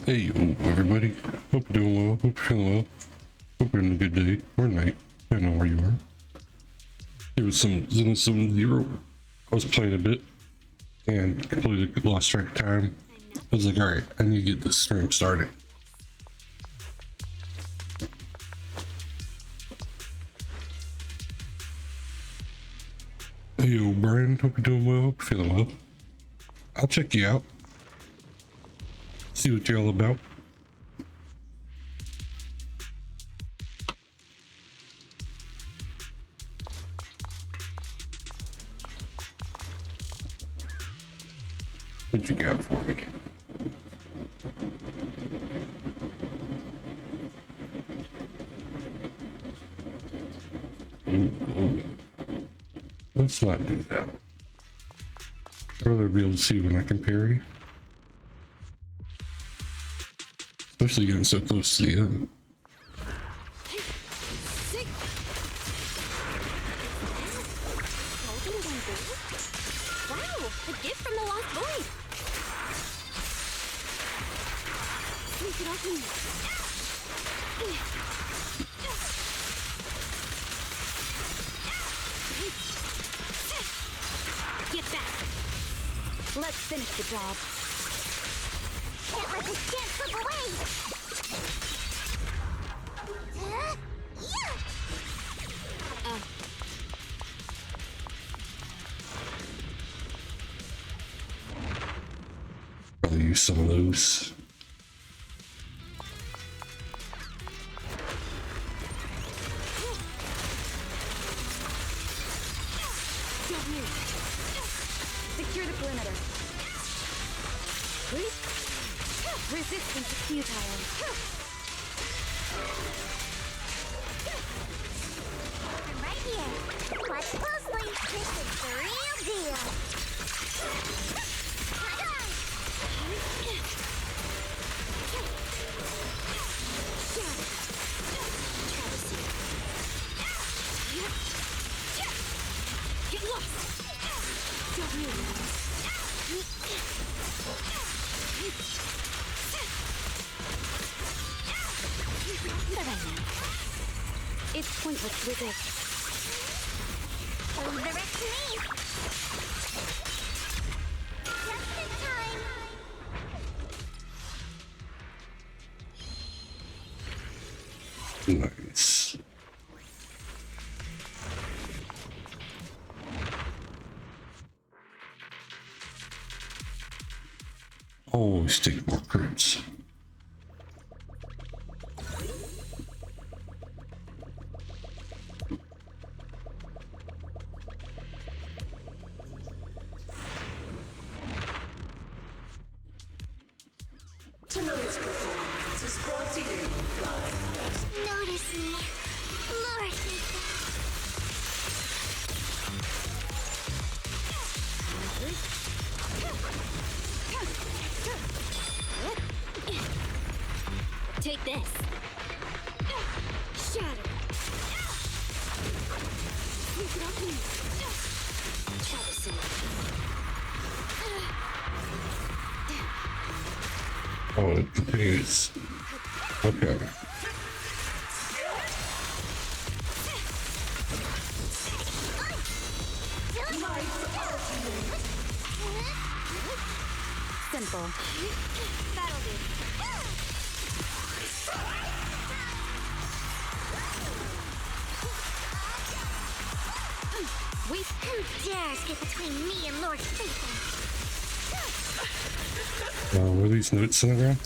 Hey, everybody. Hope you're doing well. Hope you're feeling well. Hope you're having a good day or night. I don't know where you are. Here was some ZZZ. I was playing a bit and completely lost track of time. I was like, alright, I need to get this stream started. Hey, Brian. Hope you're doing well. Hope you're feeling well. I'll check you out. See what you're all about. What you got for me? Ooh. Let's not do that. I'd rather be able to see when I can parry. Especially getting so close to the end. Wow, a gift from the lost boy. Sneak it off me. Get back. Let's finish the job. Can't let this chance slip away. I'll use some of those. Secure the perimeter. Resistance is futile. Right here. Watch closely. This is the real deal. Get lost. Don't move. It's pointless to resist. Leave the rest to me. Just in time. Nice. Always take more crits. Tonight's performance is brought to you by... Notice me. Lord, take this. Shatter. Look it up me. Travesty. Oh, it continues. Okay. Simple. That'll do. Who dares get between me and Lord Satan? Were these notes in the ground?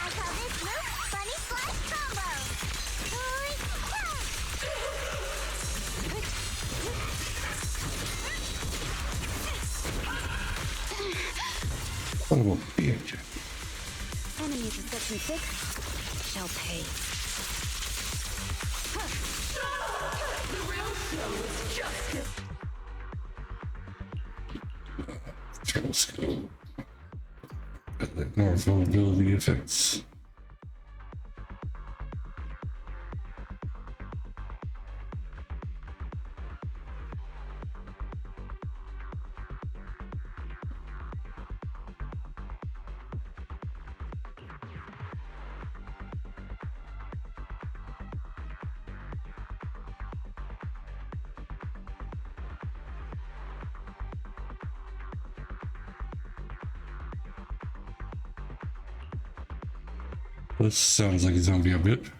I call this move Bunny Slash Combo. What about bitch? Enemies of Section 6 shall pay. The real show is justice. Let's go. Ignore vulnerability effects. This sounds like a zombie a bit.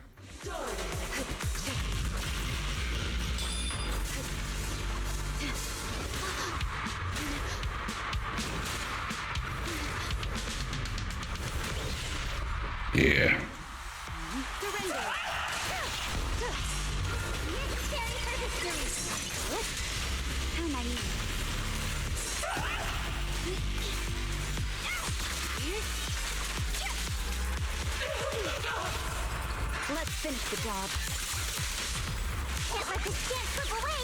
Yeah. Surrender. Necessary for history. How naive. Let's finish the job. Can't let this chance slip away.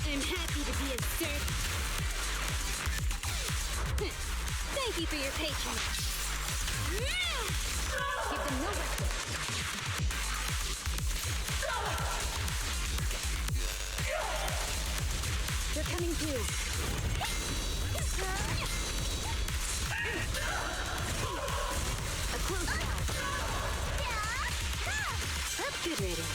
I'm happy to be of service. Thank you for your patience. Give them no respite. They're coming too. A close shot. That's good rating.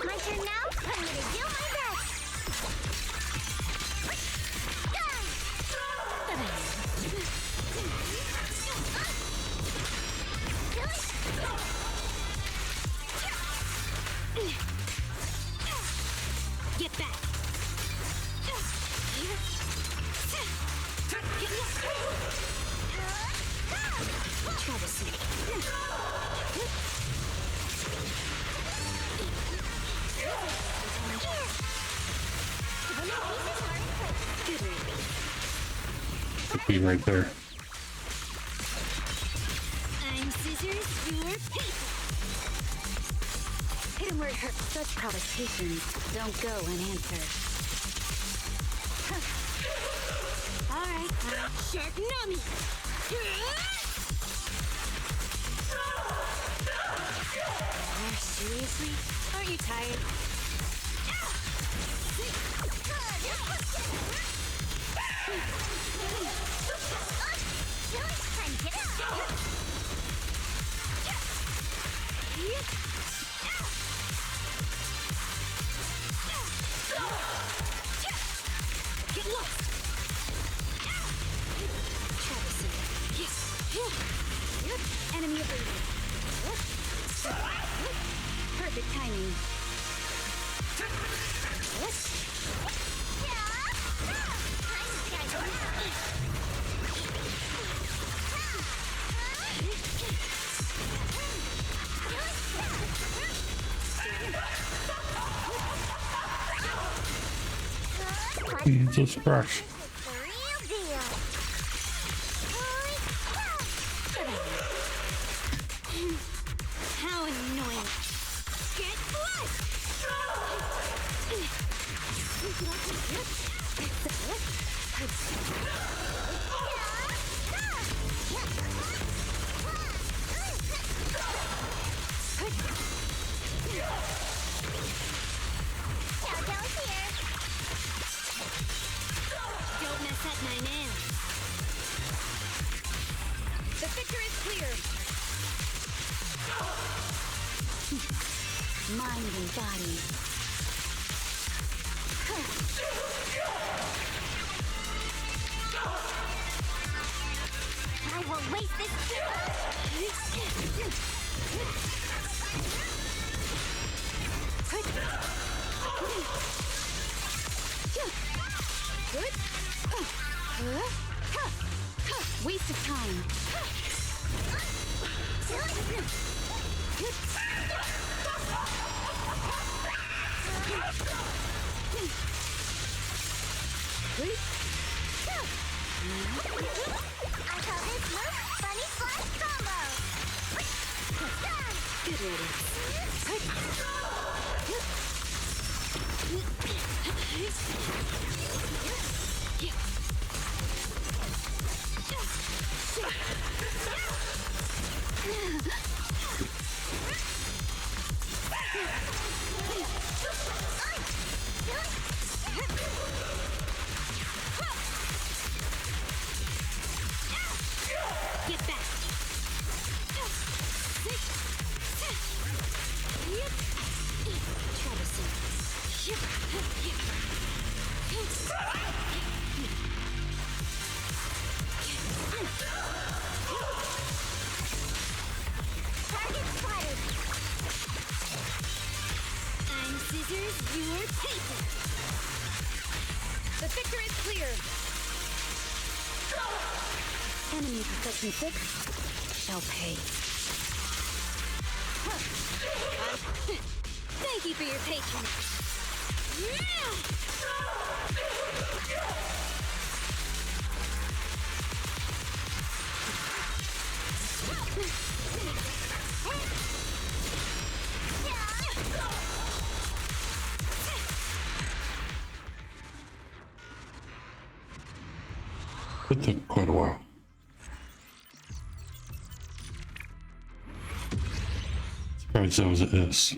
My turn now? I'm gonna do my best. Get back. Try to see. Good rating. Could be right there. I'm scissors, you're paper. Hit him where it hurts. Such provocations don't go unanswered. Alright, shark nami! Seriously? Aren't you tired? Get lost! Travis, yes! Enemy evaded. Perfect timing. Jesus Christ. How annoying. Get flushed! Don't mess up my nails. The picture is clear. Mind and body. I will waste this. Good. Waste of time. I call this move Funny Flash Combo. Good riddance. Get back. Target spotted. I'm scissors, you're paper. The victor is clear. Enemy perfection 6 shall pay. Thank you for your patience. It took quite a while. Surprised that was an S.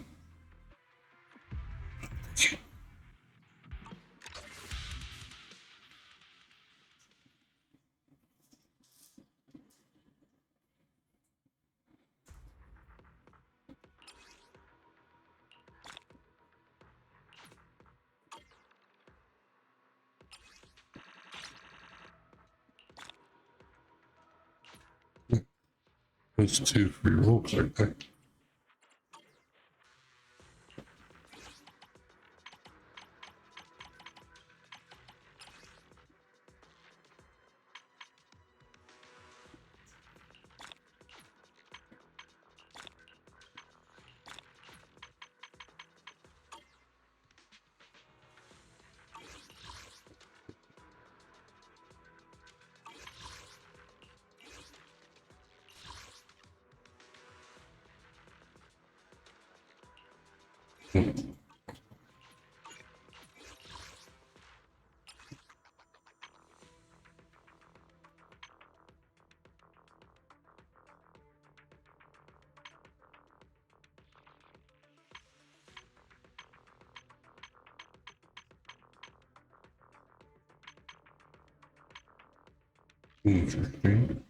That's 2 free rolls right there. Interesting.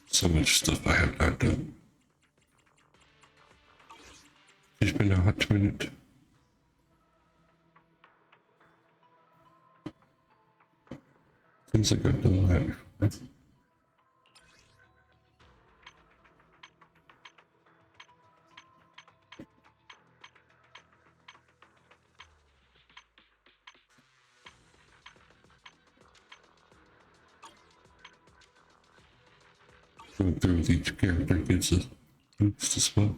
So much stuff I have not done. It's been a hot minute. Seems like I've done that before. Going through with each character gives a boost as well.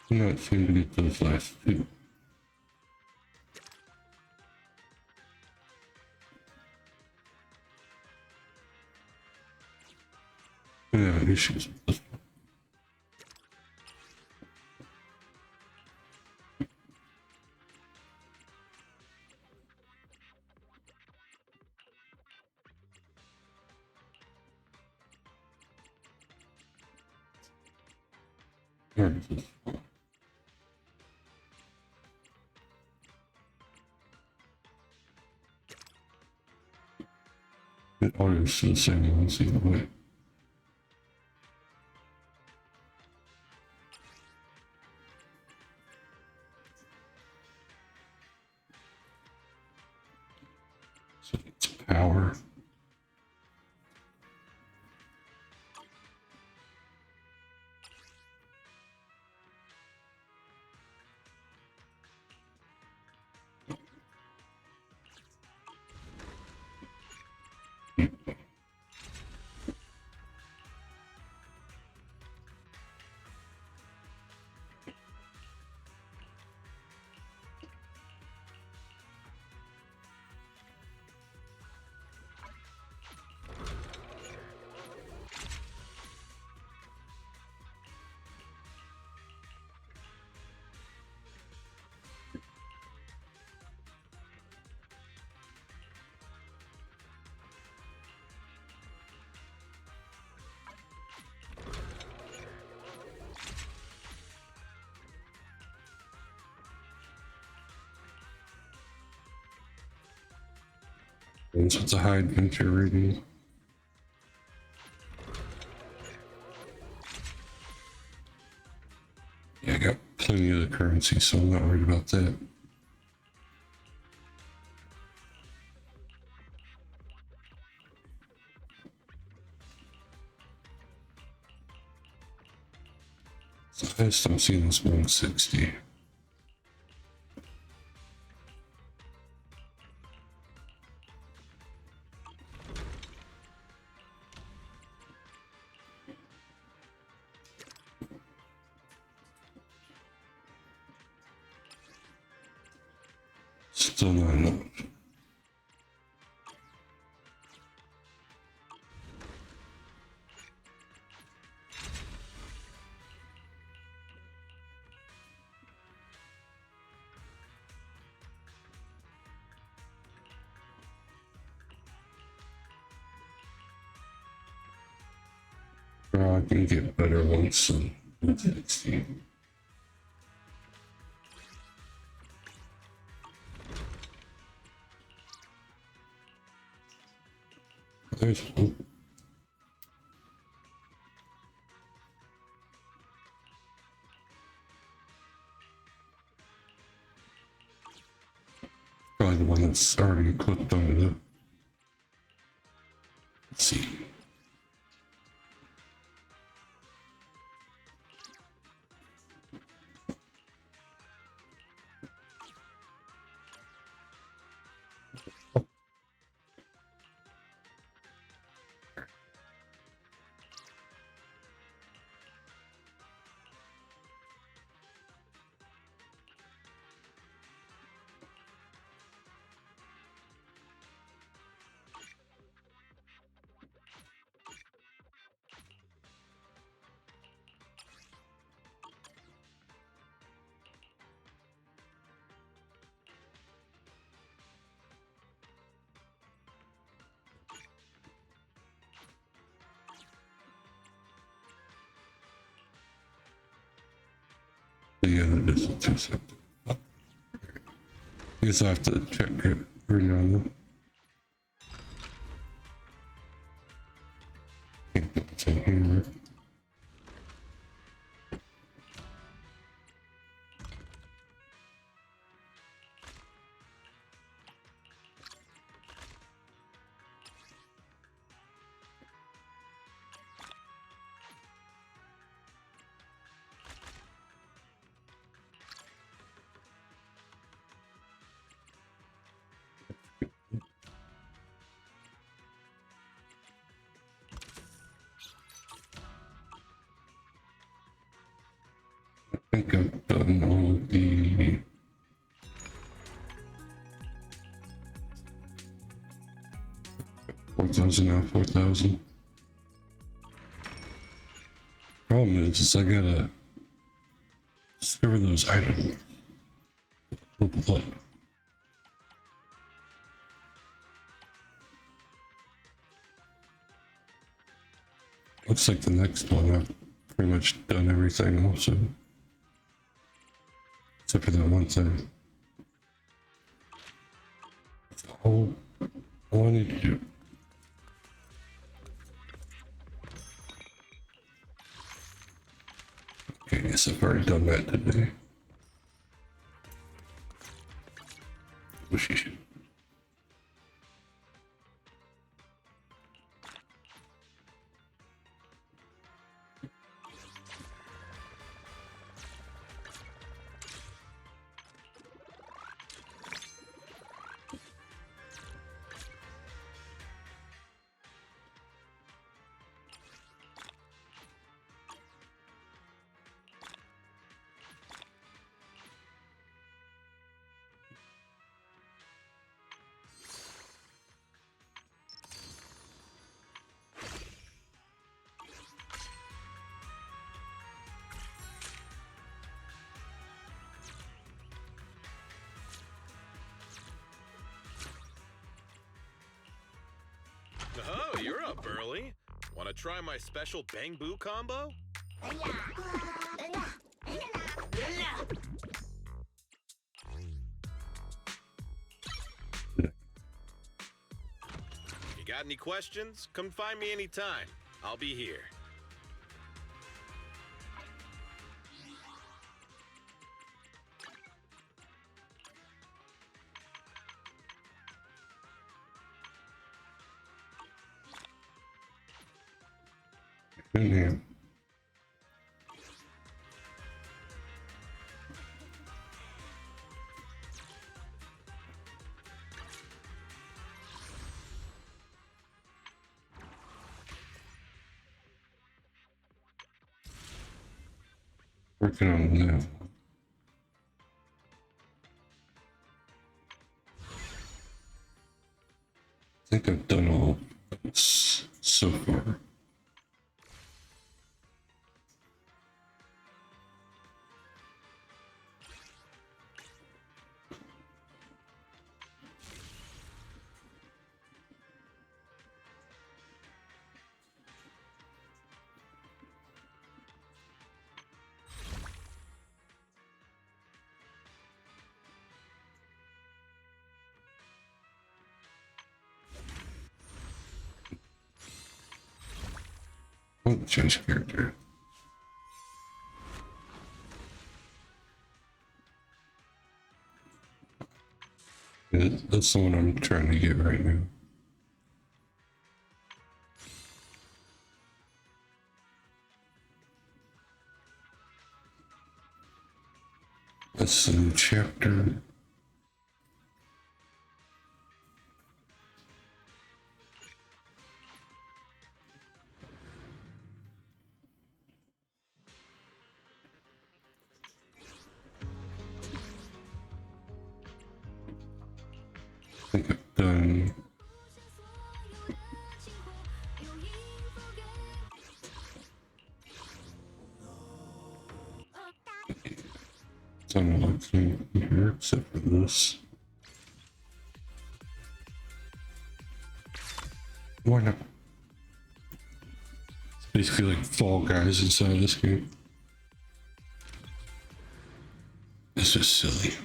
Do not seem to get those last two. Yeah, issues with this one. Where is this? It always the same one, see the way. So it's power. And so it's a high adventure rating. Yeah, I got plenty of the currency, so I'm not worried about that. The highest I'm seeing is 160. Still not enough. I can get better ones than 160. There's one. Probably the one that's already equipped on the. Let's see. Yeah, that is 270. I guess I have to check it right now. Can't put this in here. I think I've done all of the 4,000 now, 4,000. Problem is I gotta discover those items. What? Looks like the next one pretty much done everything also. Except for that one thing. That's all I need to do. Okay, I guess I've already done that today. Wish you should. Oh, you're up early. Want to try my special Bang Boo combo? You got any questions? Come find me anytime. I'll be here. In here. Working on that. I think I've done all this so far. Oh, change character. Yeah, that's the one I'm trying to get right now. That's the new chapter. I think I've done. Done everything here except for this. Why not? It's basically like Fall Guys inside this game. It's just silly.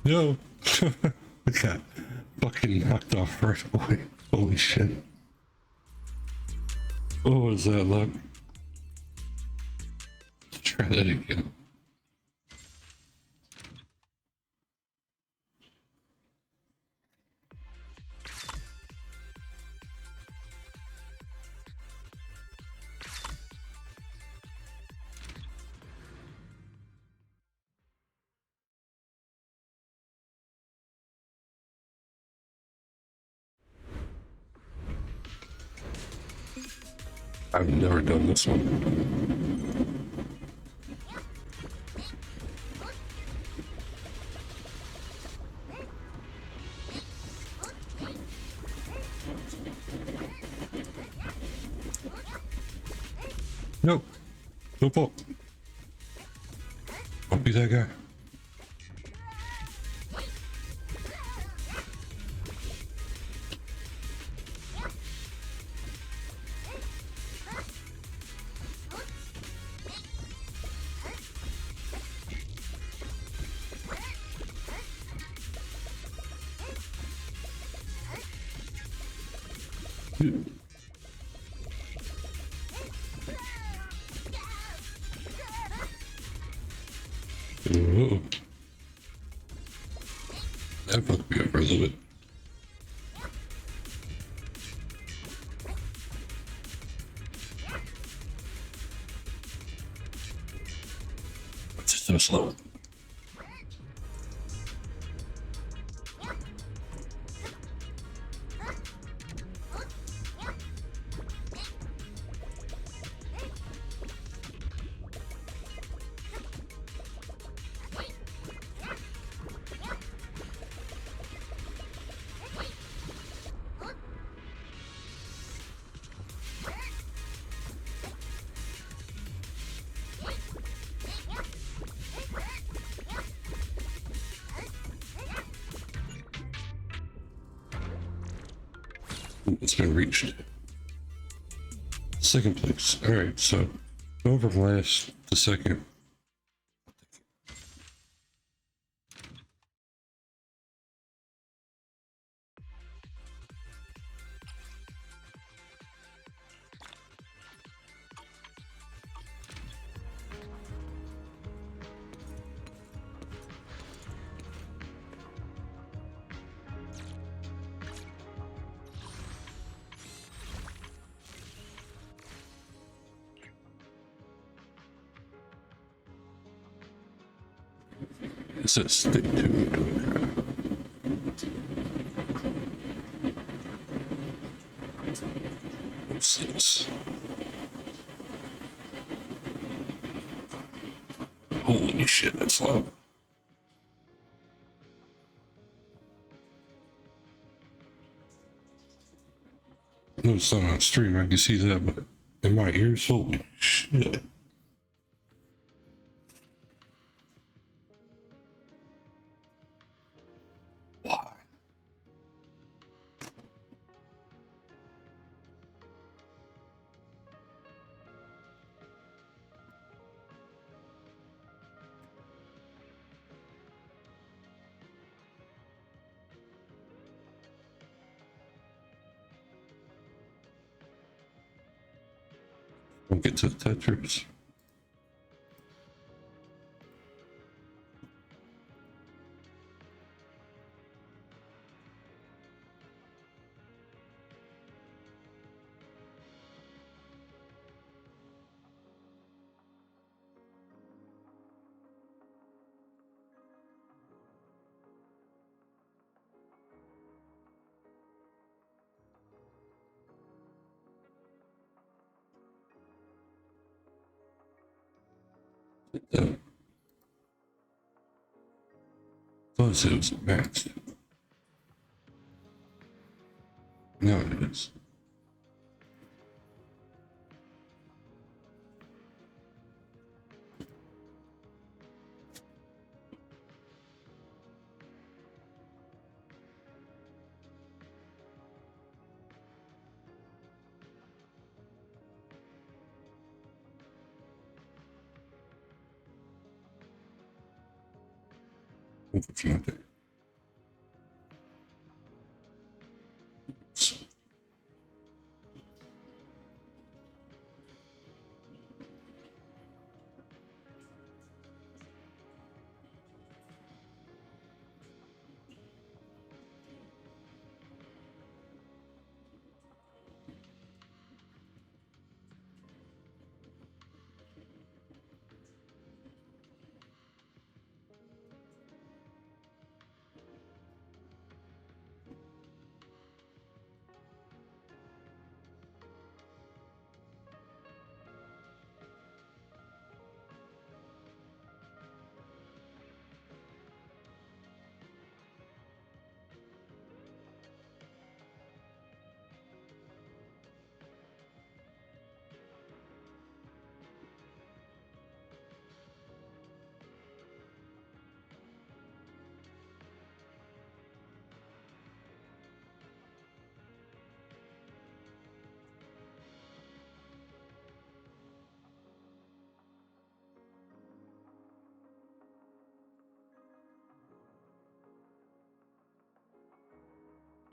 No. I got fucking knocked off right away. Holy shit. What was that, luck? Let's try that again. I've never done this one. Nope. No fault. Don't be that guy? Whoa. That fucked me up for a little bit. It's just so slow. It's been reached. Second place. Alright, so go from last to second. It says stick to it. What's this? Holy shit, that's loud. No, it's not on stream, I can see that, but in my ears, holy shit. Why? We'll get to the Tetris. Plus it was maxed. No, it is. Unfortunately.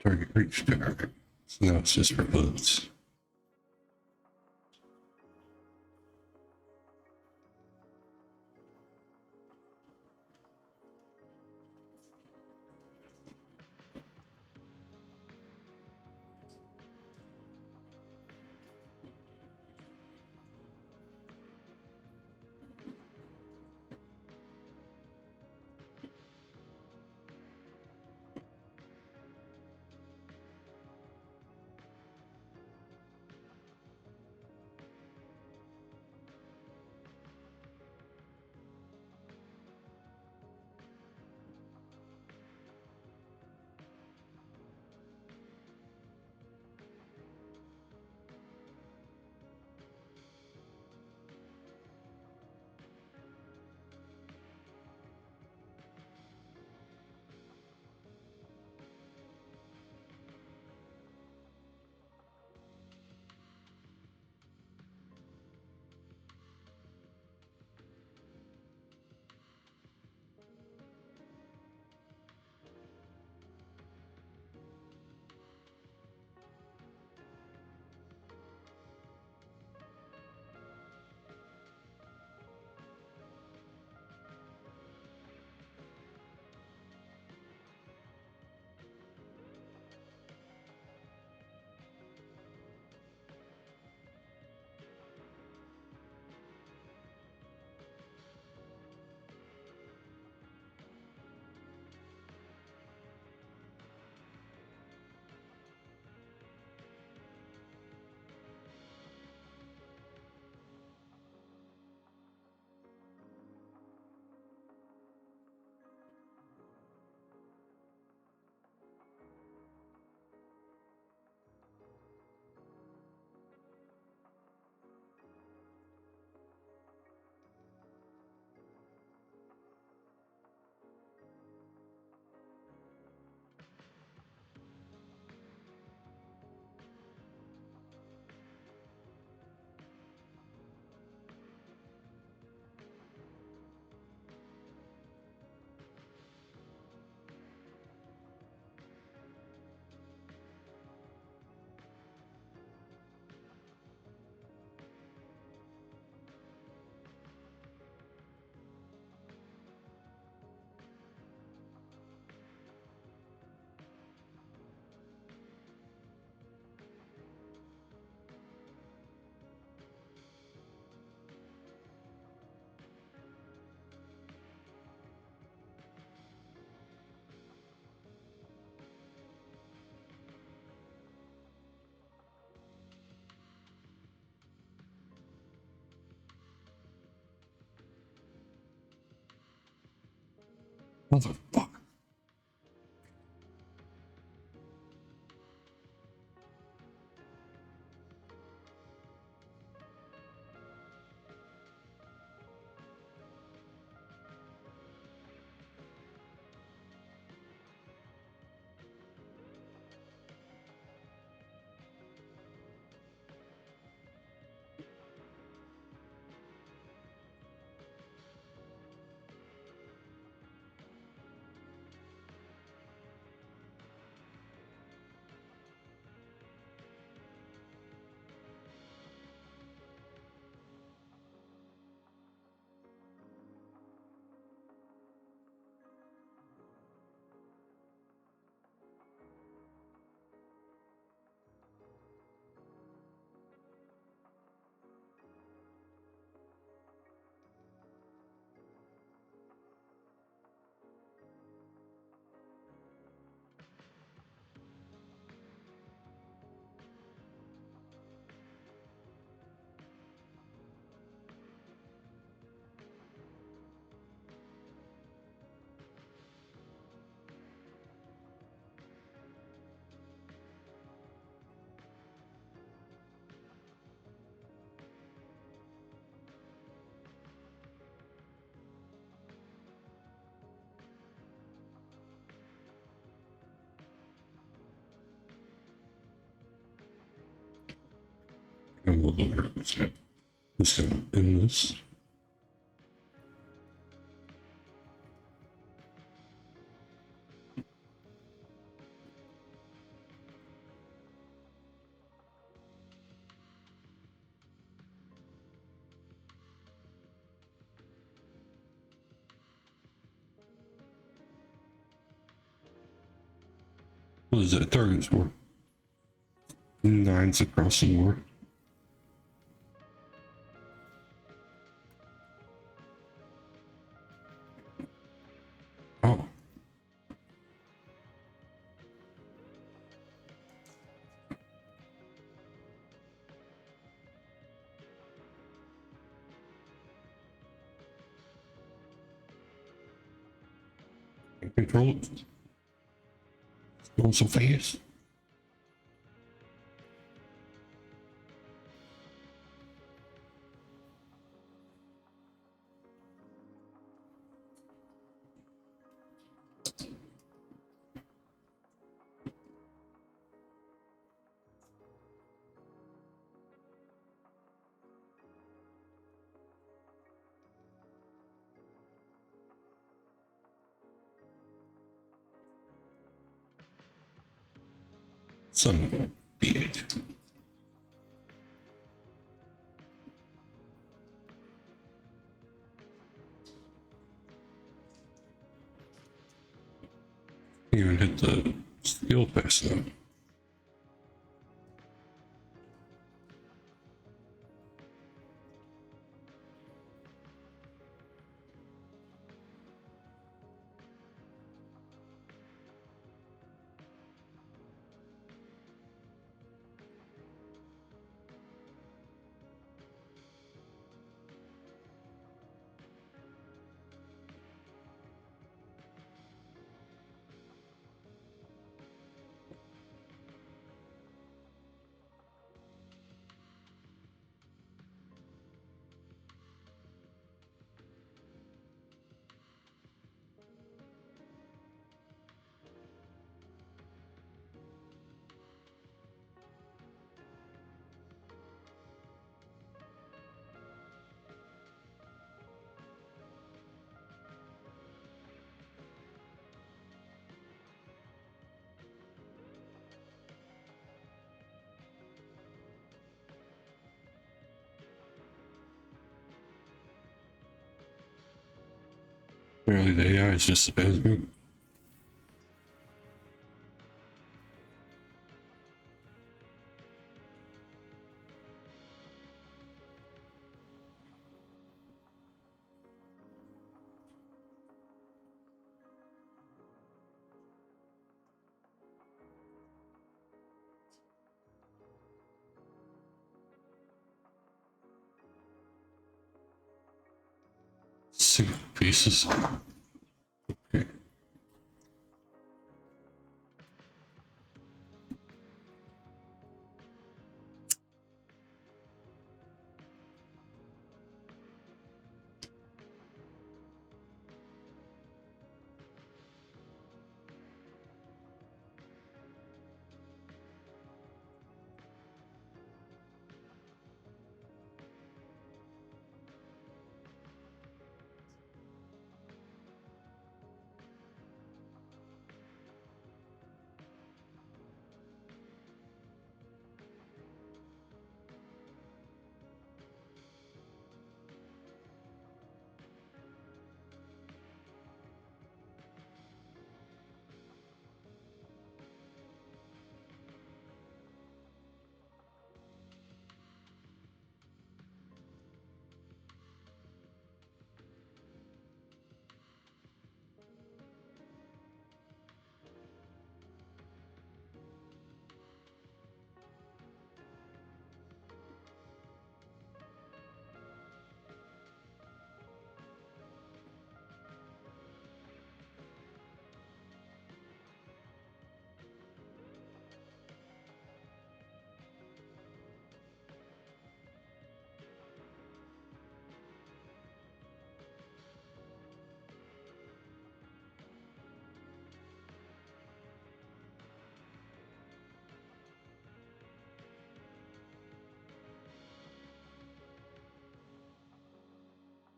Target reached there. So now it's just for hoods. Motherfucker. And we'll look at this. Just gonna end this. What is that? Target score. 9's across the board. Oh. Can't control it. It's going so fast. Son of a bitch. Even hit the skill fast enough. Apparently the AI is just as bad as me. Single pieces. Okay.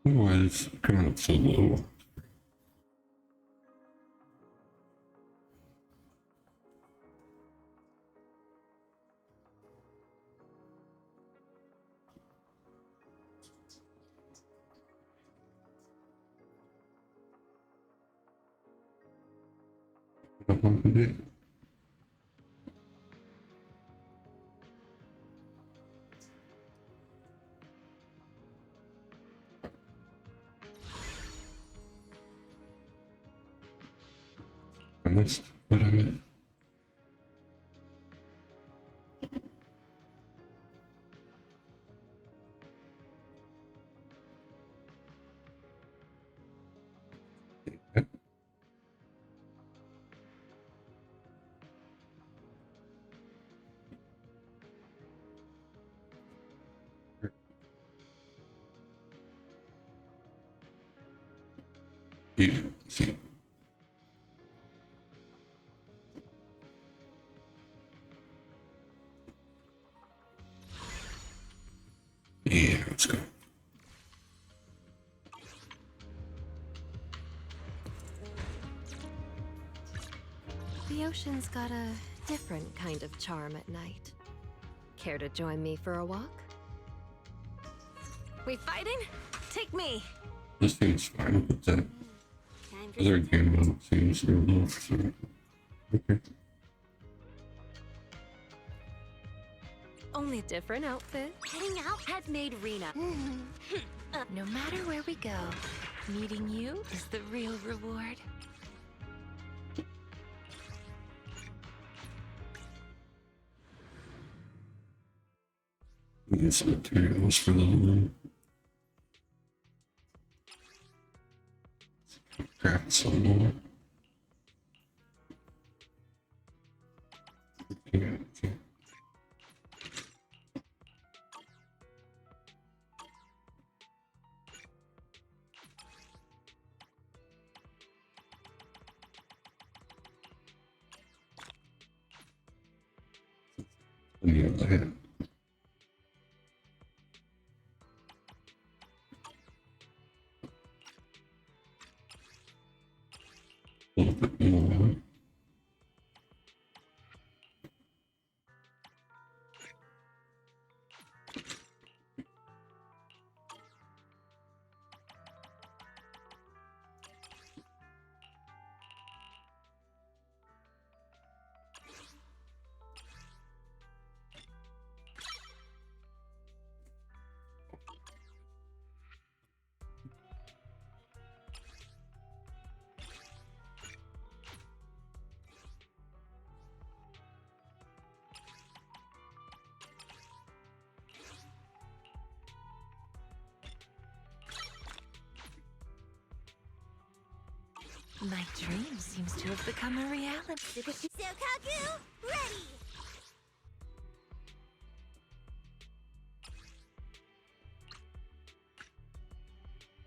Why is it coming up so low? Up on the day. realized what I meant. Yeah, see. Yeah, let's go. The ocean's got a different kind of charm at night. Care to join me for a walk? We fighting? Take me! This seems fine, but that Time for other some game mode seems a little so. Okay. Only different outfit. heading out has made Rena. No matter where we go, meeting you is the real reward. We get some materials for the room. Craft some more. Yeah, okay. Yeah, that. A little bit more. My dream seems to have become a reality. Sokaku, ready!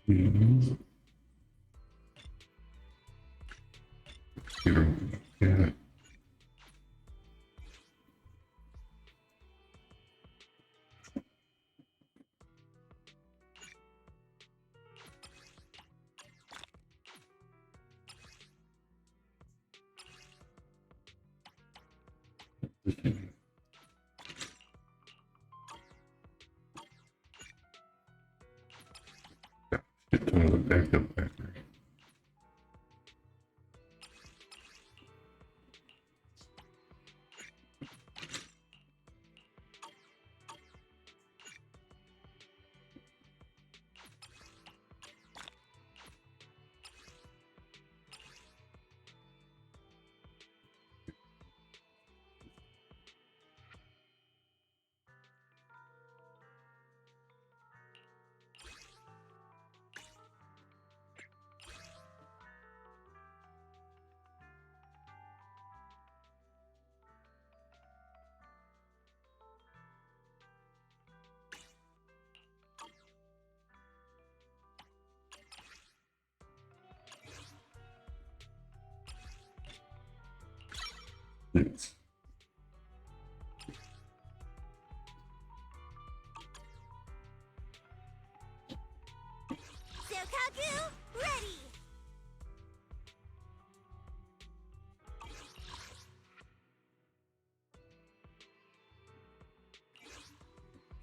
Mhm. Here, yeah. Get to the backup battery. Yes. Sokaku, ready!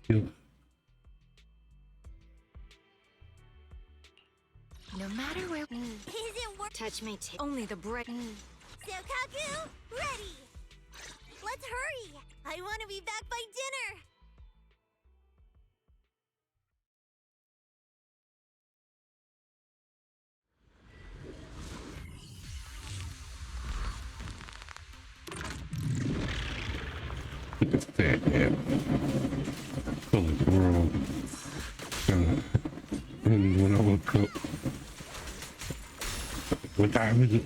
Feel No matter where. Isn't work. Touch me, only the bright. Sokaku, ready! Let's hurry! I want to be back by dinner! Look at that, man. Holy world. And when I woke up, what time is it?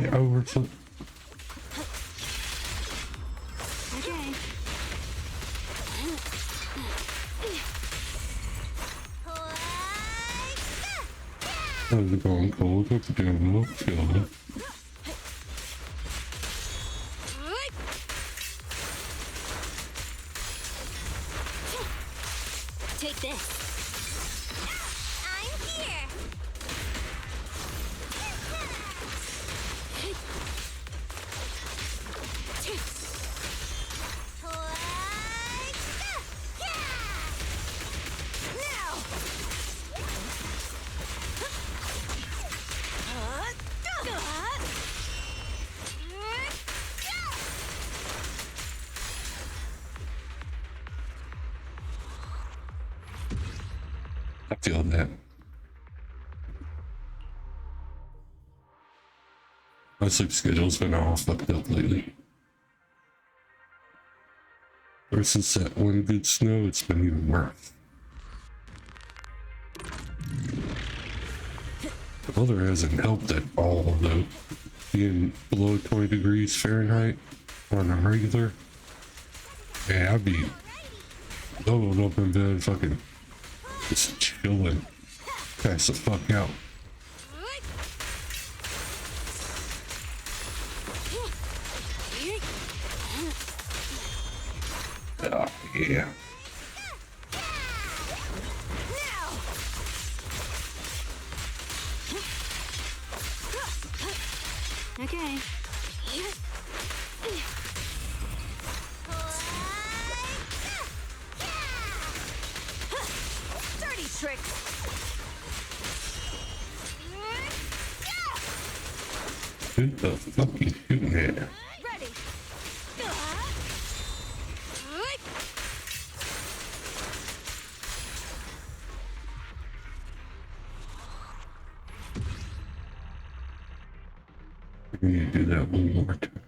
Yeah, over to. Okay. How's it going, Cole? Hope you're doing well. Feeling. Take this. I'm here. I feel that. My sleep schedule's been all fucked up lately. Ever since that one good snow, it's been even worse. The weather hasn't helped at all, though. Being below 20 degrees Fahrenheit on a regular, yeah, I'd be doubled up in bed, fucking just chilling. Pass the fuck out. Oh, yeah. Okay. Dirty tricks. Who the fuck you shooting at? Ready. We need to do that one more time.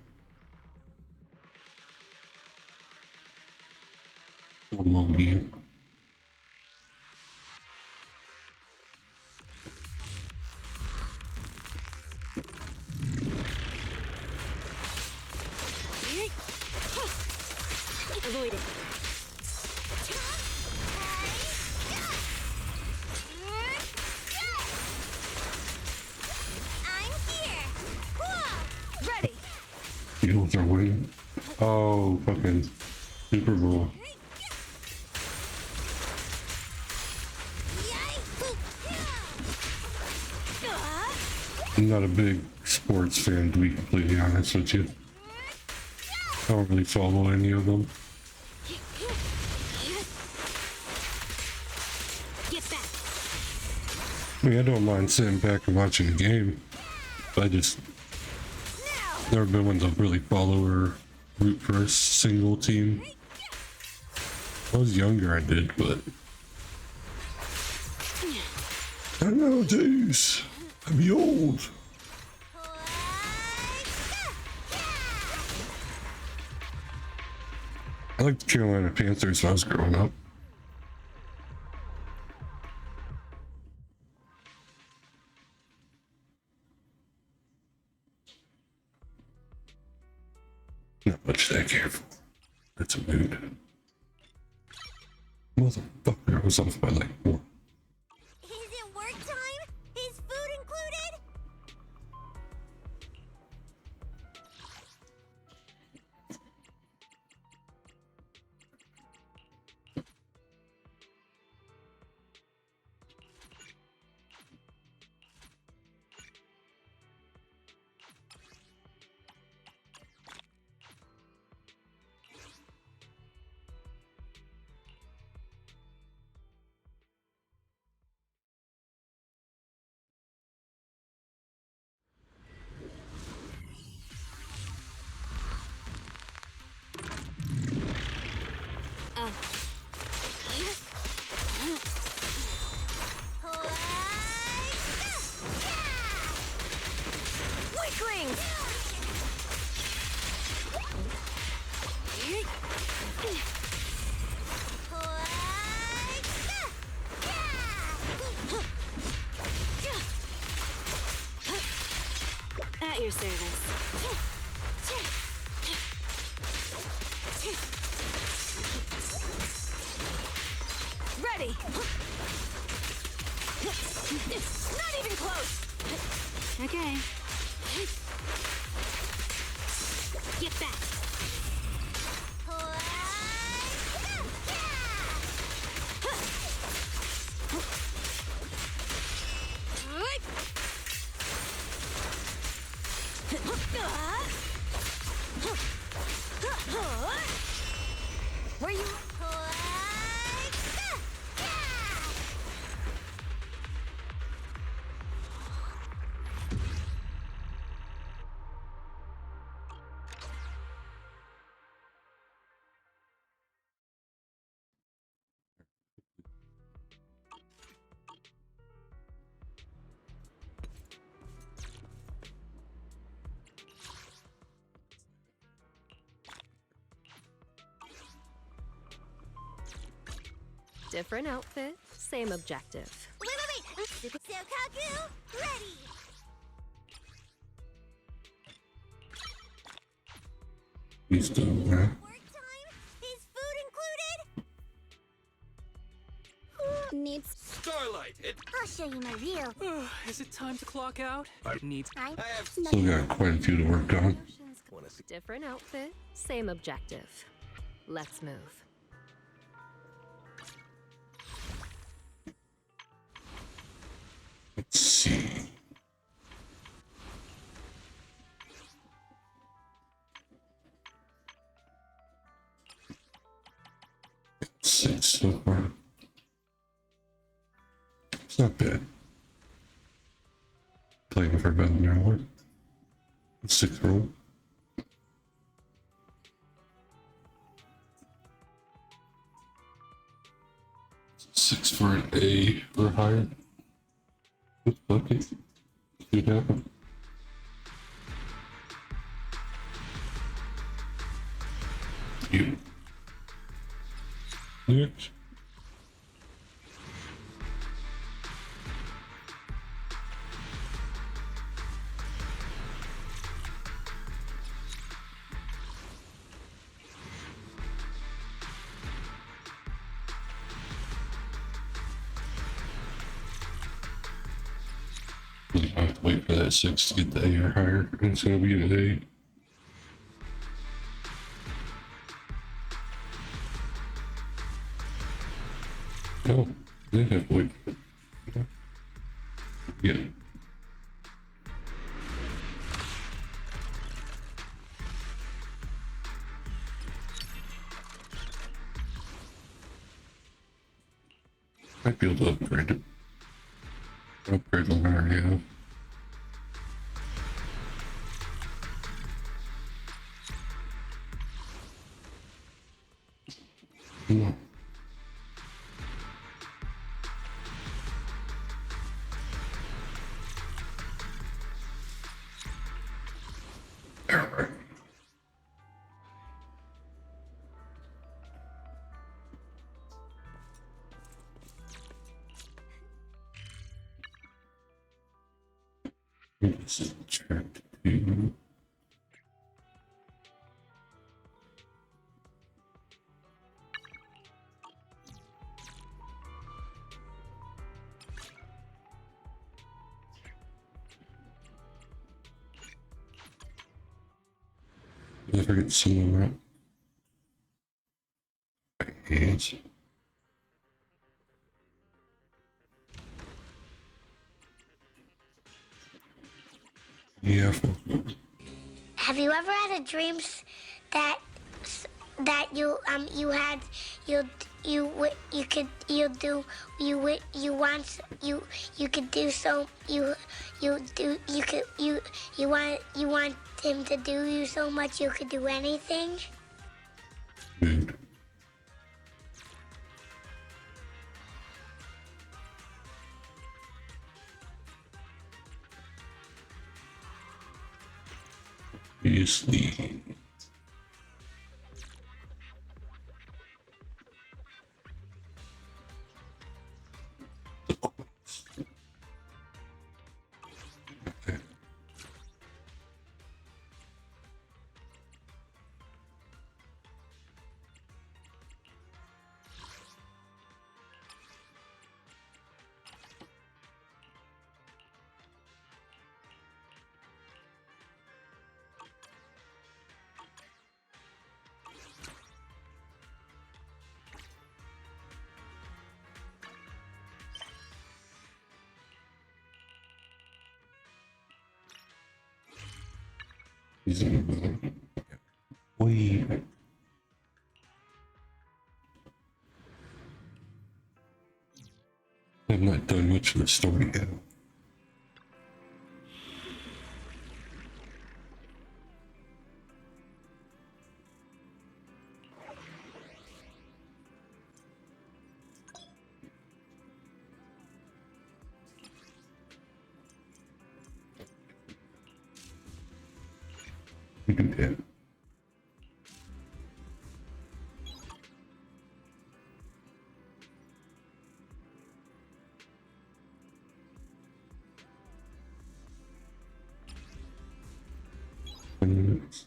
One more game. Avoid it. I'm here. Ready. Eagles are winning. Oh, fucking Super Bowl. I'm not a big sports fan, to be completely honest with you. I don't really follow any of them. Get back. I mean, I don't mind sitting back and watching the game. But I just never been one to really follow or root for a single team. When I was younger, I did, but I nowadays, I'm old. I liked the Carolina Panthers when I was growing up. Not much that careful. That's a mood. Motherfucker, I was off by like 4. Is it work time? Is food included? Weaklings! At your service. Ready. Not even close. Okay. Get back. Where you? Different outfit, same objective. Wait. Sokaku, ready. He's done that. Work time? Is food included? Needs Starlight, I'll show you my real. Is it time to clock out? I need. I have Still got quite a few to work on. oceans. Different outfit, same objective. Let's move. Let's see. Six so far. It's not bad. Playing for about an hour. 6 roll. Six for an A or higher. Okay. See what happens. You. Next. I have to wait for that 6 to get the A or higher, and it's gonna be an A. No, they have to wait for it. Yeah. Might be able to upgrade it. Upgrade the one I already have. No. Alright. This is track 2. Did I forget someone that? Hands. Yeah. Have you ever had a dreams that you had you could you do you want you could do so you do you want him to do you so much you could do anything? Dude. Obviously. He's in we. I've not done much of the story yet. We do that. Minutes.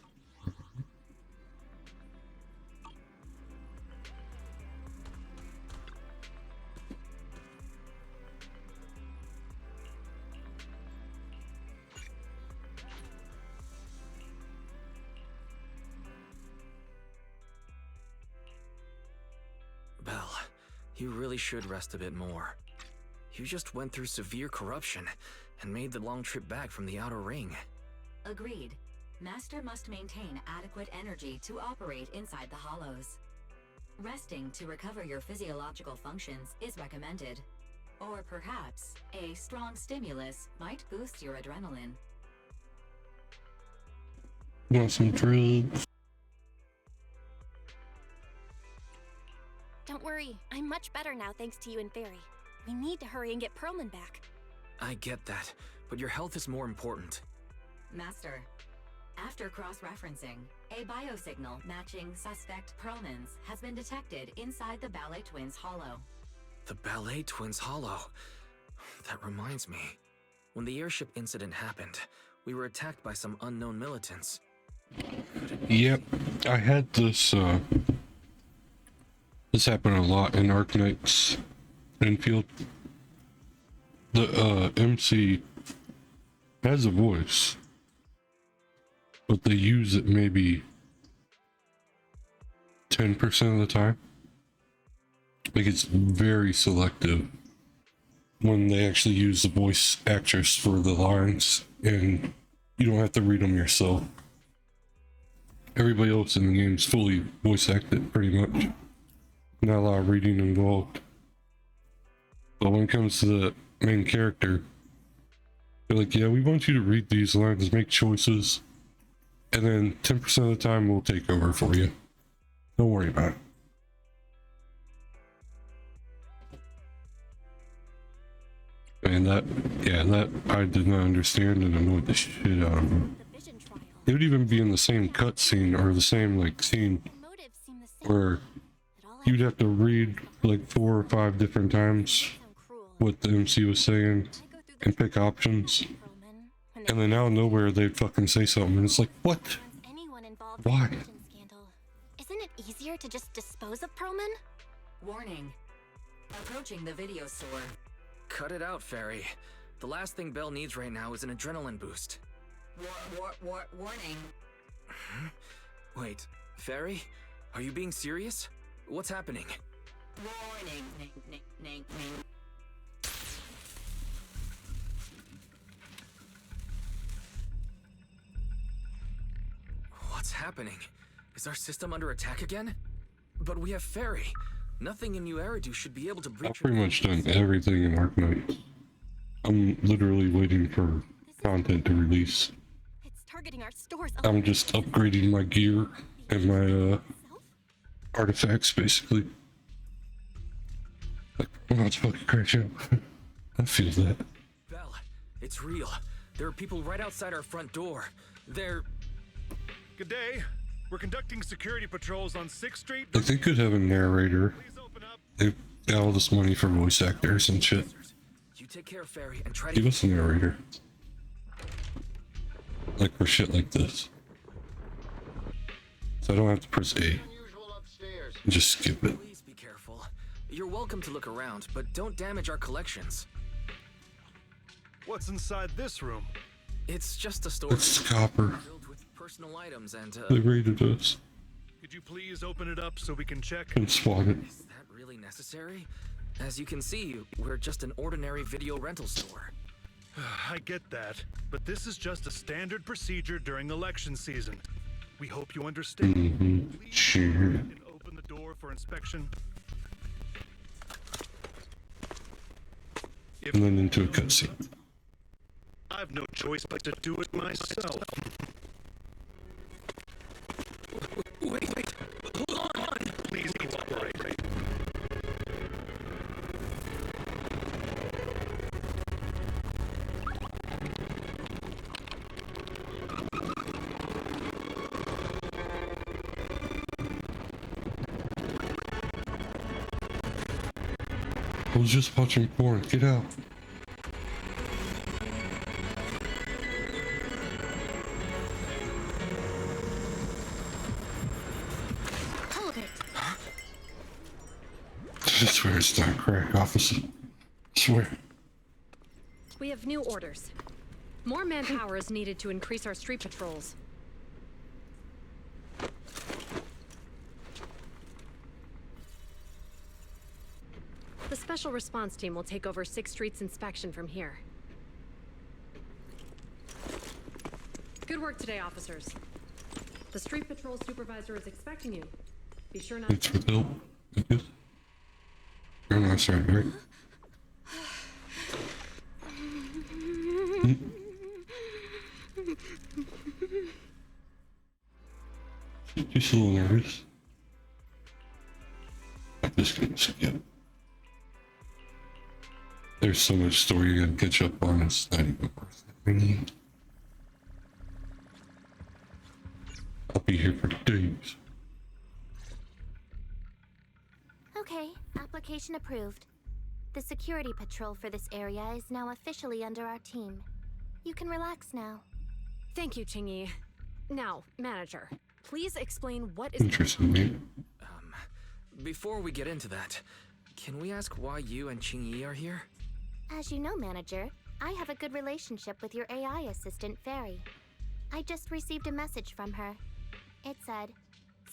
Belle, you really should rest a bit more. You just went through severe corruption and made the long trip back from the outer ring. Agreed. Master must maintain adequate energy to operate inside the hollows. Resting to recover your physiological functions is recommended. Or perhaps, a strong stimulus might boost your adrenaline. Want some drugs? Don't worry, I'm much better now thanks to you and Fairy. We need to hurry and get Perlman back. I get that, but your health is more important. Master, after cross-referencing, a biosignal matching suspect Perlman's has been detected inside the Ballet Twins hollow. The Ballet Twins hollow. That reminds me. When the airship incident happened, we were attacked by some unknown militants. Yep, I had this, this happened a lot in Arknight's infield. The, MC has a voice, but they use it maybe 10% of the time. Like, it's very selective when they actually use the voice actress for the lines, and you don't have to read them yourself. Everybody else in the game is fully voice acted, pretty much. Not a lot of reading involved. But when it comes to the main character, they're like, yeah, we want you to read these lines, make choices, and then 10% of the time we'll take over for you. Don't worry about it. And that, yeah, that I did not understand and annoyed the shit out of me. The vision trial. It would even be in the same cutscene or the same like scene The motives seem the same. where It all you'd have to read like 4 or 5 different times sound cruel. what the MC was saying I go through the and pick options, Perlman, and then out of nowhere they'd fucking say something and it's like, what? once anyone involved Why? in the vision scandal. Isn't it easier to just dispose of Perlman? Warning. Approaching the video store. Cut it out, Fairy. The last thing Belle needs right now is an adrenaline boost. Warning. Wait, Fairy? Are you being serious? What's happening? Warning. What's happening? Is our system under attack again? But we have Fairy. Nothing in New Eridu should be able to breach. I've pretty much done everything in Arknight. I'm literally waiting for content to release. It's targeting our stores. I'm just upgrading my gear and my artifacts, basically. Like, oh, it's fucking crash out. I feel that. Belle, it's real. There are people right outside our front door. They're... Good day. We're conducting security patrols on 6th Street. Like, they could have a narrator. Please open up. They got all this money for voice actors and shit. You take care of Fairy and try Give to... us a narrator. Like, for shit like this. So I don't have to press A. Just skip it. Please be careful. You're welcome to look around, but don't damage our collections. What's inside this room? It's just a store It's copper. filled with personal items and, They raided us Could you please open it up so we can check? and swat it. Is that really necessary? As you can see, we're just an ordinary video rental store. I get that, but this is just a standard procedure during election season. We hope you understand. Please Sure. go ahead and open the door for inspection. If And then into a cutscene. I've no choice but to do it myself. Wait, hold on! Please cooperate. I was just watching porn. Get out. Hold it. I swear it's not crack, officer. I swear. We have new orders. More manpower is needed to increase our street patrols. The special response team will take over 6th Street's inspection from here. Good work today, officers. The street patrol supervisor is expecting you. Be sure not It's for Bill. I guess. Oh, no, sorry, right? Just a little nervous. I'm just gonna skip. There's so much story you gotta catch up on, it's not even worth it. Really. I'll be here for days. Okay, application approved. The security patrol for this area is now officially under our team. You can relax now. Thank you, Qingyi. Now, manager, please explain what is Interesting, mate. Before we get into that, can we ask why you and Qingyi are here? As you know, manager, I have a good relationship with your AI assistant, Fairy. I just received a message from her. It said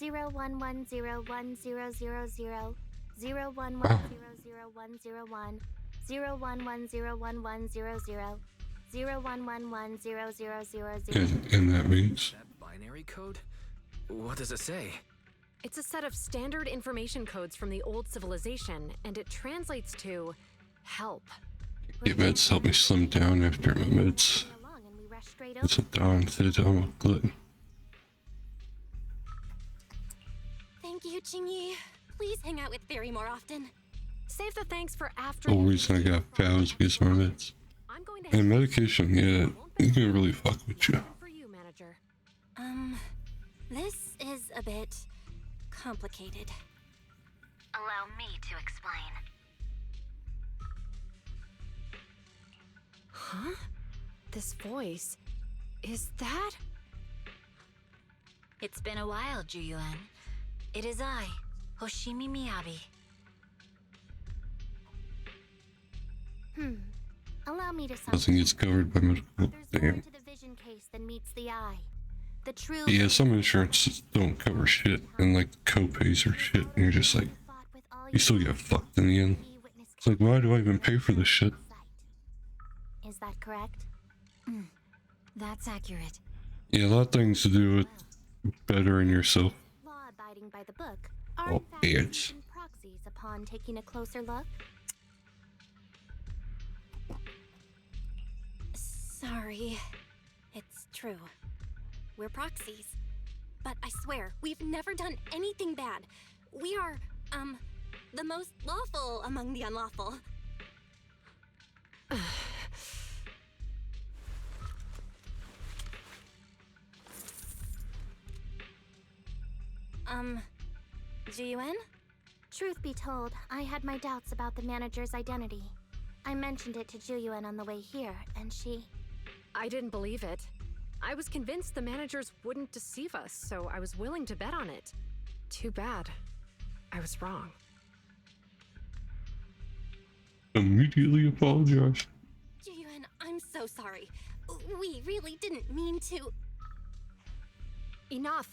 01101000 01100101 01101100 01110000. And that means That binary code? What does it say? It's a set of standard information codes from the old civilization, and it translates to help. your meds help me slim down after my meds. Along and we rush straight It's over. a down, sit down with gluten. Thank you, Qingyi. Please hang out with Fairy more often. Save the thanks for after. The whole reason I got fat was because of my meds. I'm going to And medication, yeah, it can really fuck with you. for you, manager. This is a bit complicated. Allow me to explain. Huh? This voice. Is that? It's been a while, Juyuan. It is I, Hoshimi Miyabi. Allow me to Nothing gets covered by medical. There's more Damn. to the vision case than meets the eye. The true Yeah, some insurances don't cover shit, and like co-pays or shit, and you're just like, fought with all you your still get fucked in the end. witness It's like, why do I even pay for this shit? sight. Is that correct? That's accurate. Yeah, a lot of things to do with bettering yourself. Law abiding by the book are Oh, in fact bitch. even proxies upon taking a closer look. Sorry. It's true. We're proxies. But I swear, we've never done anything bad. We are, the most lawful among the unlawful. Jiyuan? Truth be told, I had my doubts about the manager's identity. I mentioned it to Juyuan on the way here, and she... I didn't believe it. I was convinced the managers wouldn't deceive us, so I was willing to bet on it. Too bad. I was wrong. Immediately apologize. Jiyuan, I'm so sorry. We really didn't mean to... Enough.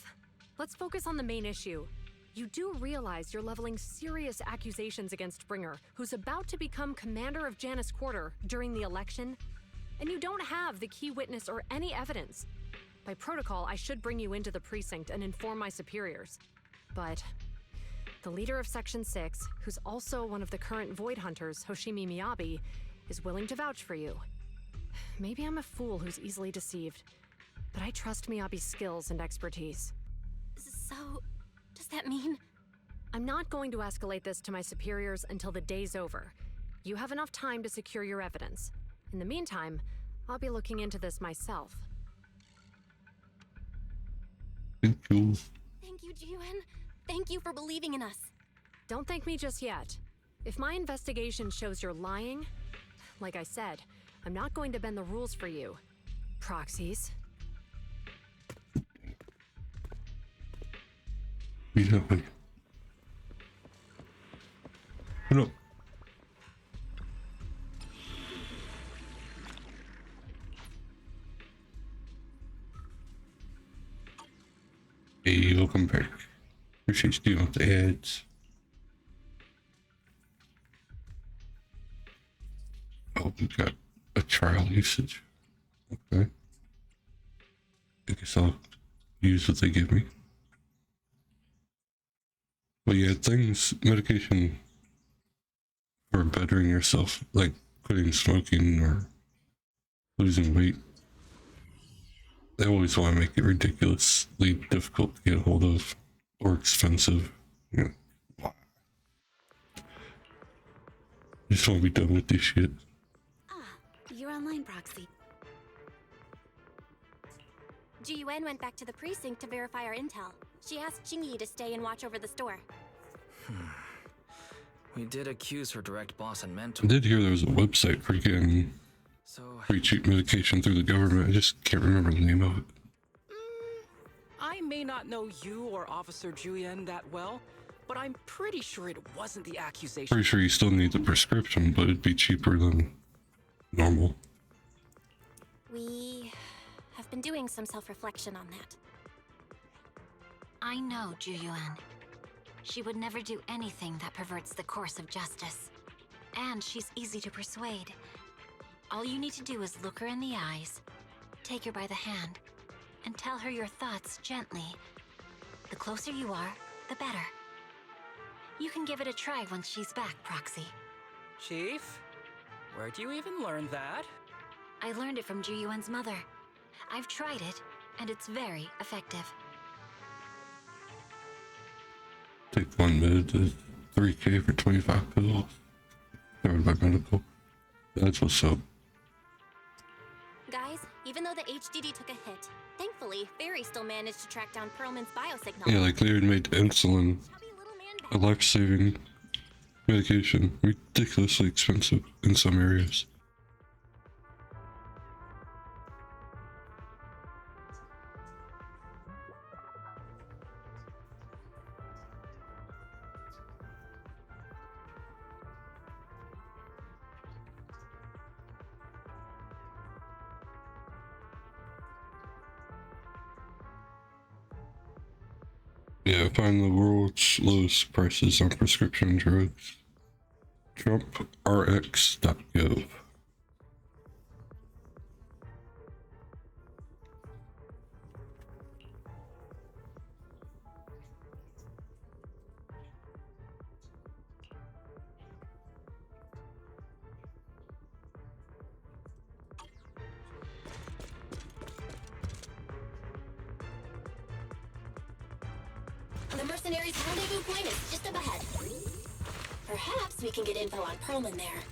Let's focus on the main issue. You do realize you're leveling serious accusations against Bringer, who's about to become commander of Janus Quarter during the election? and you don't have the key witness or any evidence. By protocol, I should bring you into the precinct and inform my superiors. But the leader of Section 6, who's also one of the current Void Hunters, Hoshimi Miyabi, is willing to vouch for you. Maybe I'm a fool who's easily deceived, but I trust Miyabi's skills and expertise. So, does that mean? I'm not going to escalate this to my superiors until the day's over. You have enough time to secure your evidence. In the meantime, I'll be looking into this myself. Thank you. Thank you, Ji-Yuan. Thank you for believing in us. Don't thank me just yet. If my investigation shows you're lying, like I said, I'm not going to bend the rules for you. Proxies. Yeah. No. Hey, welcome back. Appreciate you doing the ads. Oh, we got a trial usage. Okay. I guess I'll use what they give me. But yeah, things, medication for bettering yourself, like quitting smoking or losing weight, they always want to make it ridiculously difficult to get a hold of or expensive. You know, I just want to be done with this shit. You're online, Proxy. Ji-Yuan went back to the precinct to verify our intel. She asked Qingyi to stay and watch over the store. We did accuse her direct boss and I mentor. did hear there was a website for getting free cheap medication through the government. I just can't remember the name of it. I may not know you or Officer Julian that well, but I'm pretty sure it wasn't the accusation. Pretty sure you still need the prescription, but it'd be cheaper than normal. We have been doing some self-reflection on that. I know Ju-Yuan. She would never do anything that perverts the course of justice. And she's easy to persuade. All you need to do is look her in the eyes, take her by the hand, and tell her your thoughts gently. The closer you are, the better. You can give it a try once she's back, Proxy. Chief? Where'd you even learn that? I learned it from Ju-Yuan's mother. I've tried it, and it's very effective. Take 1 minute to 3K for 25 pills. Covered by medical. That's what's up. Guys, even though the HDD took a hit, thankfully, Barry still managed to track down Perlman's biosignal. Yeah, like they even made insulin a life-saving medication. Ridiculously expensive in some areas. Yeah, find the world's lowest prices on prescription drugs. TrumpRx.gov. The mercenaries' rendezvous point is just up ahead. Perhaps we can get info on Perlman there.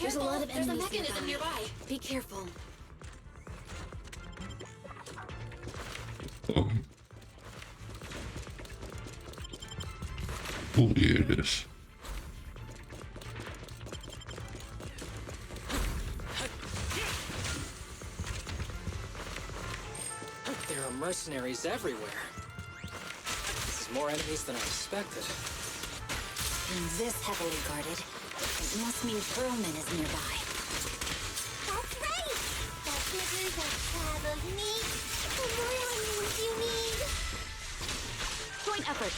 There's a lot of There's a enemies mechanism nearby. Be careful. Oh. Oh yeah, it is. There are mercenaries everywhere. This is more enemies than I expected. Being this heavily guarded, it must mean Perlman is nearby. That's right! That triggers a tab of meat. The more onions you need. Joint effort.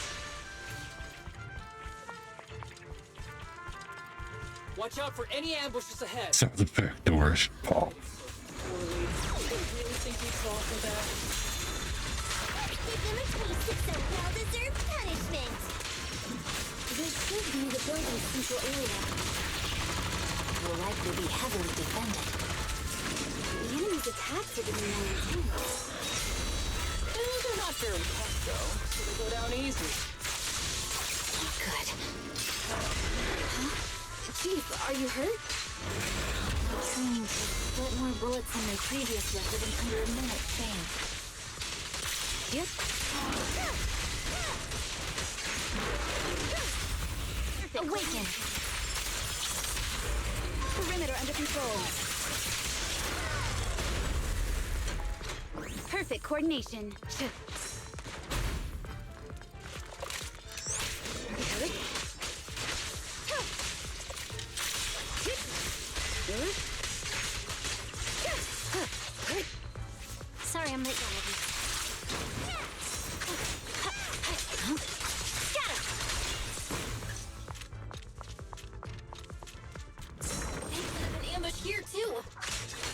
Watch out for any ambushes ahead. Sound effect doors. Paul. Poor lady. You really think we'd fall for that? Give them a taste of some well-deserved punishment. This should be the building's central area. It will likely be heavily defended. The enemy's attacks are getting more intense. They're not very tough, though, so they go down easy. Good. Huh? Chief, are you hurt? My training took split more bullets than my previous record in under a minute span. Yep. Awaken! Perimeter under control. Perfect coordination. Sorry, I'm late, already. An ambush here too.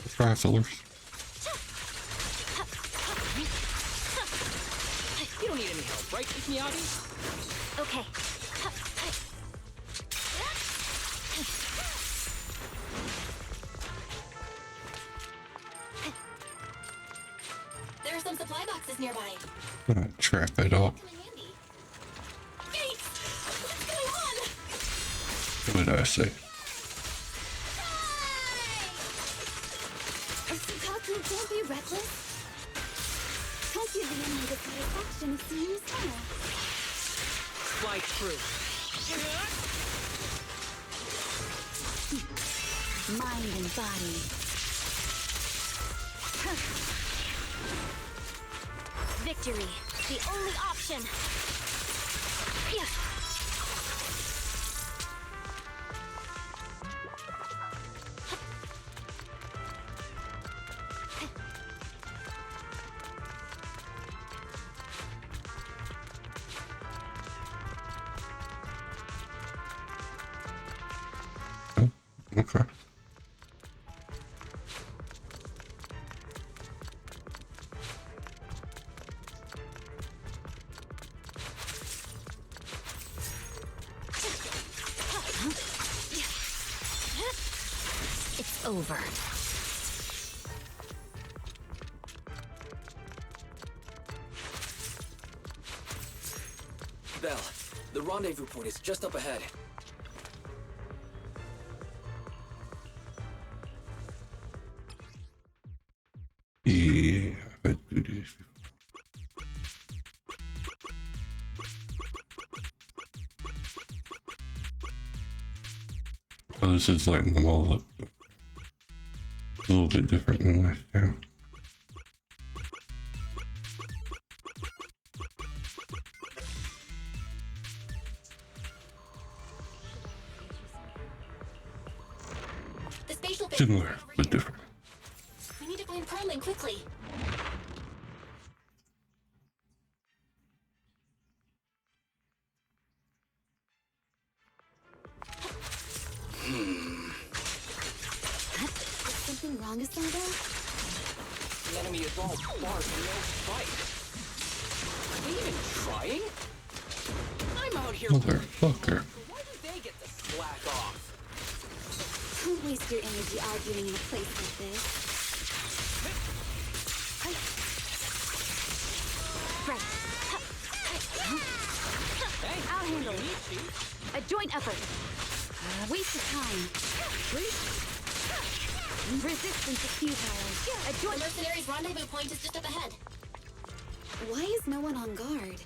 Triflers. You don't need any help, right, Miyagi? Okay. There are some supply boxes nearby. Trap it up. Hey, what's going on? What did I say? Sukaku, don't be reckless. Don't give the enemy the satisfaction of seeing you smile. Flight through. Mind and body. Victory, the only option. Okay. It's over. Belle, the rendezvous point is just up ahead. Yeah, I do this. Oh, this is lighting them all up. A little bit different than last time. The spatial base Similar, but different. We need to find Perlman quickly. Is something wrong, Asada? The enemy is all bars and no fight. Are they even trying? I'm out here. Motherfucker. Why do they get to slack off? Don't waste your energy arguing in a place like this. Right. Hey, I'll handle you it. need to. A joint effort. Waste of time. Resistance is futile. A joint. The mercenaries' rendezvous point is just up ahead. Why is no one on guard?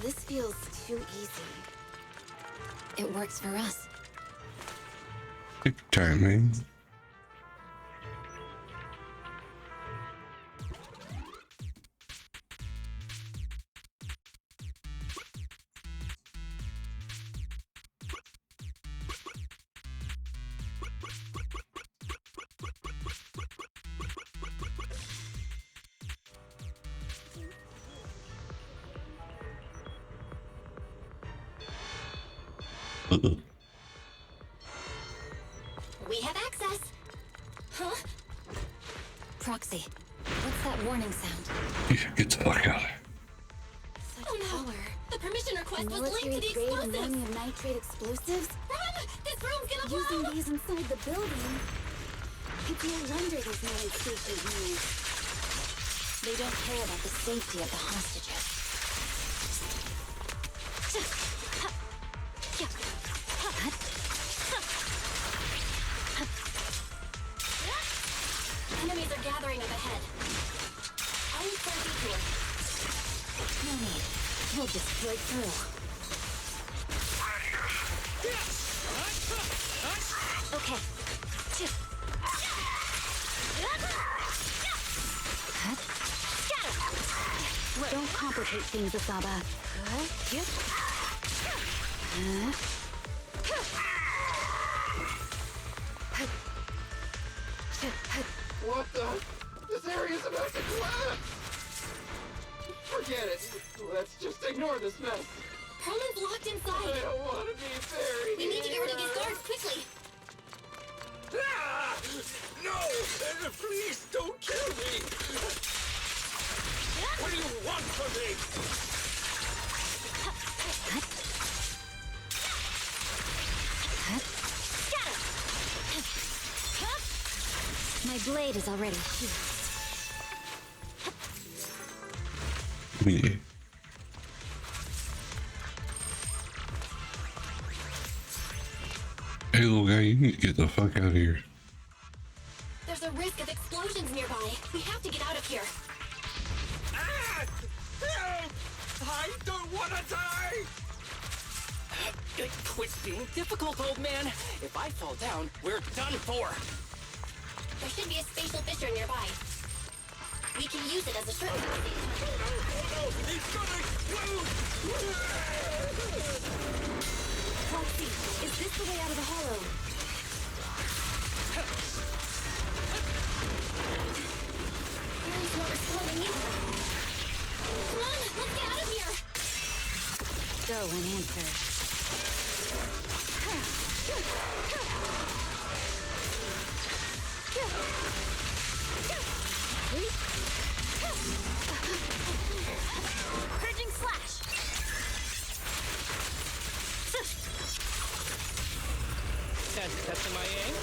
This feels too easy. It works for us. Big timing. Proxy, what's that warning sound? Get the fuck out. Such power. The permission request was linked to the explosives. Ammonium nitrate explosives? Run! This room's gonna blow! Using these inside the building. It's no wonder there's no escape room. They don't care about the safety of the hostages. Enemies are gathering up ahead. I'll look for a detour. No need. We'll just break through. Okay. Don't complicate things, Asaba. What the? This area's about to collapse! Forget it. Let's just ignore this mess. Perlman's locked inside. I don't want to be buried. We need to get rid of these guards quickly. Ah! No! Please don't kill me! What do you want from me? My blade is already healed. Yeah. Hey, little guy, you need to get the fuck out of here. There's a risk of explosions nearby. We have to get out of here. Ah! Help! I don't want to die! Quit being difficult, old man. If I fall down, we're done for. There should be a spatial fissure nearby. We can use it as a shortcut. Oh no! It's gonna explode! Proxy, is this the way out of the hollow? He's not responding either. Come on, let's get out of here! Go and answer. Purging slash! Testing my aim.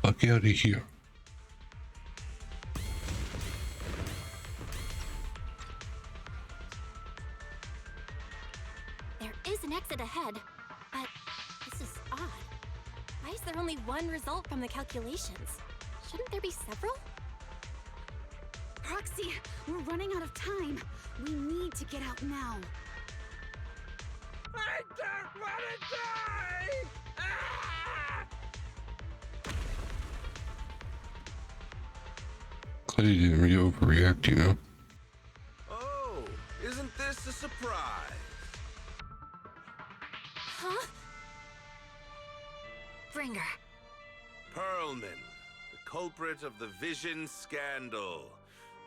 Fuck out of here. There is an exit ahead, but this is odd. Why is there only one result from the calculations? Shouldn't there be several? Proxy, we're running out of time. We need to get out now. I don't want to die! Ah! Clay didn't overreact, you know. Oh, isn't this a surprise? Huh? Bringer. Perlman, the culprit of the Vision scandal,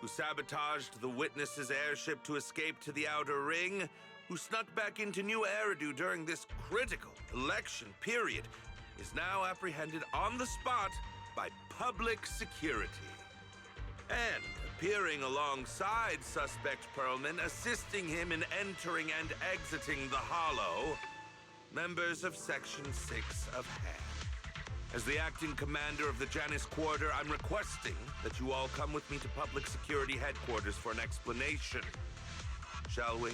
who sabotaged the Witness's airship to escape to the Outer Ring, who snuck back into New Eridu during this critical election period, is now apprehended on the spot by public security. And appearing alongside suspect Perlman, assisting him in entering and exiting the Hollow, members of Section 6 of HAM. As the acting commander of the Janus Quarter, I'm requesting that you all come with me to Public Security Headquarters for an explanation. Shall we?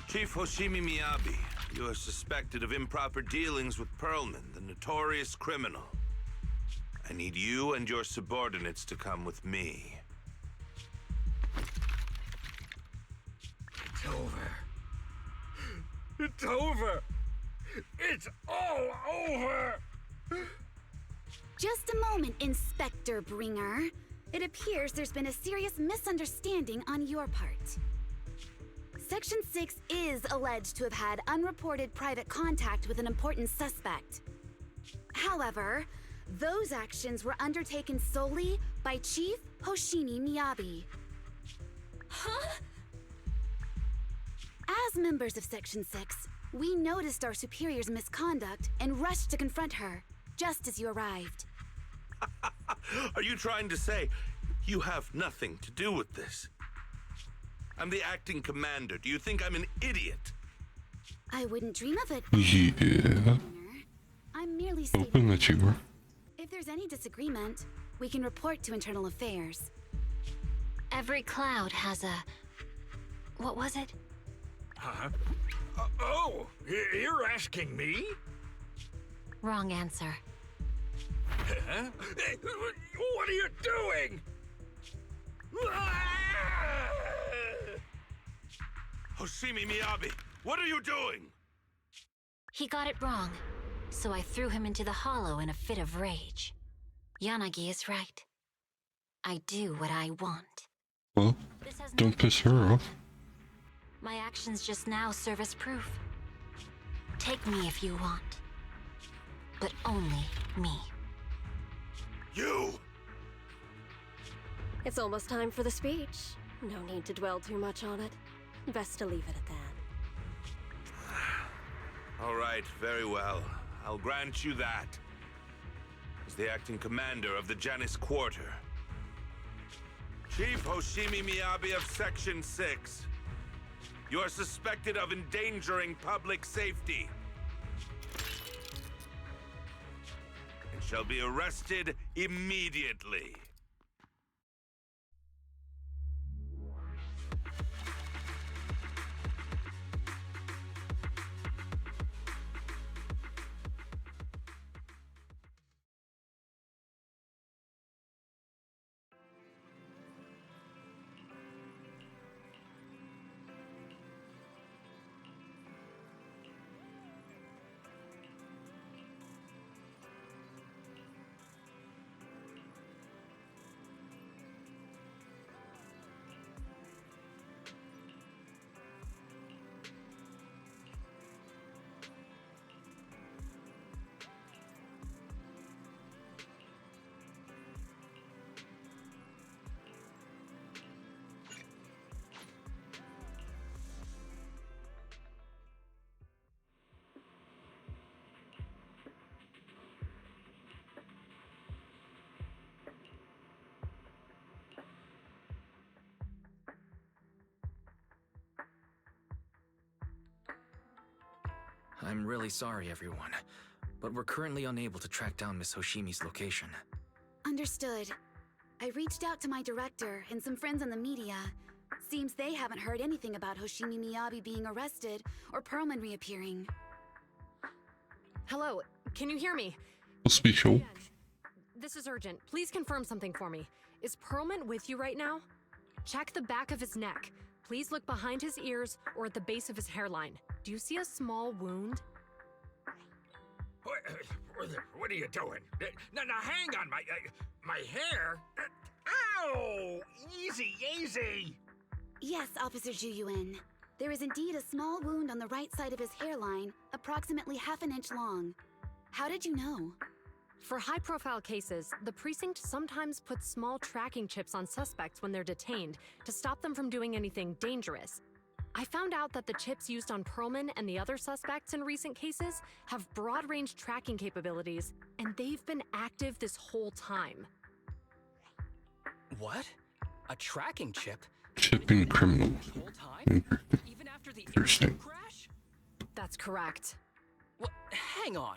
Chief Hoshimi Miyabi, you are suspected of improper dealings with Perlman, the notorious criminal. I need you and your subordinates to come with me. It's over. It's over! It's all over! Just a moment, Inspector Bringer. It appears there's been a serious misunderstanding on your part. Section 6 is alleged to have had unreported private contact with an important suspect. However, those actions were undertaken solely by Chief Hoshimi Miyabi. Huh? As members of Section 6, We noticed our superior's misconduct and rushed to confront her, just as you arrived. Are you trying to say you have nothing to do with this? I'm the acting commander. Do you think I'm an idiot? I wouldn't dream of it. Yeah. I'm merely Hoping stating. that you were. If there's any disagreement, we can report to Internal Affairs. Every cloud has a... what was it? Huh? You're asking me? Wrong answer. Huh? What are you doing? Hoshimi Miyabi, what are you doing? He got it wrong, so I threw him into the hollow in a fit of rage. Yanagi is right. I do what I want. Well, don't piss her off. My actions just now serve as proof. Take me if you want. But only me. You! It's almost time for the speech. No need to dwell too much on it. Best to leave it at that. All right, very well. I'll grant you that. As the acting commander of the Janus Quarter. Chief Hoshimi Miyabi of Section 6. You are suspected of endangering public safety. And shall be arrested immediately. I'm really sorry, everyone, but we're currently unable to track down Miss Hoshimi's location. Understood. I reached out to my director and some friends in the media. Seems they haven't heard anything about Hoshimi Miyabi being arrested or Perlman reappearing. Hello, can you hear me? Special. This is urgent. Please confirm something for me. Is Perlman with you right now? Check the back of his neck. Please look behind his ears or at the base of his hairline. Do you see a small wound? What are you doing? Now, hang on, my hair. Ow! Easy, easy. Yes, Officer Juyuan. There is indeed a small wound on the right side of his hairline, approximately half an inch long. How did you know? For high-profile cases, the precinct sometimes puts small tracking chips on suspects when they're detained to stop them from doing anything dangerous. I found out that the chips used on Perlman and the other suspects in recent cases have broad-range tracking capabilities, and they've been active this whole time. What? A tracking chip? Chipping criminals. Even after the Interesting. crash? That's correct. What? Hang on.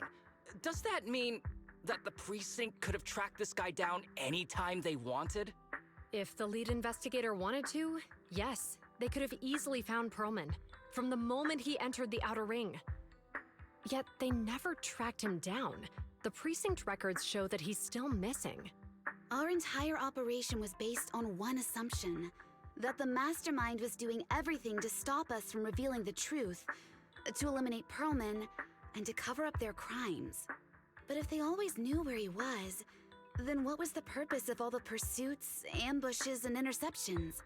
Does that mean that the precinct could have tracked this guy down anytime they wanted? If the lead investigator wanted to, yes. They could have easily found Perlman from the moment he entered the outer ring. Yet they never tracked him down. The precinct records show that he's still missing. Our entire operation was based on one assumption, that the mastermind was doing everything to stop us from revealing the truth, to eliminate Perlman, and to cover up their crimes. But if they always knew where he was, then what was the purpose of all the pursuits, ambushes, and interceptions?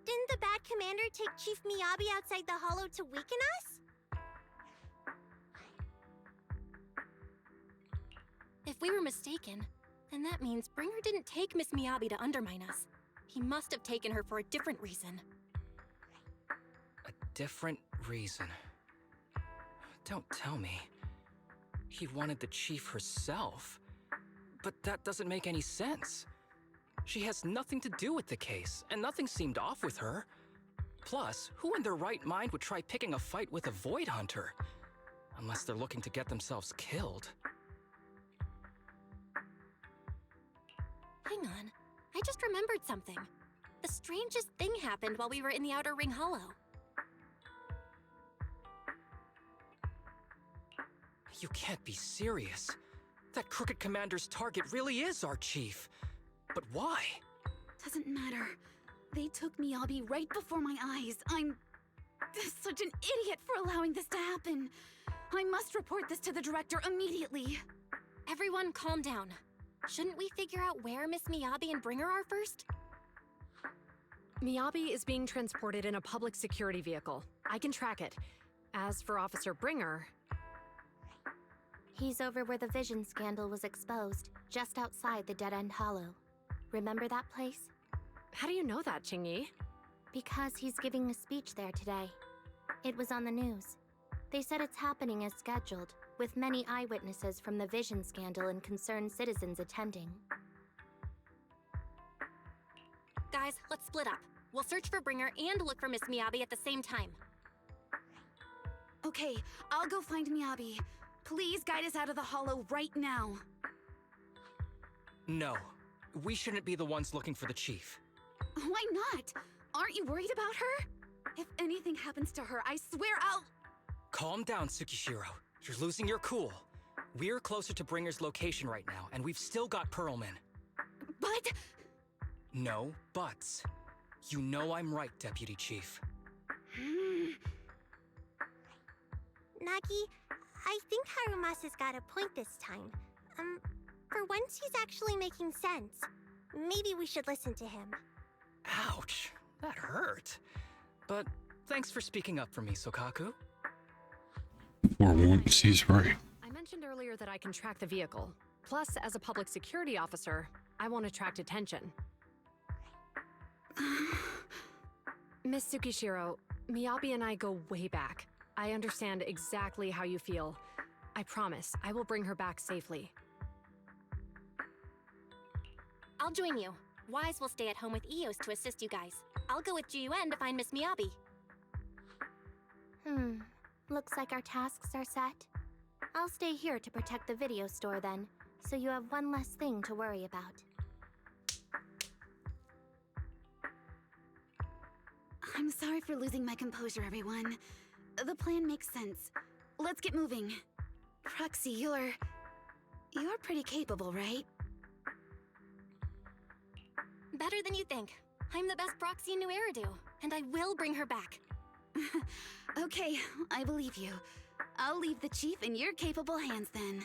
Didn't the bad commander take Chief Miyabi outside the hollow to weaken us? If we were mistaken, then that means Bringer didn't take Miss Miyabi to undermine us. He must have taken her for a different reason. A different reason. Don't tell me. He wanted the chief herself. But that doesn't make any sense. She has nothing to do with the case, and nothing seemed off with her. Plus, who in their right mind would try picking a fight with a Void Hunter? Unless they're looking to get themselves killed. Hang on. I just remembered something. The strangest thing happened while we were in the Outer Ring Hollow. You can't be serious. That Crooked Commander's target really is our chief. But why? Doesn't matter. They took Miyabi right before my eyes. I'm such an idiot for allowing this to happen. I must report this to the director immediately. Everyone calm down. Shouldn't we figure out where Miss Miyabi and Bringer are first? Miyabi is being transported in a public security vehicle. I can track it. As for Officer Bringer... He's over where the vision scandal was exposed, just outside the Dead End Hollow. Remember that place? How do you know that, Qingyi? Because he's giving a speech there today. It was on the news. They said it's happening as scheduled, with many eyewitnesses from the vision scandal and concerned citizens attending. Guys, let's split up. We'll search for Bringer and look for Miss Miyabi at the same time. Okay, I'll go find Miyabi. Please guide us out of the hollow right now. No. We shouldn't be the ones looking for the chief. Why not? Aren't you worried about her? If anything happens to her, I swear I'll... Calm down, Tsukishiro. You're losing your cool. We're closer to Bringer's location right now, and we've still got Pearlman. But... No buts. You know I'm right, Deputy Chief. Nagi, I think Harumasa's got a point this time. For once he's actually making sense. Maybe we should listen to him. Ouch, that hurt. But thanks for speaking up for me, Sokaku. For once, he's right. I mentioned earlier that I can track the vehicle. Plus, as a public security officer, I won't attract attention. Miss Tsukishiro, Miyabi and I go way back. I understand exactly how you feel. I promise, I will bring her back safely. I'll join you. Wise will stay at home with Eos to assist you guys. I'll go with Jiyuen to find Miss Miyabi. Looks like our tasks are set. I'll stay here to protect the video store then, so you have one less thing to worry about. I'm sorry for losing my composure, everyone. The plan makes sense. Let's get moving. Proxy, you're pretty capable, right? Better than you think. I'm the best proxy in New Eridu, and I will bring her back. Okay, I believe you. I'll leave the chief in your capable hands then.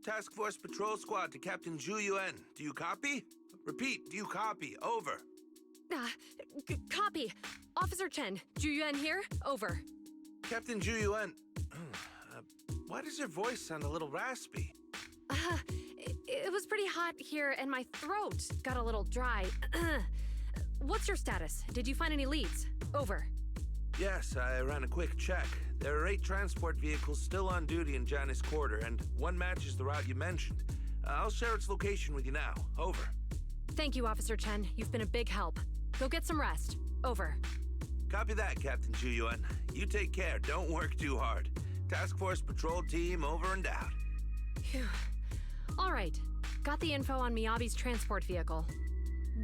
Task Force Patrol Squad to Captain Zhu Yuan. Do you copy? Repeat, do you copy? Over. Copy. Officer Chen, Juyuan here. Over. Captain Zhu Yuan, why does your voice sound a little raspy? It was pretty hot here and my throat got a little dry. what's your status? Did you find any leads? Over. Yes, I ran a quick check. There are 8 transport vehicles still on duty in Janus Quarter, and one matches the route you mentioned. I'll share its location with you now. Over. Thank you, Officer Chen. You've been a big help. Go get some rest. Over. Copy that, Captain Zhuyuan. You take care. Don't work too hard. Task Force Patrol Team over and out. Phew. All right. Got the info on Miyabi's transport vehicle.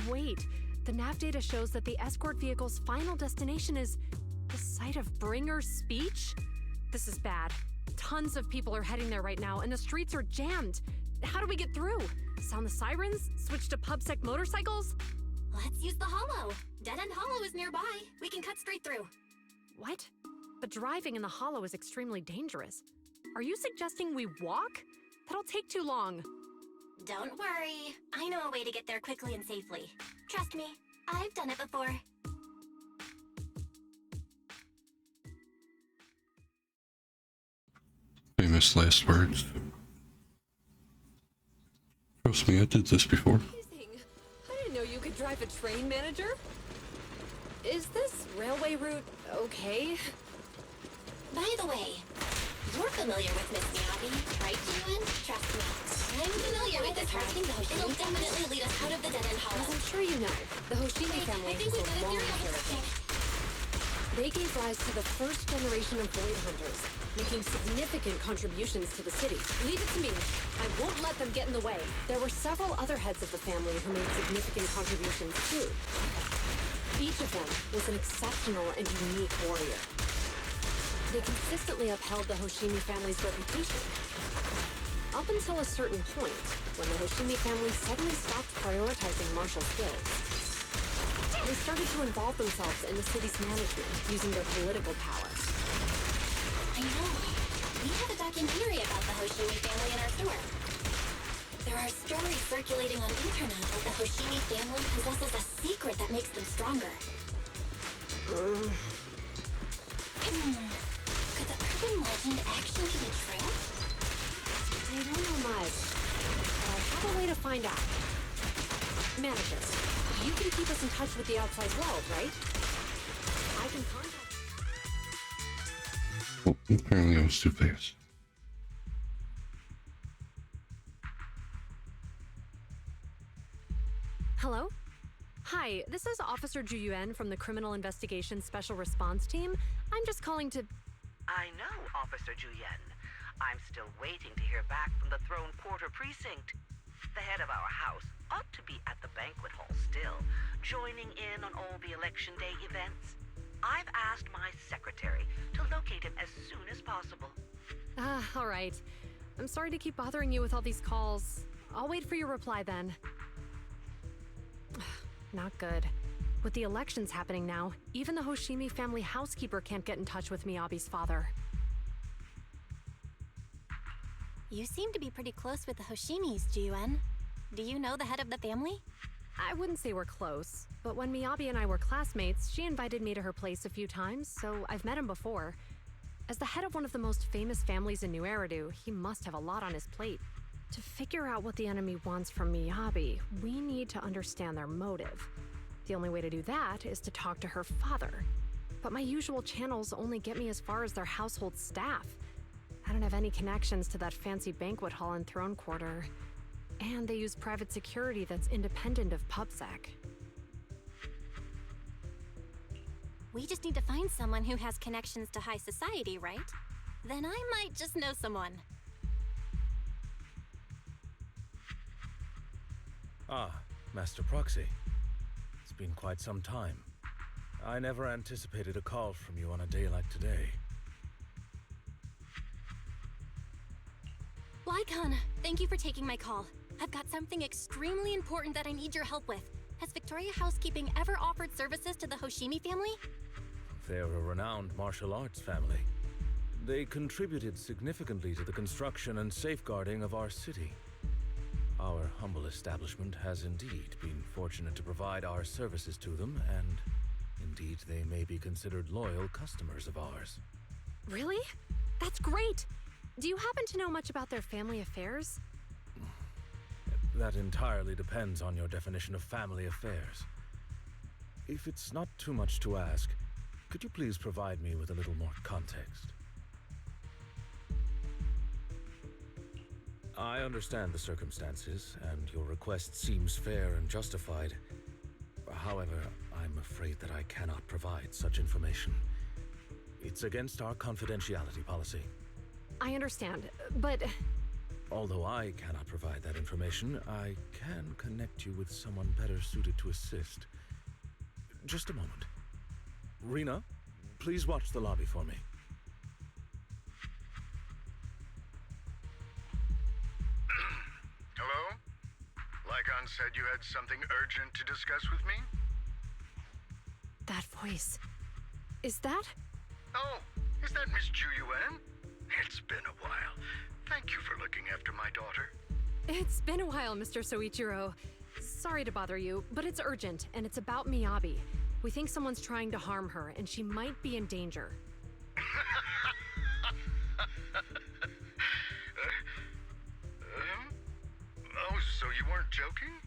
Wait, the nav data shows that the escort vehicle's final destination is the site of Bringer's speech? This is bad. Tons of people are heading there right now, and the streets are jammed. How do we get through? Sound the sirens? Switch to PubSec motorcycles? Let's use the hollow. Dead End Hollow is nearby. We can cut straight through. What? But driving in the hollow is extremely dangerous. Are you suggesting we walk? That'll take too long. Don't worry. I know a way to get there quickly and safely. Trust me, I've done it before. Famous last words. Trust me, I did this before. Amazing. I didn't know you could drive a train, manager. Is this railway route okay? By the way, you're familiar with Miss Miyabi, right, Jun? Trust me. I'm familiar with this route. It'll definitely lead us out of the Dead End Hollow. As I'm sure you know, the Hoshimi family I think has we've got a a long theory on this heritage. thing. They gave rise to the first generation of Void Hunters, making significant contributions to the city. Leave it to me. I won't let them get in the way. There were several other heads of the family who made significant contributions too. Each of them was an exceptional and unique warrior. They consistently upheld the Hoshimi family's reputation. Up until a certain point, when the Hoshimi family suddenly stopped prioritizing martial skills. They started to involve themselves in the city's management, using their political power. I know. We have a documentary about the Hoshimi family in our store. There are stories circulating on internet that the Hoshimi family possesses a secret that makes them stronger. Could the urban legend actually be true? I don't know much, but I have a way to find out. Manager, you can keep us in touch with the outside world, right? I can contact... Oh, apparently I was too fast. Hello? Hi, this is Officer Zhuyuan from the Criminal Investigation Special Response Team. I'm just calling to... I know, Officer Zhuyuan. I'm still waiting to hear back from the Throne Quarter Precinct. The head of our house ought to be at the banquet hall still, joining in on all the Election Day events. I've asked my secretary to locate him as soon as possible. all right. I'm sorry to keep bothering you with all these calls. I'll wait for your reply then. Not good. With the elections happening now, even the Hoshimi family housekeeper can't get in touch with Miyabi's father. You seem to be pretty close with the Hoshimis, Jun. Do you know the head of the family? I wouldn't say we're close, but when Miyabi and I were classmates, she invited me to her place a few times, so I've met him before. As the head of one of the most famous families in New Eridu, he must have a lot on his plate. To figure out what the enemy wants from Miyabi, we need to understand their motive. The only way to do that is to talk to her father. But my usual channels only get me as far as their household staff. I don't have any connections to that fancy banquet hall in Throne Quarter. And they use private security that's independent of PubSec. We just need to find someone who has connections to high society, right? Then I might just know someone. Ah, Master Proxy. It's been quite some time. I never anticipated a call from you on a day like today. Lycon, thank you for taking my call. I've got something extremely important that I need your help with. Has Victoria Housekeeping ever offered services to the Hoshimi family? They're a renowned martial arts family. They contributed significantly to the construction and safeguarding of our city. Our humble establishment has indeed been fortunate to provide our services to them, and indeed they may be considered loyal customers of ours. Really? That's great! Do you happen to know much about their family affairs? That entirely depends on your definition of family affairs. if it's not too much to ask, could you please provide me with a little more context? I understand the circumstances, and your request seems fair and justified. However, I'm afraid that I cannot provide such information. It's against our confidentiality policy. I understand, but... Although I cannot provide that information, I can connect you with someone better suited to assist. Just a moment. Rena, please watch the lobby for me. Hello? Lycon said you had something urgent to discuss with me? That voice... Is that... Oh, is that Miss Ju Yuan? It's been a while. Thank you for looking after my daughter. It's been a while, Mr. Soichiro. Sorry to bother you, but it's urgent, and it's about Miyabi. We think someone's trying to harm her, and she might be in danger. Oh, so you weren't joking?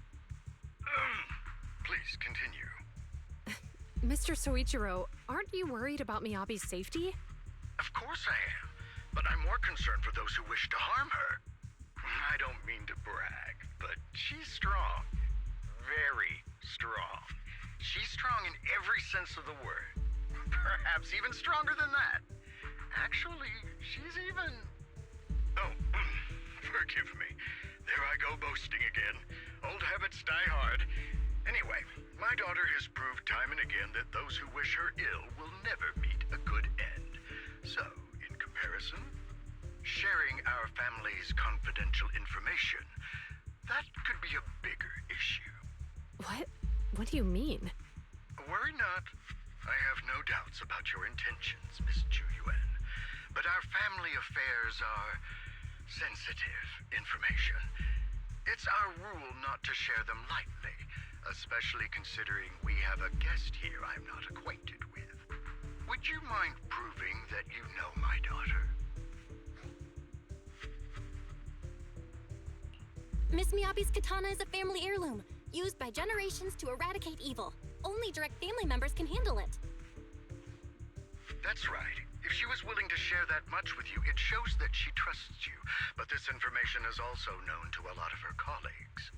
Please continue. Mr. Soichiro, aren't you worried about Miyabi's safety? Of course I am, but I'm more concerned for those who wish to harm her. I don't mean to brag, but she's strong. Very strong. She's strong in every sense of the word. Perhaps even stronger than that. Actually, she's even... Oh, forgive me. There I go boasting again. Old habits die hard. Anyway, my daughter has proved time and again that those who wish her ill will never meet a good end. So, in comparison, sharing our family's confidential information, that could be a bigger issue. What? What do you mean? Worry not. I have no doubts about your intentions, Miss Ju Yuan. But our family affairs are sensitive information. It's our rule not to share them lightly, especially considering we have a guest here I'm not acquainted with. Would you mind proving that you know my daughter? Miss Miyabi's katana is a family heirloom, used by generations to eradicate evil. Only direct family members can handle it. That's right. If she was willing to share that much with you, it shows that she trusts you. But this information is also known to a lot of her colleagues.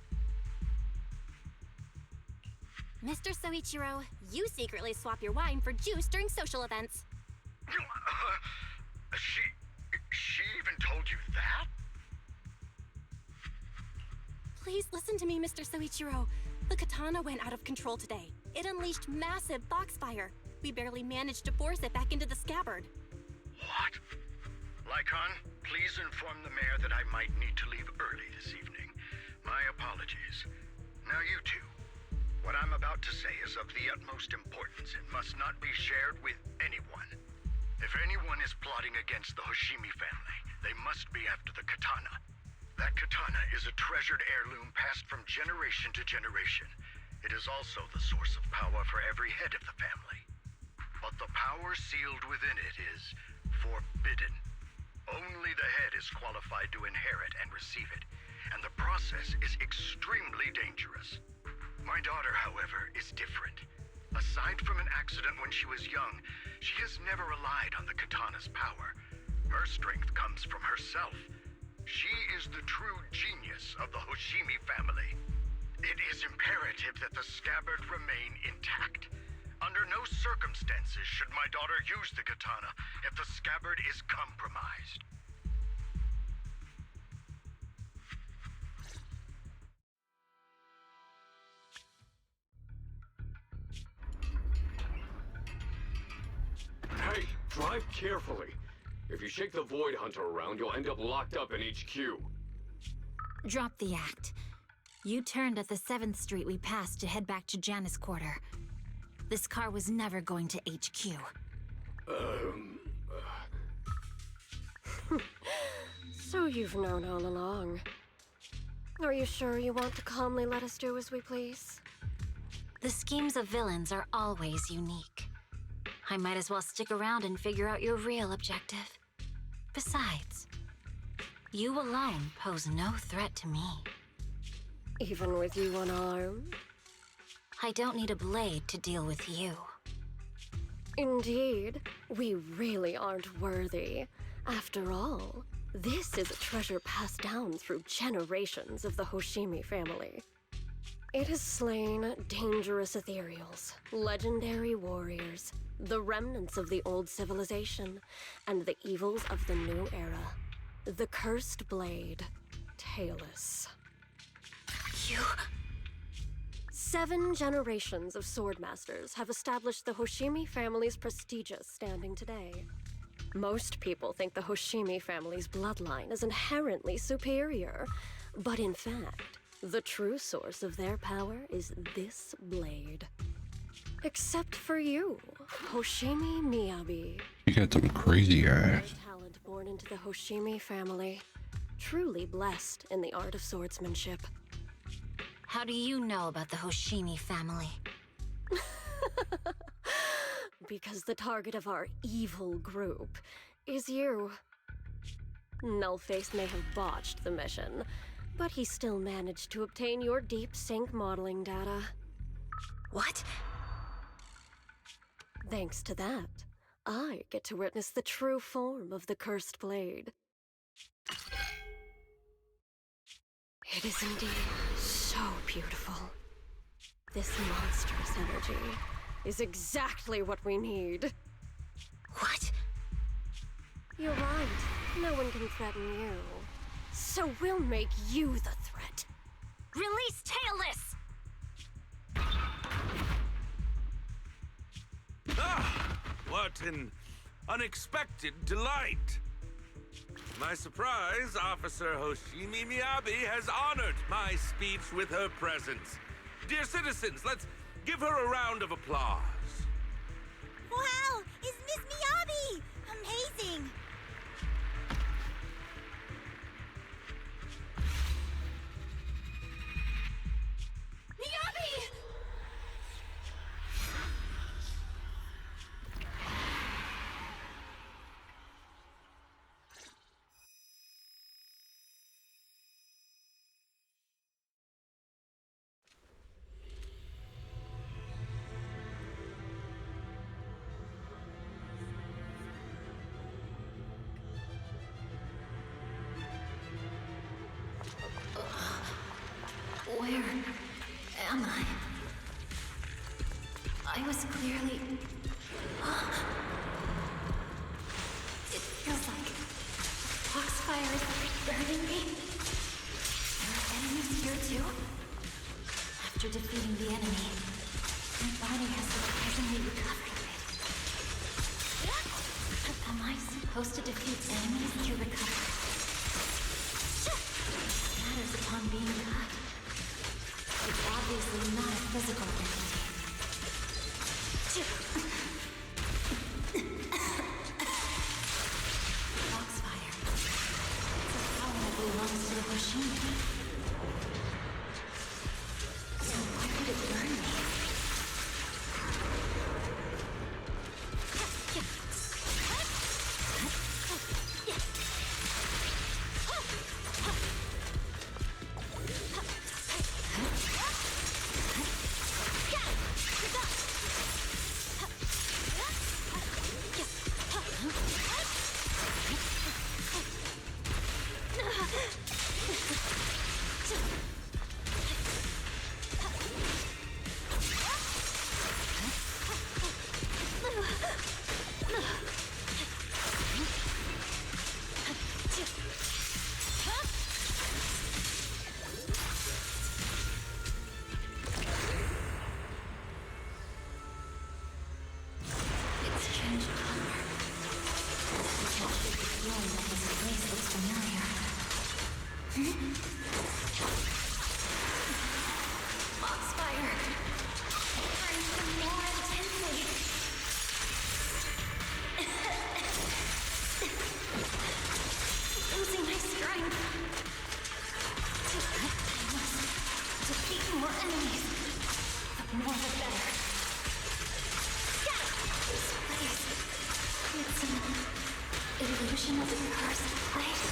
Mr. Soichiro, you secretly swap your wine for juice during social events. She even told you that? Please listen to me, Mr. Soichiro. The katana went out of control today. It unleashed massive foxfire. We barely managed to force it back into the scabbard. What? Lycon, please inform the mayor that I might need to leave early this evening. My apologies. Now you two. What I'm about to say is of the utmost importance and must not be shared with anyone. If anyone is plotting against the Hoshimi family, they must be after the katana. That katana is a treasured heirloom passed from generation to generation. It is also the source of power for every head of the family. But the power sealed within it is forbidden. Only the head is qualified to inherit and receive it, and the process is extremely dangerous. My daughter, however, is different. Aside from an accident when she was young, she has never relied on the katana's power. Her strength comes from herself. She is the true genius of the Hoshimi family. It is imperative that the scabbard remain intact. Under no circumstances should my daughter use the katana if the scabbard is compromised. Hey, drive carefully. If you shake the Void Hunter around, you'll end up locked up in HQ. Drop the act. You turned at the 7th Street we passed to head back to Janus Quarter. This car was never going to HQ. So you've known all along. Are you sure you want to calmly let us do as we please? The schemes of villains are always unique. I might as well stick around and figure out your real objective. Besides, you alone pose no threat to me. Even with you unarmed? I don't need a blade to deal with you. Indeed, we really aren't worthy. After all, this is a treasure passed down through generations of the Hoshimi family. It has slain dangerous ethereals, legendary warriors, the remnants of the old civilization, and the evils of the new era. The cursed blade, Talus. You... 7 generations of swordmasters have established the Hoshimi family's prestigious standing today. Most people think the Hoshimi family's bloodline is inherently superior, but in fact, the true source of their power is this blade. Except for you, Hoshimi Miyabi. You got some crazy eyes. Talent born into the Hoshimi family, truly blessed in the art of swordsmanship. How do you know about the Hoshimi family? Because the target of our evil group is you. Nullface may have botched the mission, but he still managed to obtain your deep sync modeling data. What? Thanks to that, I get to witness the true form of the cursed blade. It is indeed so beautiful. This monstrous energy is exactly what we need. What? You're right. No one can threaten you. So we'll make you the threat. Release Talus! Ah! What an unexpected delight! My surprise, Officer Hoshimi Miyabi has honored my speech with her presence. Dear citizens, let's give her a round of applause. Wow! Is Miss Miyabi? Amazing! Miyabi! Where am I? I was clearly... It feels like Foxfire is burning me. There are enemies here too? After defeating the enemy, my body has surprisingly recovered a bit. Am I supposed to defeat enemies to recover? Matters upon being cut. It's obviously not a physical entity. Foxfire. It's a power that belongs to the Hoshimi. So why would it burn me? Illusion of the cursed place.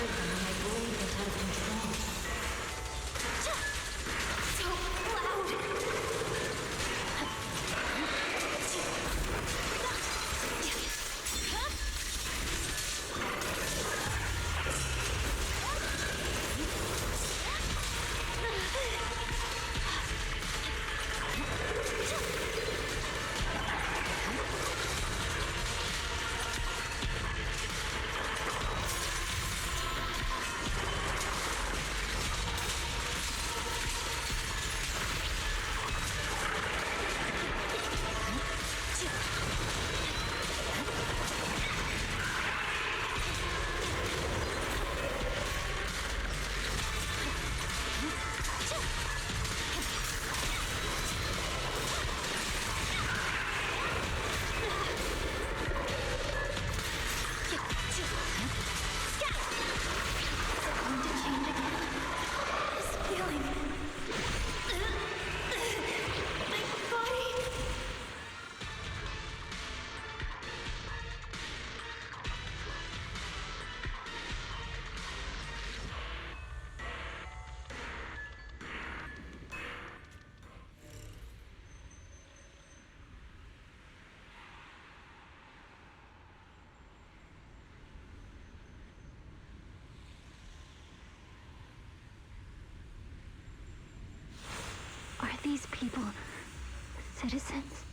rhythm and my blade gets out of control. So loud! Are these people citizens?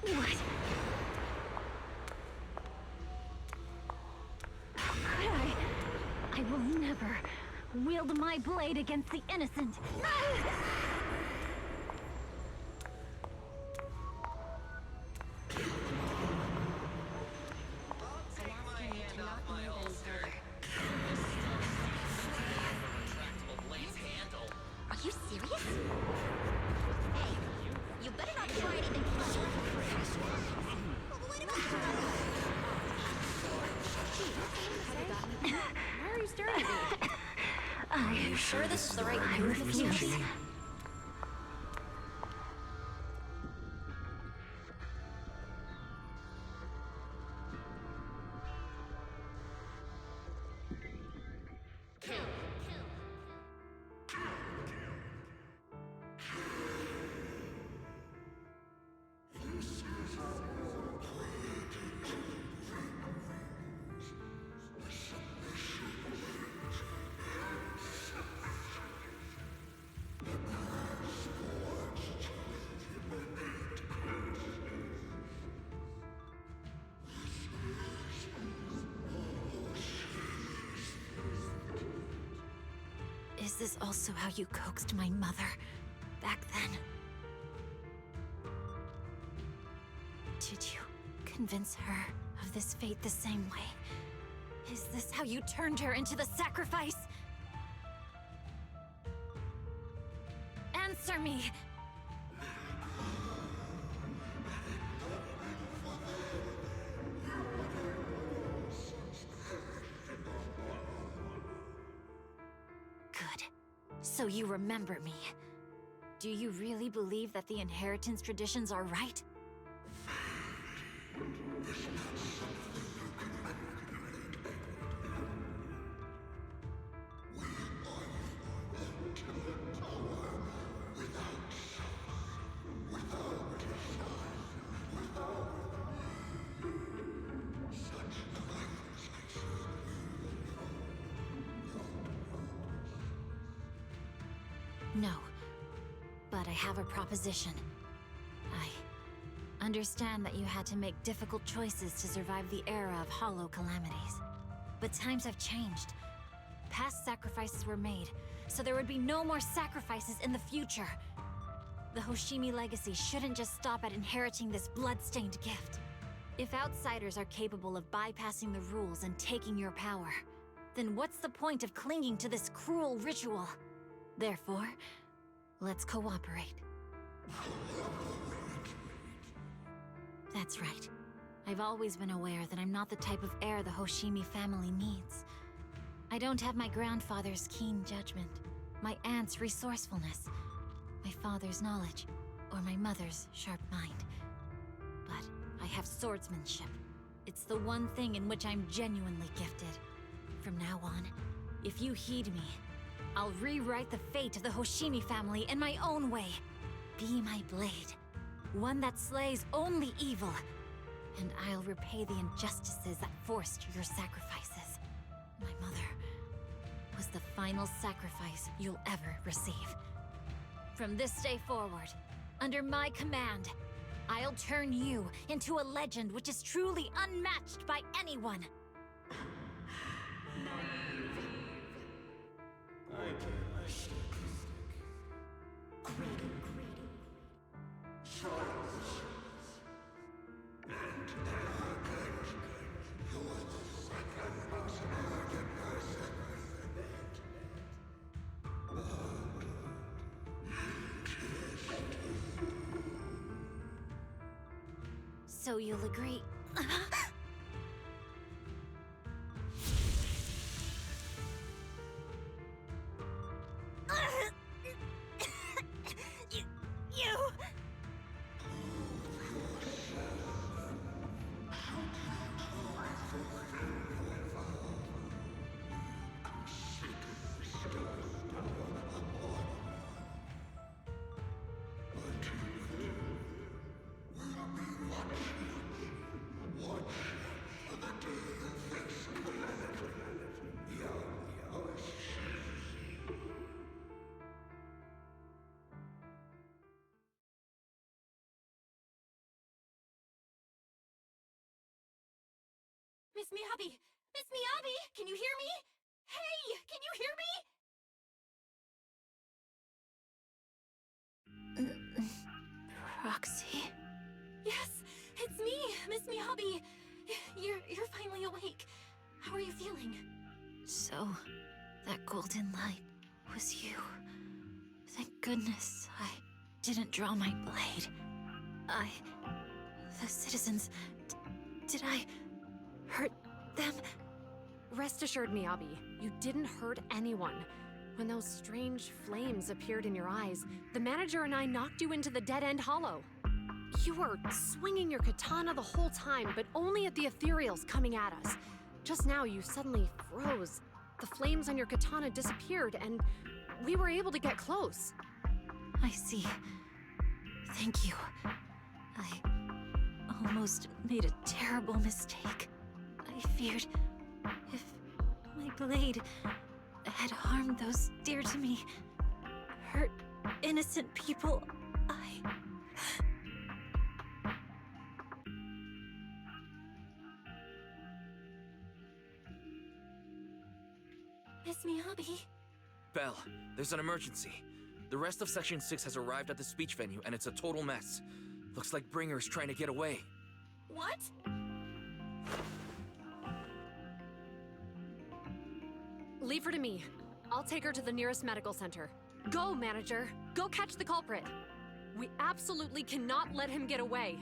What? How could I? I will never wield my blade against the innocent. Are you serious? Hey, you better not try anything clever. Why are you staring at me? Are you sure this is the right move, refuse. Is this also how you coaxed my mother back then? Did you convince her of this fate the same way? Is this how you turned her into the sacrifice? Answer me! Good. So you remember me. Do you really believe that the inheritance traditions are right? No. But I have a proposition. I understand that you had to make difficult choices to survive the era of hollow calamities. But times have changed. Past sacrifices were made, so there would be no more sacrifices in the future. The Hoshimi legacy shouldn't just stop at inheriting this blood-stained gift. If outsiders are capable of bypassing the rules and taking your power, then what's the point of clinging to this cruel ritual? Therefore, let's cooperate. That's right. I've always been aware that I'm not the type of heir the Hoshimi family needs. I don't have my grandfather's keen judgment. my aunt's resourcefulness, my father's knowledge, or my mother's sharp mind. But I have swordsmanship. It's the one thing in which I'm genuinely gifted. From now on, if you heed me, I'll rewrite the fate of the Hoshimi family in my own way. Be my blade, one that slays only evil, and I'll repay the injustices that forced your sacrifices. My mother was the final sacrifice you'll ever receive. From this day forward, under my command, I'll turn you into a legend which is truly unmatched by anyone. So you'll agree? You... Miss Miyabi! Miss Miyabi! Can you hear me? Hey! Can you hear me? Proxy? Yes! It's me! Miss Miyabi! You're finally awake. How are you feeling? So, that golden light was you. Thank goodness I didn't draw my blade. The citizens... Did I... hurt them? Rest assured, Miyabi, you didn't hurt anyone. When those strange flames appeared in your eyes, the manager and I knocked you into the dead-end hollow. You were swinging your katana the whole time, but only at the ethereals coming at us. Just now, you suddenly froze. The flames on your katana disappeared, and we were able to get close. I see. Thank you. I almost made a terrible mistake. I feared if my blade had harmed those dear to me, hurt innocent people, Miss Miyabi? Belle, there's an emergency. The rest of Section 6 has arrived at the speech venue, and it's a total mess. Looks like Bringer's trying to get away. What? Leave her to me. I'll take her to the nearest medical center. Go, manager. Go catch the culprit. We absolutely cannot let him get away.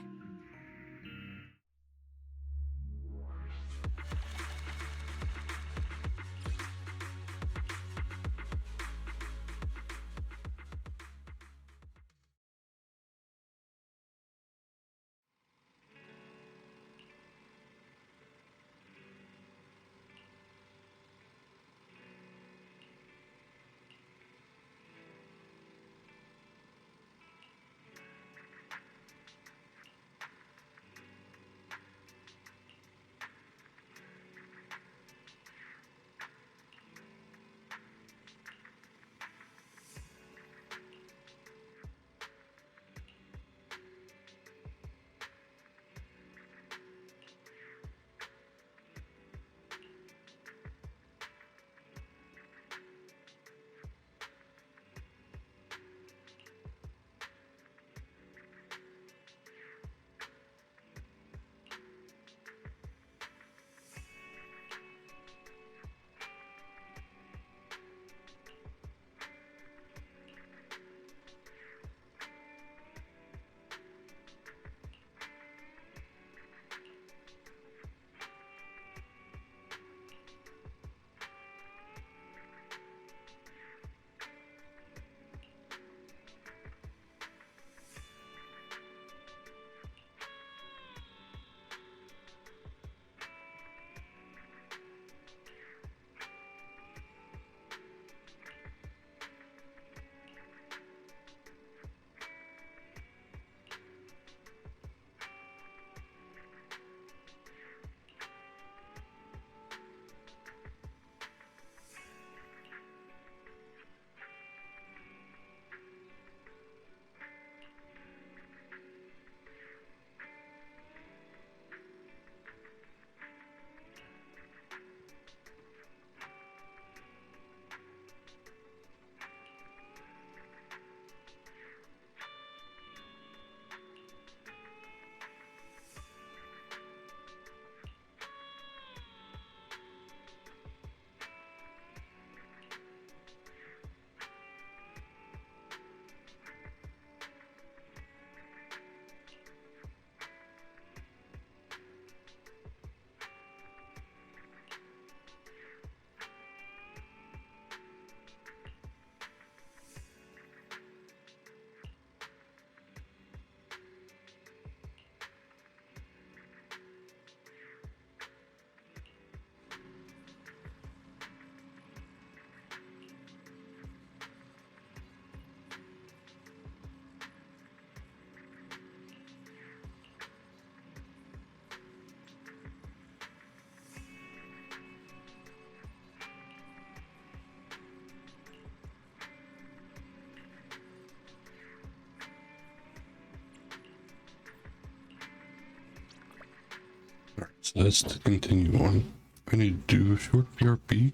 So that's to continue on. I need to do a short PRP.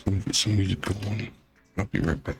Let me get some music going. I'll be right back.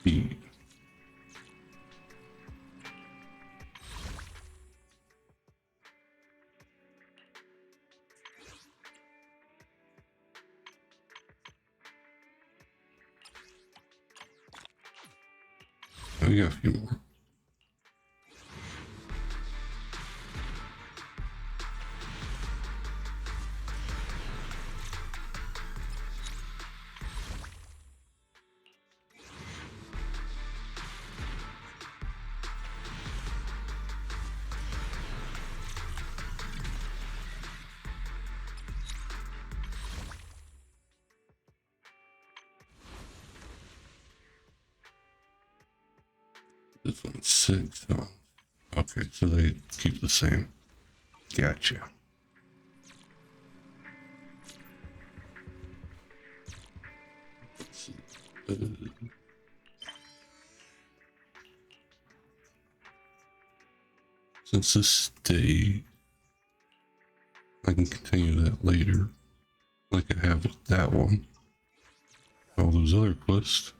Speed. We got a few more. This one's 6. Oh. Okay, so they keep the same. Gotcha. Let's see. Since this day, I can continue that later, like I have with that one. All those other quests.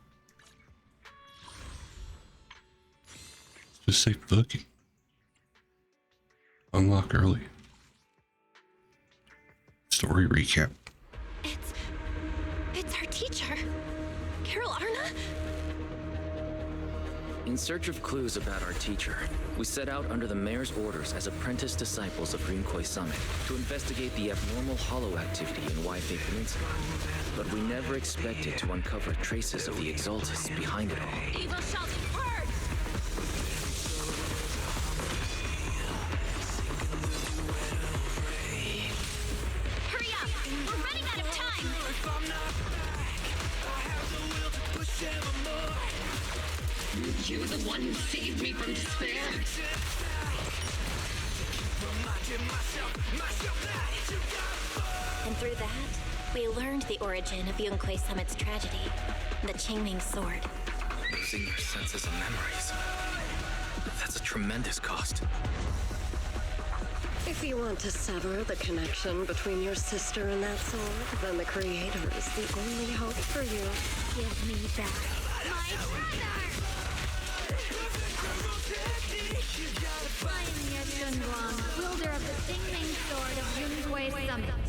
Just say fucking. Unlock early. Story recap. It's our teacher, Carol Arna. In search of clues about our teacher, we set out under the mayor's orders as apprentice disciples of Yunkoi Summit to investigate the abnormal hollow activity in Waifei Peninsula. But we never expected to uncover traces of the Exaltus behind it all. Evil shall be purged! Hurry up! We're running out of time! You the one who saved me from despair? And through that, we learned the origin of Yunkoi Summit's tragedy, the Qingming Sword. Losing your senses and memories. That's a tremendous cost. If you want to sever the connection between your sister and that sword, then the Creator is the only hope for you. Give me back my brother! I am Ye Shunguang, wielder of the Qingming Sword of Yunkoi Summit.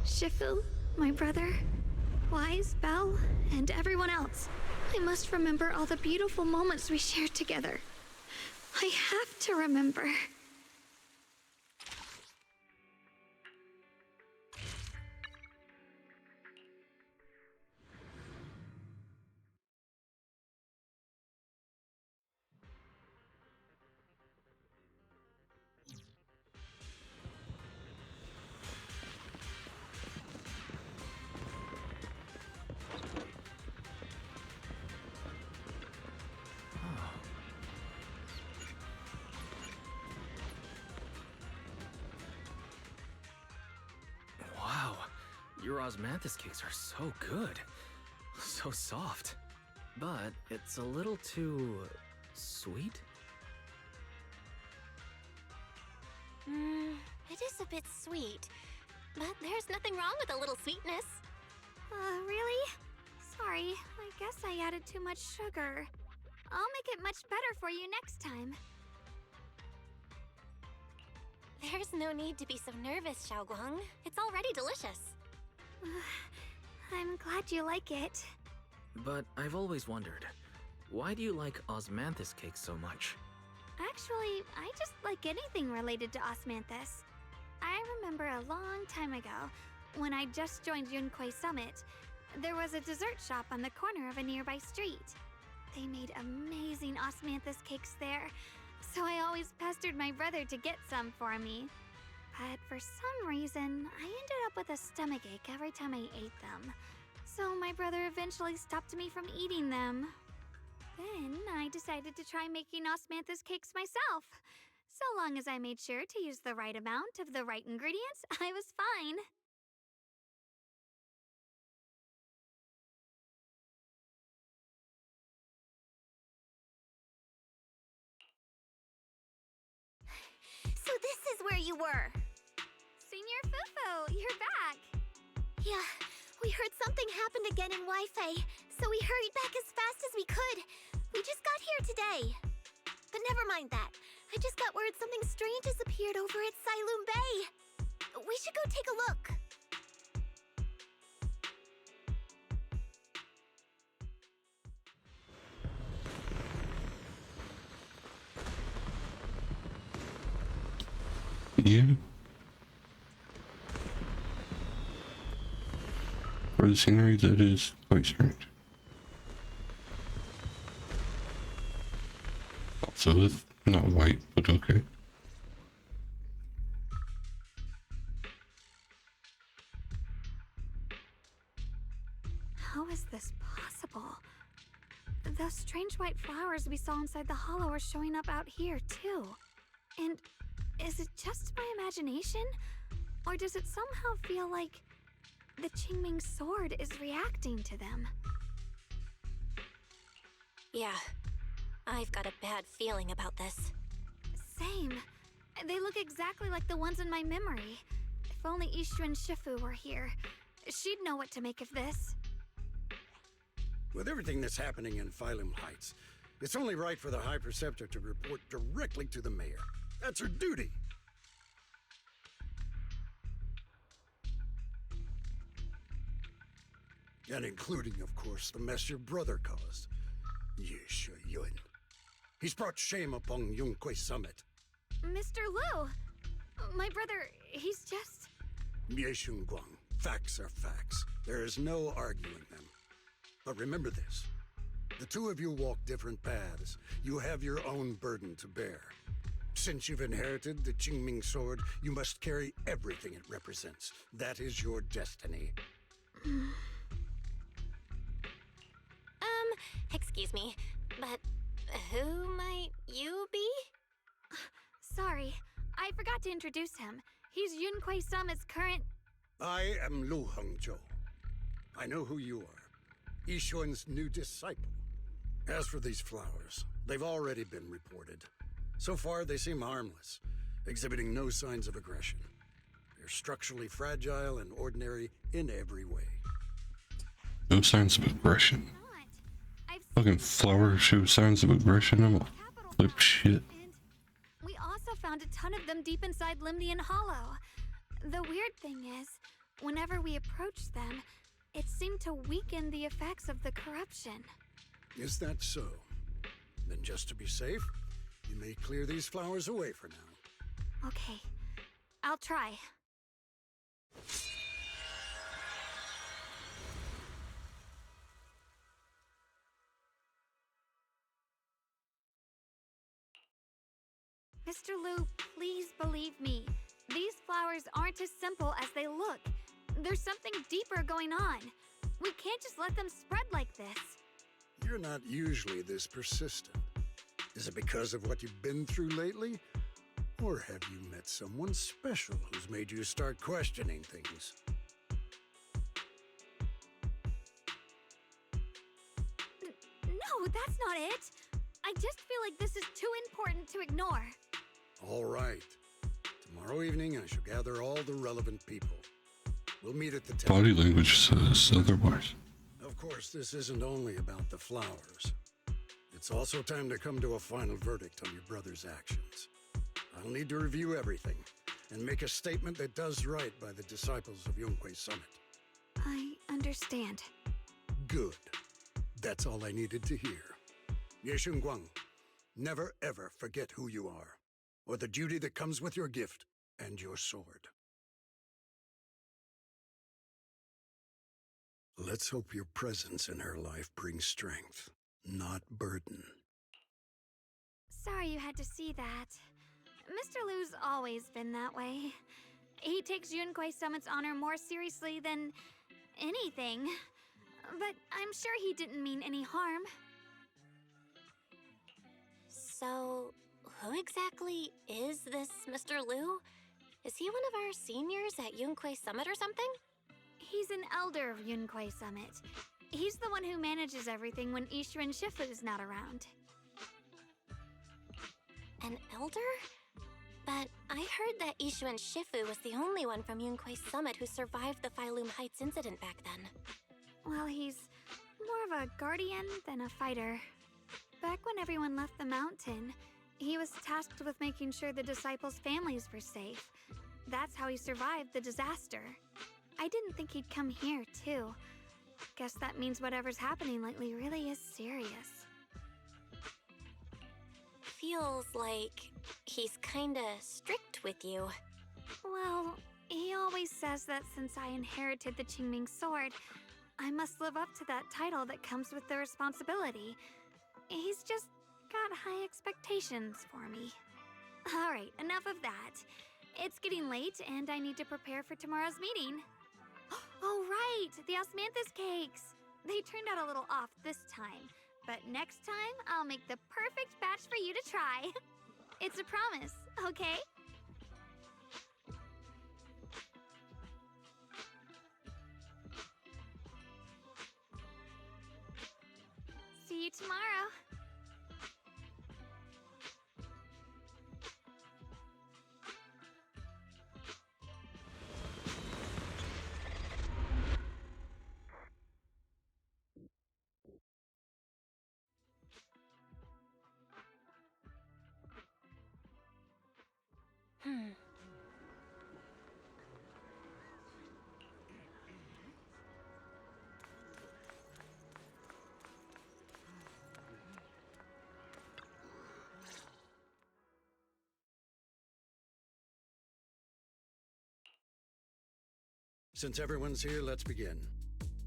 Shifu, my brother, Wise, Belle, and everyone else. I must remember all the beautiful moments we shared together. I have to remember. Wow, your osmanthus cakes are so good. So soft. But it's a little too... sweet? It is a bit sweet, but there's nothing wrong with a little sweetness. Really? Sorry, I guess I added too much sugar. I'll make it much better for you next time. There's no need to be so nervous, Xiaoguang. It's already delicious. I'm glad you like it. But I've always wondered, why do you like osmanthus cakes so much? Actually, I just like anything related to osmanthus. I remember a long time ago, when I just joined Yunkoi Summit, there was a dessert shop on the corner of a nearby street. They made amazing osmanthus cakes there, so I always pestered my brother to get some for me. But for some reason, I ended up with a stomachache every time I ate them. So my brother eventually stopped me from eating them. Then I decided to try making osmanthus cakes myself. So long as I made sure to use the right amount of the right ingredients, I was fine. So this is where you were. Senior Fufu, you're back. Yeah, we heard something happened again in Waifei, so we hurried back as fast as we could. We just got here today. But never mind that. I just got word something strange has appeared over at Sailoon Bay. We should go take a look. Yeah. For the scenery, that is quite strange. Also, it's not white, but okay. How is this possible? Those strange white flowers we saw inside the hollow are showing up out here, too. And is it just my imagination? Or does it somehow feel like the Qingming Sword is reacting to them? Yeah, I've got a bad feeling about this. Same. They look exactly like the ones in my memory. If only Ishu and Shifu were here. She'd know what to make of this. With everything that's happening in Phylum Heights, It's only right for the High Preceptor to report directly to the mayor. That's her duty. And including, of course, the mess your brother caused. Ye Yun. He's brought shame upon Yunquay Summit. Mr. Liu! My brother, he's just... Ye Guang. Facts are facts. There is no arguing them. But remember this. The two of you walk different paths. You have your own burden to bear. Since you've inherited the Qingming sword, you must carry everything it represents. That is your destiny. Excuse me, but who might you be? Sorry, I forgot to introduce him. He's Yunquay Summit's current... I am Lu Hengzhou. I know who you are. Yixuan's new disciple. As for these flowers, they've already been reported. So far, they seem harmless, exhibiting no signs of aggression. They're structurally fragile and ordinary in every way. No signs of aggression. Fucking flower show signs of aggression. I'm a flip shit. We also found a ton of them deep inside Limnian Hollow. The weird thing is, whenever we approached them, it seemed to weaken the effects of the corruption. Is that so? Then just to be safe, you may clear these flowers away for now. Okay, I'll try. Mr. Liu, please believe me. These flowers aren't as simple as they look. There's something deeper going on. We can't just let them spread like this. You're not usually this persistent. Is it because of what you've been through lately? Or have you met someone special who's made you start questioning things? No, that's not it. I just feel like this is too important to ignore. All right. Tomorrow evening, I shall gather all the relevant people. We'll meet at the temple. Body language says otherwise. Of course, this isn't only about the flowers. It's also time to come to a final verdict on your brother's actions. I'll need to review everything and make a statement that does right by the disciples of Yunquay Summit. I understand. Good. That's all I needed to hear. Ye Guang, never ever forget who you are, or the duty that comes with your gift and your sword. Let's hope your presence in her life brings strength, not burden. Sorry you had to see that. Mr. Liu's always been that way. He takes Yunquay Summit's honor more seriously than anything. But I'm sure he didn't mean any harm. So, who exactly is this Mr. Liu? Is he one of our seniors at Yunquay Summit or something? He's an elder of Yunquay Summit. He's the one who manages everything when Yixuan Shifu's not around. An elder? But I heard that Yixuan Shifu was the only one from Yunquay Summit who survived the Phylum Heights incident back then. Well, he's more of a guardian than a fighter. Back when everyone left the mountain, he was tasked with making sure the disciples' families were safe. That's how he survived the disaster. I didn't think he'd come here, too. Guess that means whatever's happening lately really is serious. Feels like he's kinda strict with you. Well, he always says that since I inherited the Qingming sword, I must live up to that title that comes with the responsibility. He's just got high expectations for me. Alright, enough of that. It's getting late and I need to prepare for tomorrow's meeting. Oh right, the osmanthus cakes! They turned out a little off this time, but next time I'll make the perfect batch for you to try. It's a promise, okay? See you tomorrow. Since everyone's here, let's begin.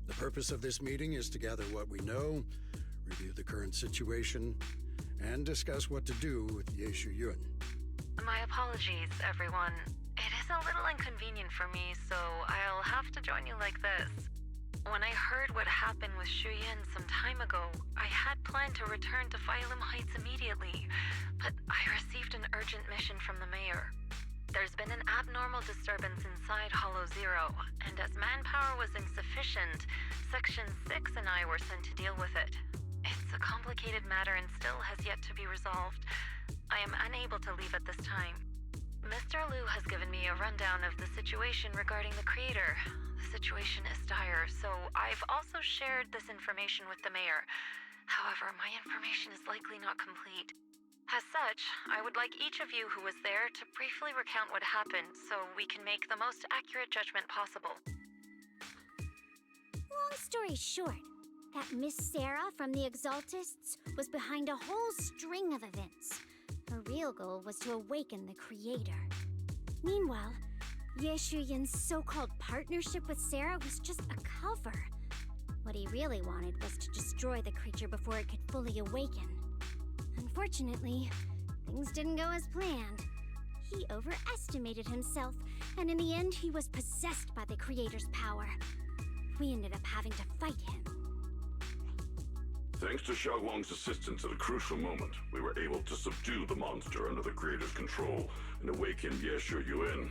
The purpose of this meeting is to gather what we know, review the current situation, and discuss what to do with Ye Shuyun. My apologies, everyone. It is a little inconvenient for me, so I'll have to join you like this. When I heard what happened with Shuyan some time ago, I had planned to return to Phylum Heights immediately, but I received an urgent mission from the mayor. There's been an abnormal disturbance inside Hollow Zero, and as manpower was insufficient, Section 6 and I were sent to deal with it. It's a complicated matter and still has yet to be resolved. I am unable to leave at this time. Mr. Liu has given me a rundown of the situation regarding the creator. The situation is dire, so I've also shared this information with the mayor. However, my information is likely not complete. As such, I would like each of you who was there to briefly recount what happened so we can make the most accurate judgment possible. Long story short, that Miss Sarah from the Exaltists was behind a whole string of events. Her real goal was to awaken the creator. Meanwhile, Ye Shuyin's so-called partnership with Sarah was just a cover. What he really wanted was to destroy the creature before it could fully awaken. Unfortunately, things didn't go as planned. He overestimated himself, and in the end he was possessed by the creator's power. We ended up having to fight him. Thanks to Xiaoguang's assistance at a crucial moment, we were able to subdue the monster under the creator's control and awaken Ye Shuyun.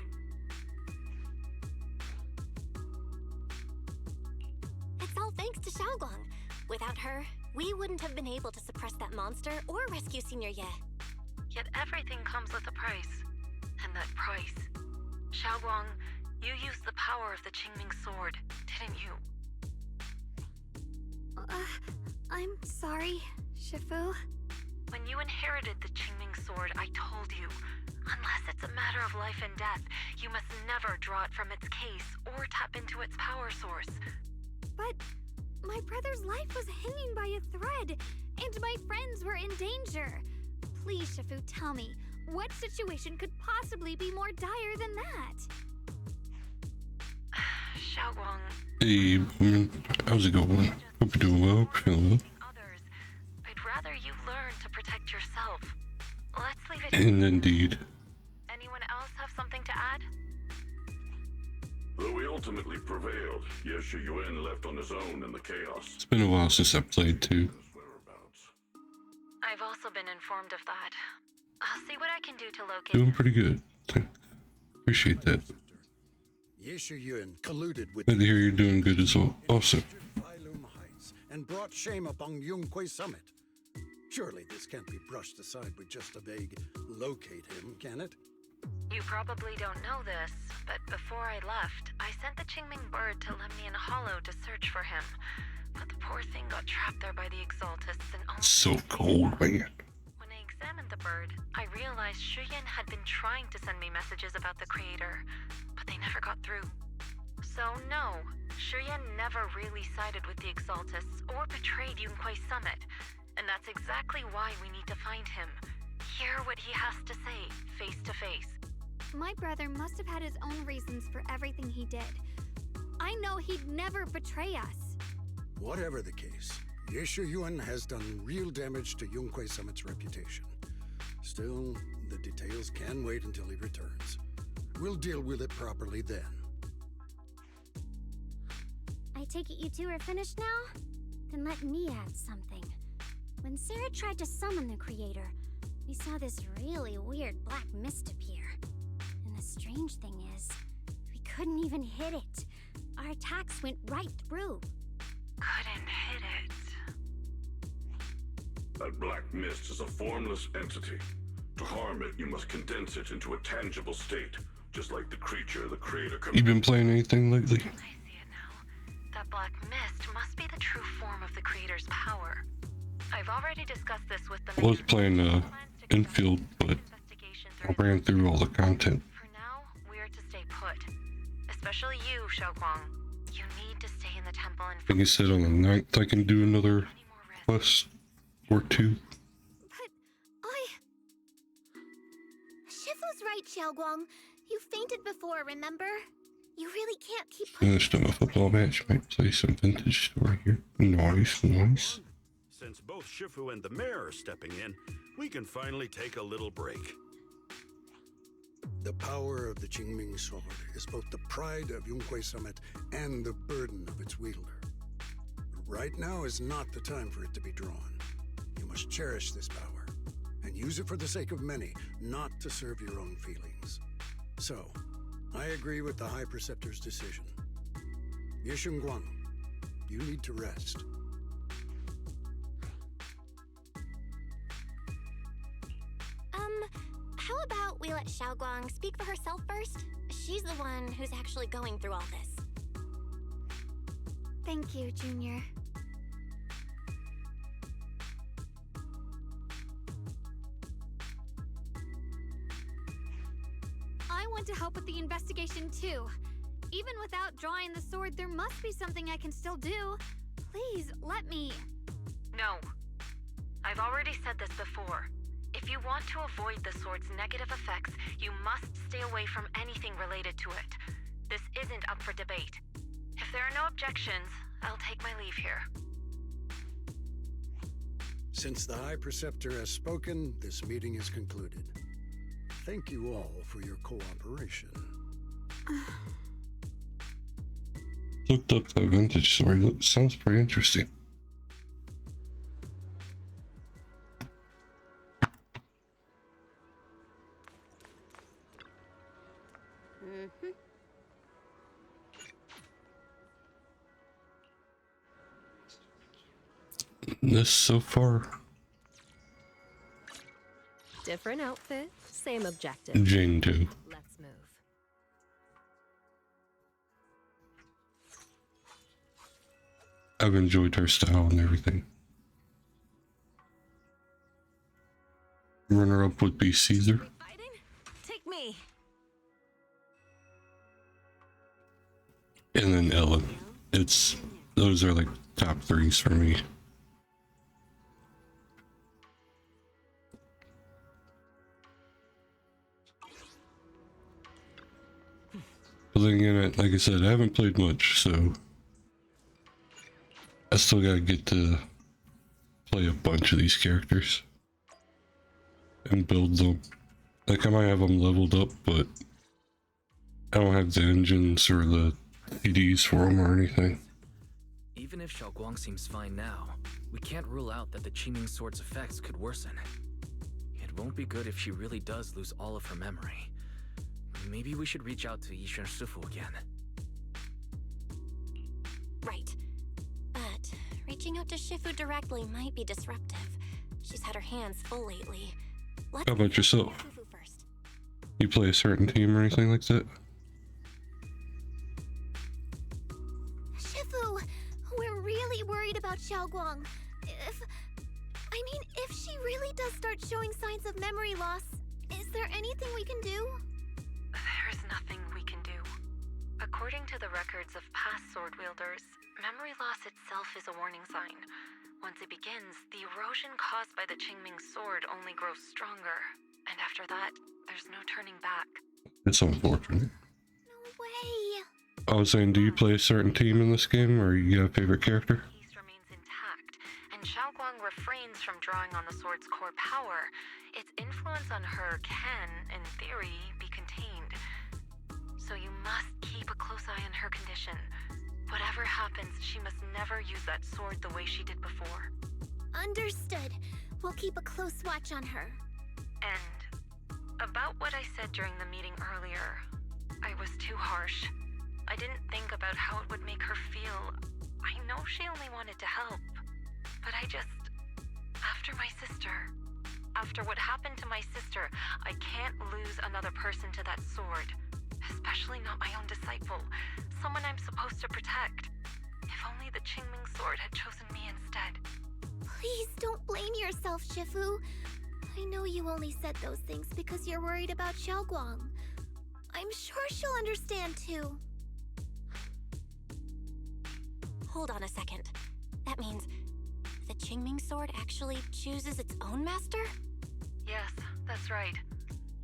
It's all thanks to Xiaoguang. Without her, we wouldn't have been able to suppress that monster or rescue Senior Ye. Yet everything comes with a price. And that price... Xiaoguang, you used the power of the Qingming sword, didn't you? I'm sorry, Shifu. When you inherited the Qingming sword, I told you, unless it's a matter of life and death, you must never draw it from its case or tap into its power source. But my brother's life was hanging by a thread, and my friends were in danger. Please, Shifu, tell me, what situation could possibly be more dire than that? Xiaoguang. Hey, woman. How's it going? Hope you're doing well. Feeling well. I'd rather you learn to protect yourself. Let's leave it And here. indeed. Anyone else have something to add? Though we ultimately prevailed, Ye Shuyun left on his own in the chaos. It's been a while since I played too. I've also been informed of that. I'll see what I can do to locate Doing him. pretty good. Appreciate that. Ye Shuyun colluded with Glad to hear you're doing good as well. Also, Phylum Heights and brought shame upon Yunquay Summit. Surely this can't be brushed aside with just a vague locate him, can it? You probably don't know this, but before I left, I sent the Qingming bird to Lemnian Hollow to search for him. But the poor thing got trapped there by the Exaltists and almost... so cold, man. When I examined the bird, I realized Shuyan had been trying to send me messages about the creator, but they never got through. So no, Shuyan never really sided with the Exaltists or betrayed Yunquay Summit, and that's exactly why we need to find him. Hear what he has to say, face to face. My brother must have had his own reasons for everything he did. I know he'd never betray us. Whatever the case, Ye Shuyun has done real damage to Yunquay Summit's reputation. Still, the details can wait until he returns. We'll deal with it properly then. I take it you two are finished now? Then let me add something. When Sarah tried to summon the creator, we saw this really weird black mist appear. And the strange thing is, we couldn't even hit it. Our attacks went right through. Couldn't hit it. That black mist is a formless entity. To harm it, you must condense it into a tangible state, just like the creature the creator You been playing anything lately? That black mist must be the true form of the creator's power. I've already discussed this with the I was playing Infield, but I ran through all the content. For now, we're to stay put. Especially you, Xiaoguang. You need to stay in the temple and... I think he said on the 9th I can do another quest or two. Shifu's right, Xiaoguang. You fainted before, remember? You really can't keep Finished of a football match. Might play some vintage story here. Nice, nice. Since both Shifu and the mayor are stepping in, we can finally take a little break. The power of the Qingming sword is both the pride of Yunhui Summit and the burden of its wielder. Right now is not the time for it to be drawn. You must cherish this power and use it for the sake of many, not to serve your own feelings. So, I agree with the High Preceptor's decision. Yishun Guang, you need to rest. How about we let Xiaoguang speak for herself first? She's the one who's actually going through all this. Thank you, Junior. I want to help with the investigation too. Even without drawing the sword, there must be something I can still do. Please, let me. No. I've already said this before. If you want to avoid the sword's negative effects, you must stay away from anything related to it. This isn't up for debate. If there are no objections, I'll take my leave here. Since the High Preceptor has spoken, this meeting is concluded. Thank you all for your cooperation. Looked up that vintage story. Sounds pretty interesting. This so far. Different outfit, same objective. Jane too. Let's move. I've enjoyed her style and everything. Runner-up would be Caesar. Take me. And then Ellen. Those are like top threes for me. But then again, like I said, I haven't played much, so I still gotta get to play a bunch of these characters and build them. Like I might have them leveled up, but I don't have the engines or the CDs for them or anything. Even if Xiaoguang seems fine now, we can't rule out that the Qingming Sword's effects could worsen. It won't be good if she really does lose all of her memory. Maybe we should reach out to Yishun Shifu again. Right. But reaching out to Shifu directly might be disruptive. She's had her hands full lately. How about yourself? You play a certain team or anything like that? Shifu, we're really worried about Xiaoguang. If she really does start showing signs of memory loss, is there anything we can do? There's nothing we can do. According to the records of past sword wielders, memory loss itself is a warning sign. Once it begins, the erosion caused by the Qingming sword only grows stronger. And after that, there's no turning back. It's unfortunate. No way. I was saying, do you play a certain team in this game, or you have a favorite character? And Xiaoguang refrains from drawing on the sword's core power. Its influence on her can, in theory, be contained. So you must keep a close eye on her condition. Whatever happens, she must never use that sword the way she did before. Understood. We'll keep a close watch on her. And about what I said during the meeting earlier, I was too harsh. I didn't think about how it would make her feel. I know she only wanted to help, but after what happened to my sister, I can't lose another person to that sword. Especially not my own disciple, someone I'm supposed to protect. If only the Qingming sword had chosen me instead. Please don't blame yourself, Shifu. I know you only said those things because you're worried about Xiaoguang. I'm sure she'll understand too. Hold on a second. That means the Qingming sword actually chooses its own master? Yes, that's right.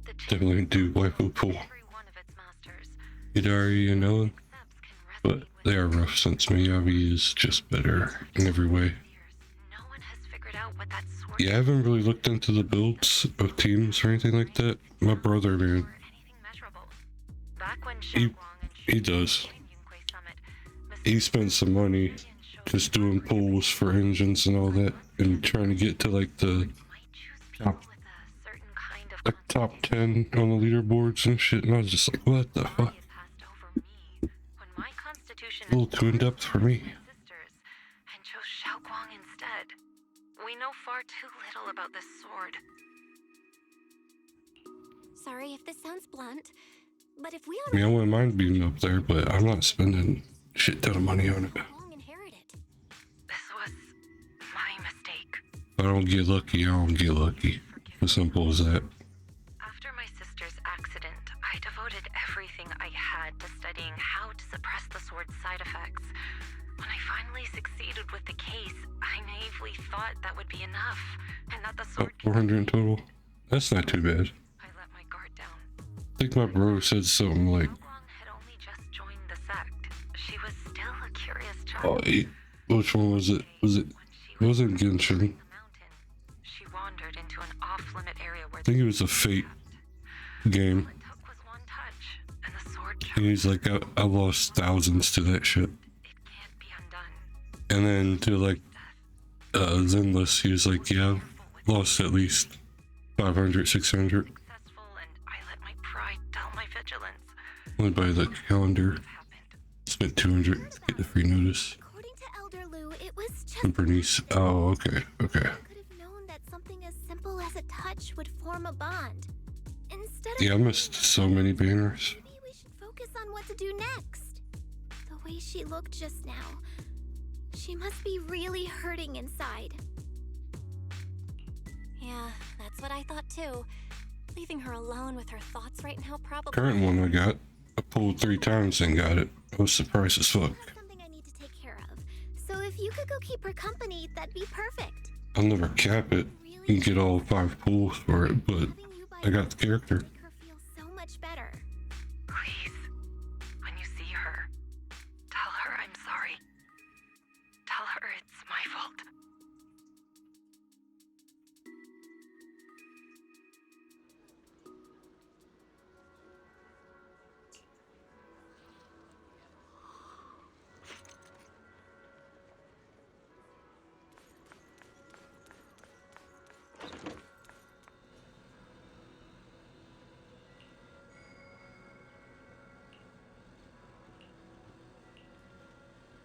The Definitely do waifu pool. every one of its masters. Hidari and Ellen, but they are rough since Miyabi is just better in every way. Yeah, I haven't really looked into the builds of teams or anything like that. My brother, man, he does. He spends some money just doing pulls for engines and all that, and trying to get to like the top 10 on the leaderboards and shit. And I was just like, what the fuck? A little too in depth for me. And chose Xiaoguang instead. We know far too little about this sword. Sorry if this sounds blunt, but if we I mean, I wouldn't mind being up there, but I'm not spending a shit ton of money on it. This was my mistake. If I don't get lucky, I don't get lucky. As simple as that. After my sister's accident, I devoted everything I had to studying how to suppress the sword's side effects. When I finally succeeded with the case, I naively thought that would be enough, and that the sword 400 in total? That's not too bad. I let my guard down. I think my bro said something like, Had only just joined the sect. She was still a curious oh, child. which one was it? It wasn't Genshin. She wandered into an off-limit area where I think it was a Fate game. and the sword And he's like, I lost thousands to that shit. And then to like Zenless, he was like, yeah, I've lost at least 500, 600. pride dull my vigilance. Went by the calendar. Spent 200 to get the free notice. According to Elder Lu, it was just From Bernice. Oh, okay, okay. could have known that something as simple as a touch would form a bond. Instead of Yeah, I missed so many banners. maybe we should focus on what to do next. The way she looked just now, she must be really hurting inside. Yeah, that's what I thought too. Leaving her alone with her thoughts right now probably. Current one I got, I pulled 3 times and got it. I was surprised as fuck. Something I need to take care of. So if you could go keep her company, that'd be perfect. I'll never cap it and get all 5 pulls for it, but I got the character. So much better. Please, when you see her, tell her I'm sorry. Tell her it's my fault.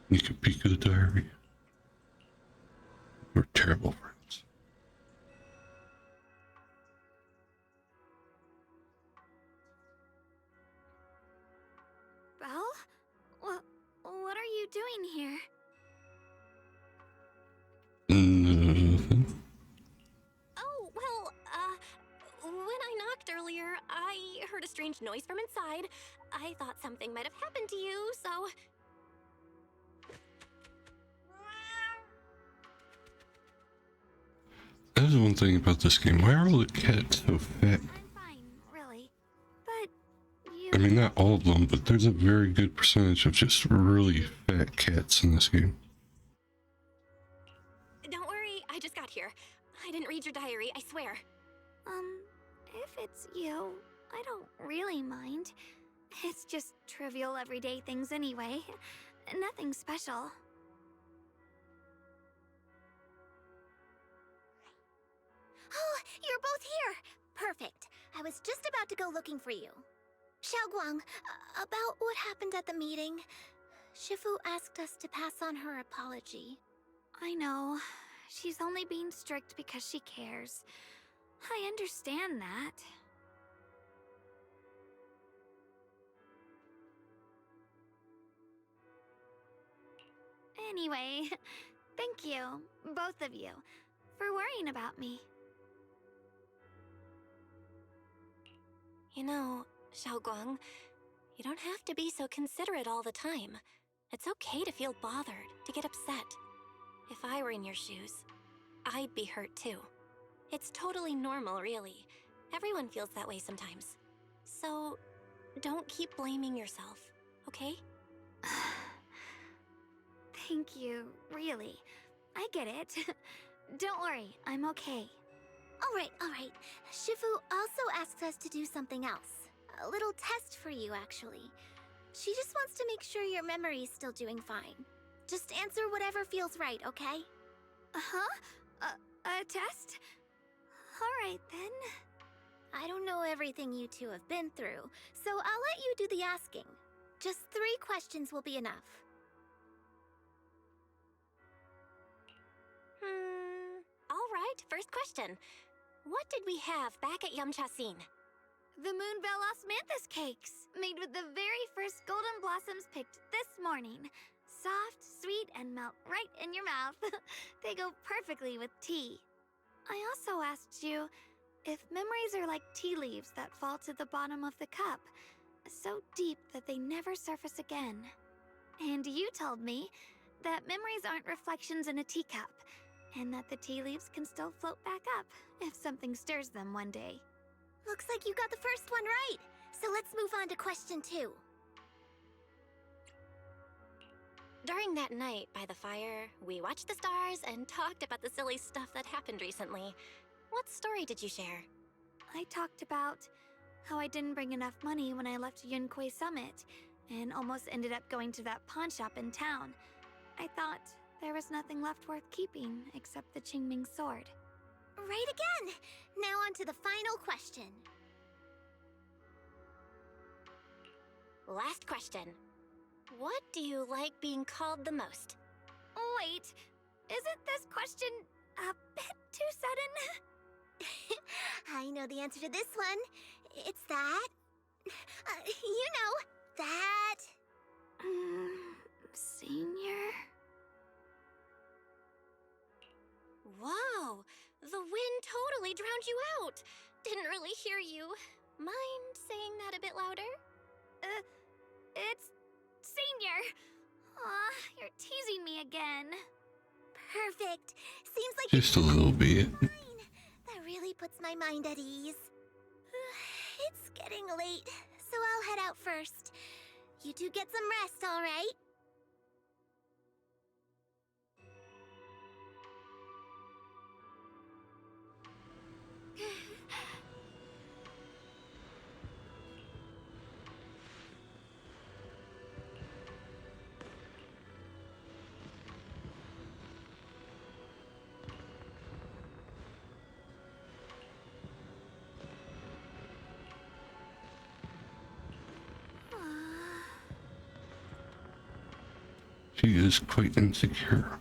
You can peek at the diary. We're terrible friends. Belle? What are you doing here? Nothing. Oh, well, when I knocked earlier, I heard a strange noise from inside. I thought something might have happened to you, so. That is one thing about this game. Why are all the cats so fat? Really? But I mean, not all of them, but there's a very good percentage of just really fat cats in this game. Don't worry, I just got here. I didn't read your diary, I swear. If it's you, I don't really mind. It's just trivial everyday things anyway. Nothing special. Oh, you're both here! Perfect. I was just about to go looking for you. Xiaoguang, about what happened at the meeting. Shifu asked us to pass on her apology. I know. She's only being strict because she cares. I understand that. Anyway, thank you, both of you, for worrying about me. You know, Xiaoguang, you don't have to be so considerate all the time. It's okay to feel bothered, to get upset. If I were in your shoes, I'd be hurt too. It's totally normal, really. Everyone feels that way sometimes. So, don't keep blaming yourself, okay? Thank you, really. I get it. Don't worry, I'm okay. Alright. Shifu also asks us to do something else. A little test for you, actually. She just wants to make sure your memory's still doing fine. Just answer whatever feels right, okay? Uh-huh? A test? Alright, then. I don't know everything you two have been through, so I'll let you do the asking. Just 3 questions will be enough. Alright, first question. What did we have back at Yamchasin? The Moonbell Osmanthus cakes, made with the very first golden blossoms picked this morning. Soft, sweet, and melt right in your mouth. They go perfectly with tea. I also asked you if memories are like tea leaves that fall to the bottom of the cup, so deep that they never surface again. And you told me that memories aren't reflections in a teacup, and that the tea leaves can still float back up if something stirs them one day. Looks like you got the first one right, so let's move on to question 2. During that night by the fire, we watched the stars and talked about the silly stuff that happened recently. What story did you share? I talked about how I didn't bring enough money when I left Yunquay Summit, and almost ended up going to that pawn shop in town. I thought there was nothing left worth keeping except the Qingming sword. Right again! Now on to the final question. Last question. What do you like being called the most? Wait, isn't this question a bit too sudden? I know the answer to this one. It's that... you know, that... Senior? Whoa! The wind totally drowned you out! Didn't really hear you. Mind saying that a bit louder? It's... Senior! Aw, you're teasing me again. Perfect. Seems like Just a little bit. fine. That really puts my mind at ease. It's getting late, so I'll head out first. You two get some rest, all right? She is quite insecure.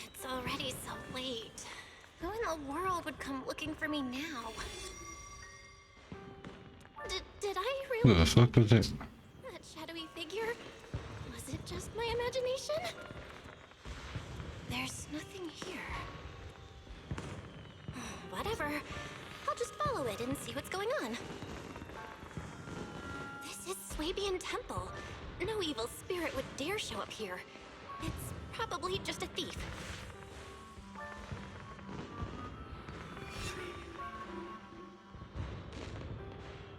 It's already so late. Who in the world would come looking for me now? Did I Who really... the fuck was that? That shadowy figure? Was it just my imagination? There's nothing here. Whatever. I'll just follow it and see what's going on. This is Swabian Temple. No evil spirit would dare show up here. It's probably just a thief.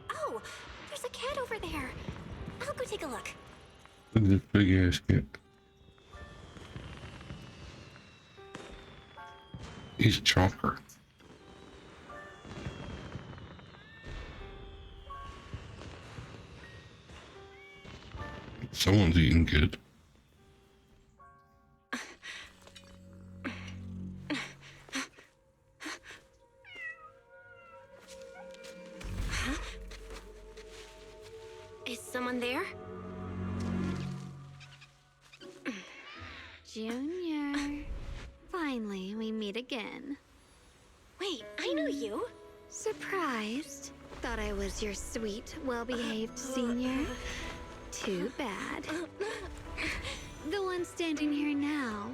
Oh, there's a cat over there. I'll go take a look. Look at this big ass kid. He's chonker. Someone's eating good. Is someone there? Junior. Finally, we meet again. Wait, I know you. Surprised? Thought I was your sweet, well-behaved senior? Too bad. The one standing here now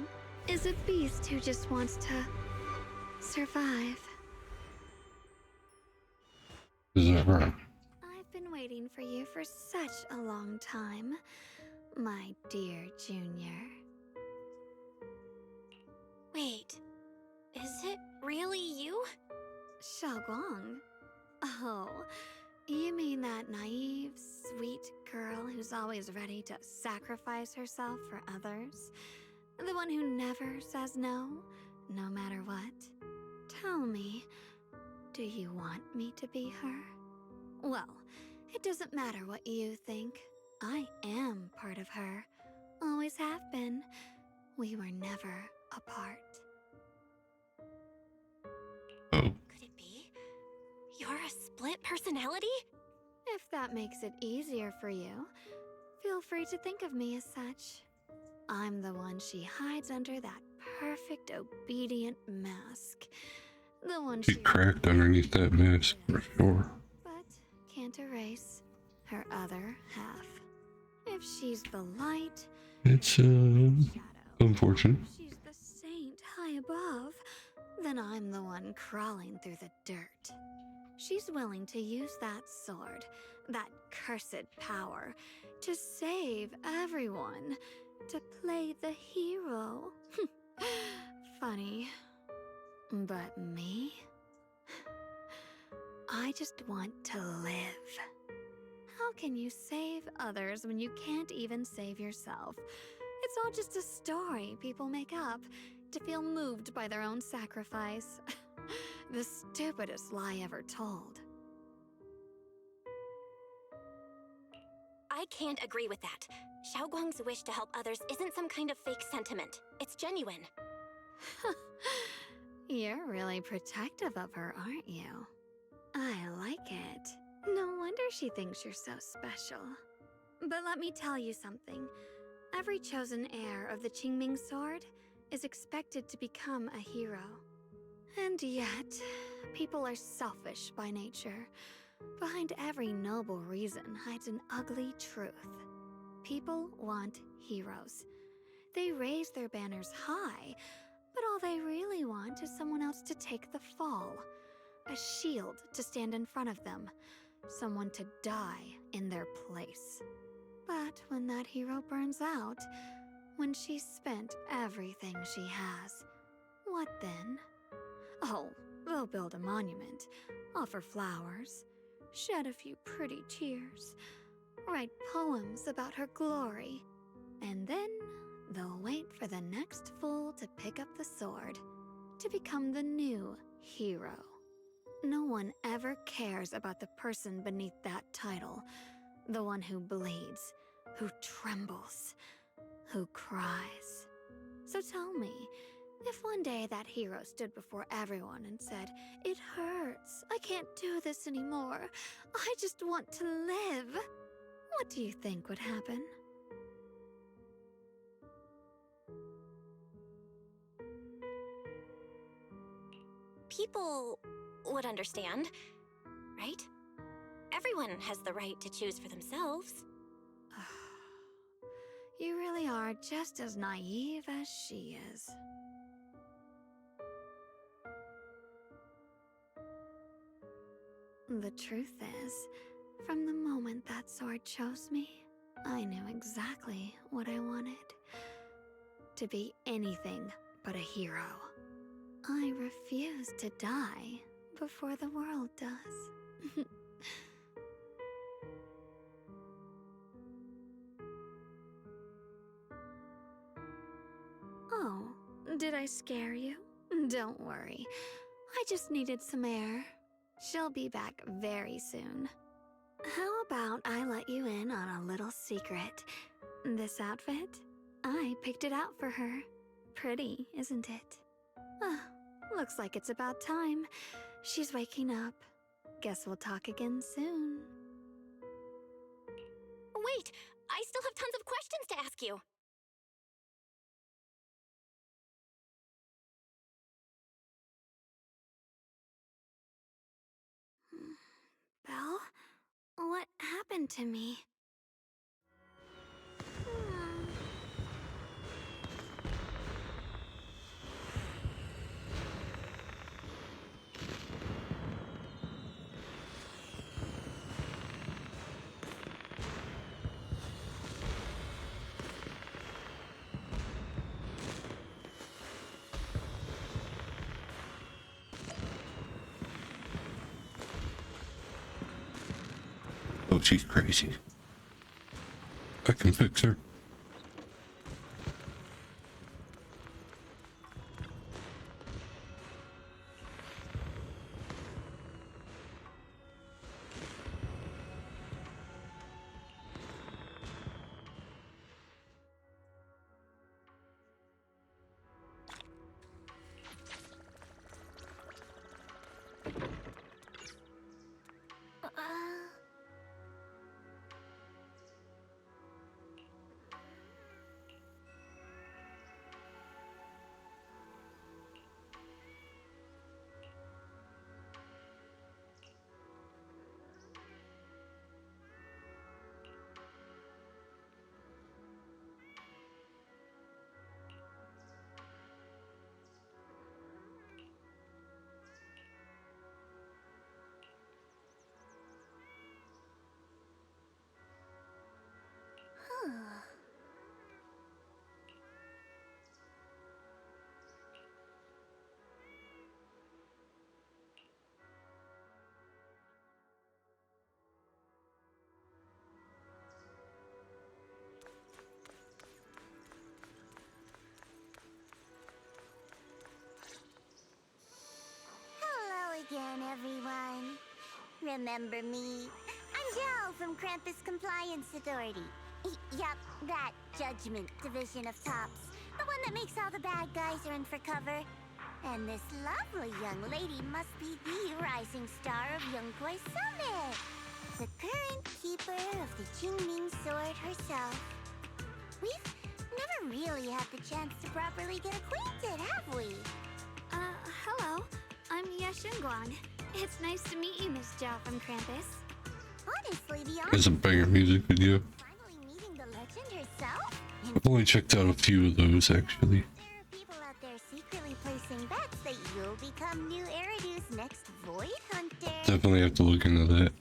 is a beast who just wants to survive. Is that right? I've been waiting for you for such a long time, my dear Junior. Wait, is it really you? Xiaoguang? Oh, you mean that naive, sweet girl who's always ready to sacrifice herself for others? The one who never says no, no matter what? Tell me, do you want me to be her? Well, it doesn't matter what you think. I am part of her. Always have been. We were never apart. Could it be? You're a split personality? If that makes it easier for you, feel free to think of me as such. I'm the one she hides under that perfect, obedient mask. The one She cracked underneath that mask for sure. but can't erase her other half. If she's the light, It's unfortunate. she's the saint high above, then I'm the one crawling through the dirt. She's willing to use that sword, that cursed power, to save everyone, to play the hero. Funny. But me? I just want to live. How can you save others when you can't even save yourself? It's all just a story people make up to feel moved by their own sacrifice. The stupidest lie ever told. I can't agree with that. Xiaoguang's wish to help others isn't some kind of fake sentiment. It's genuine. You're really protective of her, aren't you? I like it. No wonder she thinks you're so special. But let me tell you something. Every chosen heir of the Qingming sword is expected to become a hero. And yet, people are selfish by nature. Behind every noble reason hides an ugly truth. People want heroes. They raise their banners high, but all they really want is someone else to take the fall. A shield to stand in front of them. Someone to die in their place. But when that hero burns out, when she's spent everything she has, what then? Oh, they'll build a monument, offer flowers, shed a few pretty tears, write poems about her glory, and then they'll wait for the next fool to pick up the sword, to become the new hero. No one ever cares about the person beneath that title, the one who bleeds, who trembles, who cries. So tell me, if one day that hero stood before everyone and said, "It hurts, I can't do this anymore, I just want to live," what do you think would happen? People would understand, right? Everyone has the right to choose for themselves. You really are just as naive as she is. The truth is, from the moment that sword chose me, I knew exactly what I wanted. To be anything but a hero. I refuse to die before the world does. Did I scare you? Don't worry. I just needed some air. She'll be back very soon. How about I let you in on a little secret? This outfit? I picked it out for her. Pretty, isn't it? Ah, looks like it's about time. She's waking up. Guess we'll talk again soon. Wait! I still have tons of questions to ask you! Belle? What happened to me? Oh, she's crazy. I can fix her. Again, everyone. Remember me? I'm Jill from Krampus Compliance Authority. Yup, that Judgment Division of Tops. The one that makes all the bad guys run for cover. And this lovely young lady must be the rising star of Yunkwai Summit. The current keeper of the Qingming Sword herself. We've never really had the chance to properly get acquainted, have we? Hello. I'm Yashunguan. It's nice to meet you, Miss Zhao from Krampus. Honestly, the It's a banger music video. finally meeting the legend herself. I've only checked out a few of those actually. There are people out there secretly placing bets that you'll become new Eridu's next Void Hunter. Definitely have to look into that.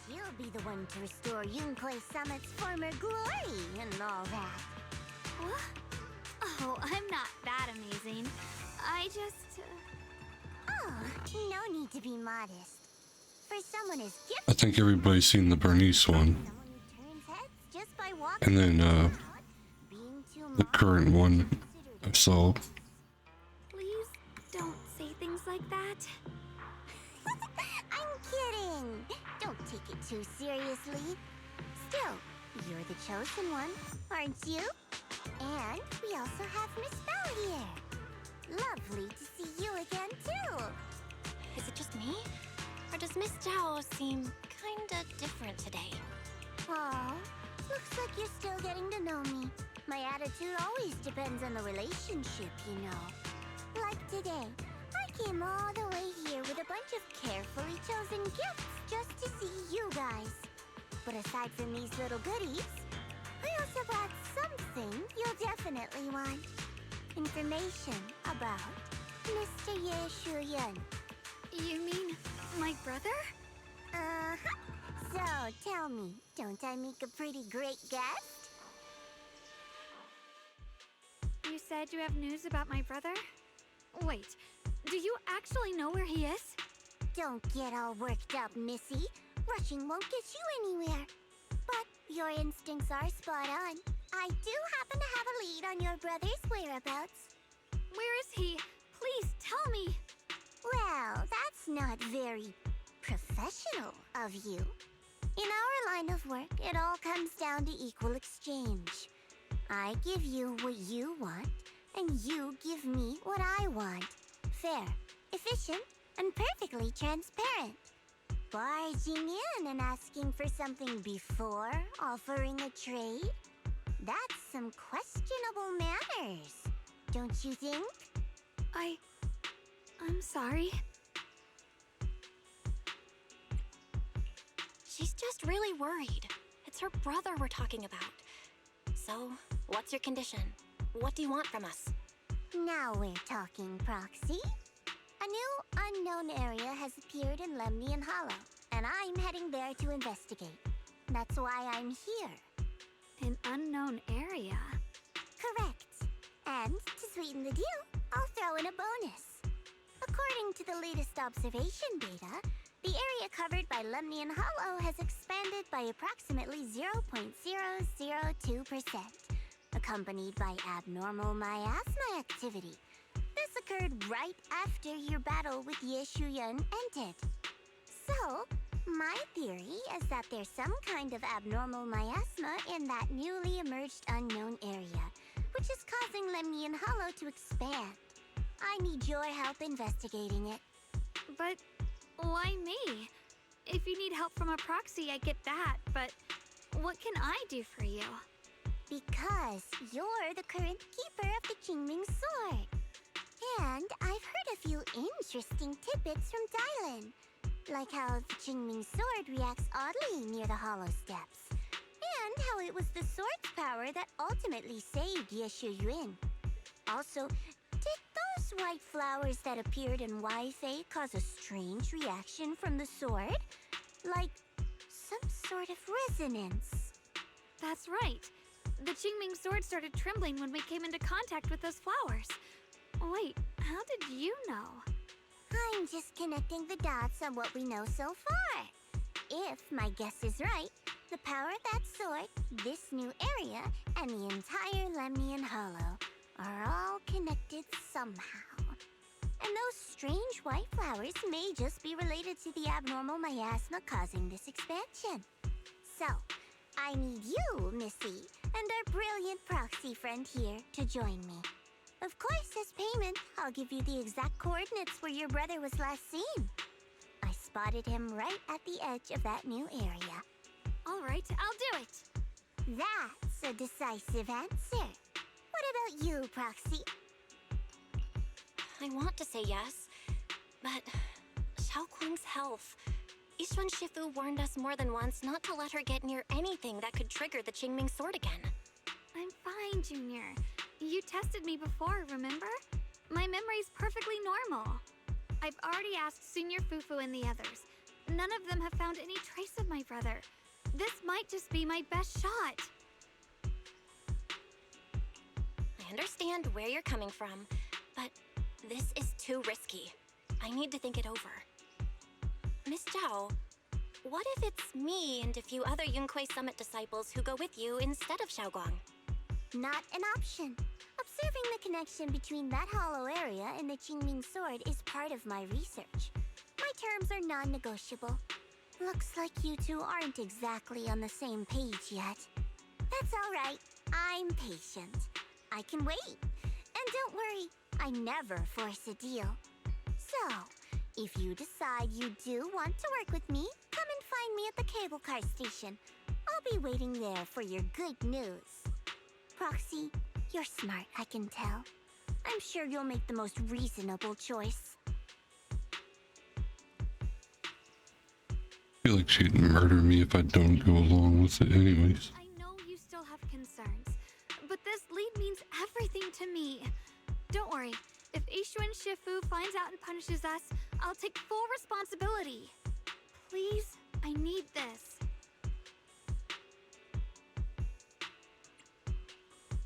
She'll be the one to restore Yunkwai Summit's former glory and all that. What? Oh, I'm not that amazing. I just... Oh, no need to be modest. For someone as I gifted think everybody's seen the Bernice one. turns heads just by walking And then being too the current one I saw. Please don't say things like that. I'm kidding. Don't take it too seriously. Still, you're the chosen one, aren't you? And we also have Miss Belle here. Lovely to see you again, too. Is it just me? Or does Miss Zhao seem kinda different today? Aw, looks like you're still getting to know me. My attitude always depends on the relationship, you know. Like today, I came all the way here with a bunch of carefully chosen gifts just to see you guys. But aside from these little goodies, I also brought something you'll definitely want. Information about Mr. Ye Shuyan. You mean my brother? Uh-huh. So, tell me, don't I make a pretty great guest? You said you have news about my brother? Wait, do you actually know where he is? Don't get all worked up, Missy. Rushing won't get you anywhere. But your instincts are spot on. I do happen to have a lead on your brother's whereabouts. Where is he? Please tell me. Well, that's not very professional of you. In our line of work, it all comes down to equal exchange. I give you what you want, and you give me what I want. Fair, efficient, and perfectly transparent. Barging in and asking for something before offering a trade? That's some questionable manners, don't you think? I'm sorry. She's just really worried. It's her brother we're talking about. So, what's your condition? What do you want from us? Now we're talking, Proxy. A new unknown area has appeared in Lemnian Hollow, and I'm heading there to investigate. That's why I'm here. An unknown area? Correct. And to sweeten the deal, I'll throw in a bonus. According to the latest observation data, the area covered by Lemnian Hollow has expanded by approximately 0.002%, accompanied by abnormal miasma activity. This occurred right after your battle with Ye Shuyan ended. So, my theory is that there's some kind of abnormal miasma in that newly emerged unknown area, which is causing Lemnian Hollow to expand. I need your help investigating it. But why me? If you need help from a proxy, I get that, but what can I do for you? Because you're the current keeper of the Qingming Sword. And I've heard a few interesting tidbits from Dylan, like how the Qingming Sword reacts oddly near the Hollow Steps, and how it was the sword's power that ultimately saved Ye Shuyuan. Also, did those white flowers that appeared in Waifei cause a strange reaction from the sword? Like some sort of resonance? That's right. The Qingming Sword started trembling when we came into contact with those flowers. Wait, how did you know? I'm just connecting the dots on what we know so far. If my guess is right, the power of that sword, this new area, and the entire Lemnian Hollow are all connected somehow. And those strange white flowers may just be related to the abnormal miasma causing this expansion. So, I need you, Missy, and our brilliant proxy friend here to join me. Of course, as payment, I'll give you the exact coordinates where your brother was last seen. I spotted him right at the edge of that new area. All right, I'll do it. That's a decisive answer. What about you, Proxy? I want to say yes, but Xiaoguang's health. Yishuan Shifu warned us more than once not to let her get near anything that could trigger the Qingming Sword again. I'm fine, Junior. You tested me before, remember? My memory's perfectly normal. I've already asked Senior Fufu and the others. None of them have found any trace of my brother. This might just be my best shot. I understand where you're coming from, but this is too risky. I need to think it over. Miss Zhao, what if it's me and a few other Yunquei Summit disciples who go with you instead of Xiaoguang? Not an option. Observing the connection between that hollow area and the Qingming Sword is part of my research. My terms are non-negotiable. Looks like you two aren't exactly on the same page yet. That's all right. I'm patient. I can wait. And don't worry, I never force a deal. So, if you decide you do want to work with me, come and find me at the cable car station. I'll be waiting there for your good news. Proxy, you're smart, I can tell. I'm sure you'll make the most reasonable choice. I feel like she'd murder me if I don't go along with it anyways. I know you still have concerns, but this lead means everything to me. Don't worry, if Yishuan Shifu finds out and punishes us, I'll take full responsibility. Please, I need this.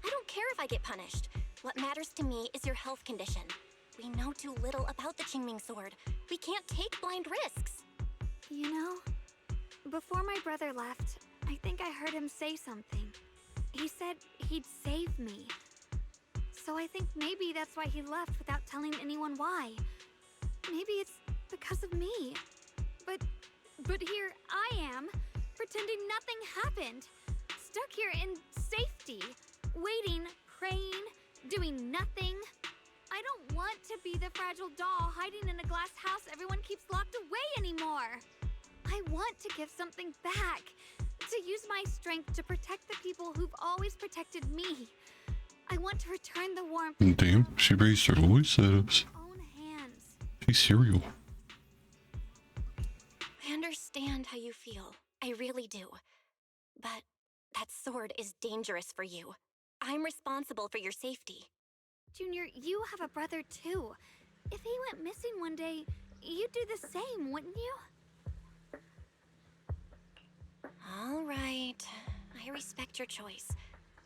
I don't care if I get punished. What matters to me is your health condition. We know too little about the Qingming Sword. We can't take blind risks. You know, before my brother left, I think I heard him say something. He said he'd save me. So I think maybe that's why he left without telling anyone why. Maybe it's because of me. But here I am, pretending nothing happened. Stuck here in safety, waiting, praying, doing nothing. I don't want to be the fragile doll hiding in a glass house everyone keeps locked away anymore. I want to give something back, to use my strength to protect the people who've always protected me. I want to return the warmth. Damn, she raised her voice at us. Own hands. She's serial. I understand how you feel. I really do. But that sword is dangerous for you. I'm responsible for your safety. Junior, you have a brother too. If he went missing one day, you'd do the same, wouldn't you? All right. I respect your choice.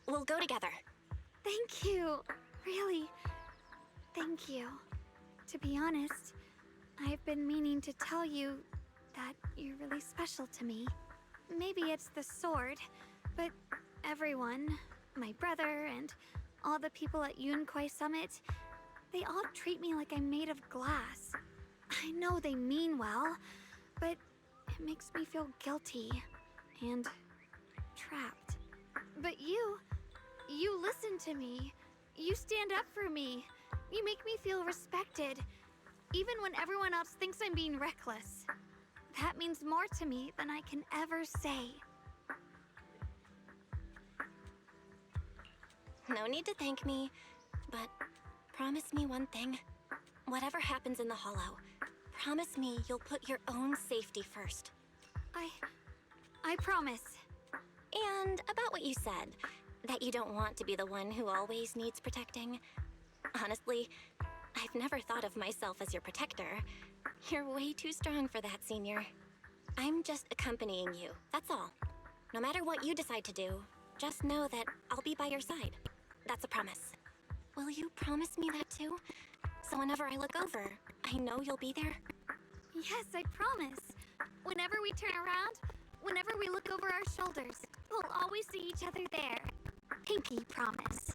We'll go together. Thank you. Really. Thank you. To be honest, I've been meaning to tell you that you're really special to me. Maybe it's the sword, but everyone, my brother and all the people at Yunquay Summit, they all treat me like I'm made of glass. I know they mean well, but it makes me feel guilty and trapped. But you listen to me. You stand up for me. You make me feel respected, even when everyone else thinks I'm being reckless. That means more to me than I can ever say. No need to thank me, but promise me one thing. Whatever happens in the Hollow, promise me you'll put your own safety first. I promise. And about what you said, that you don't want to be the one who always needs protecting. Honestly, I've never thought of myself as your protector. You're way too strong for that, Senior. I'm just accompanying you, that's all. No matter what you decide to do, just know that I'll be by your side. That's a promise. Will you promise me that too? So whenever I look over, I know you'll be there? Yes, I promise. Whenever we turn around, whenever we look over our shoulders, we'll always see each other there. Pinky promise.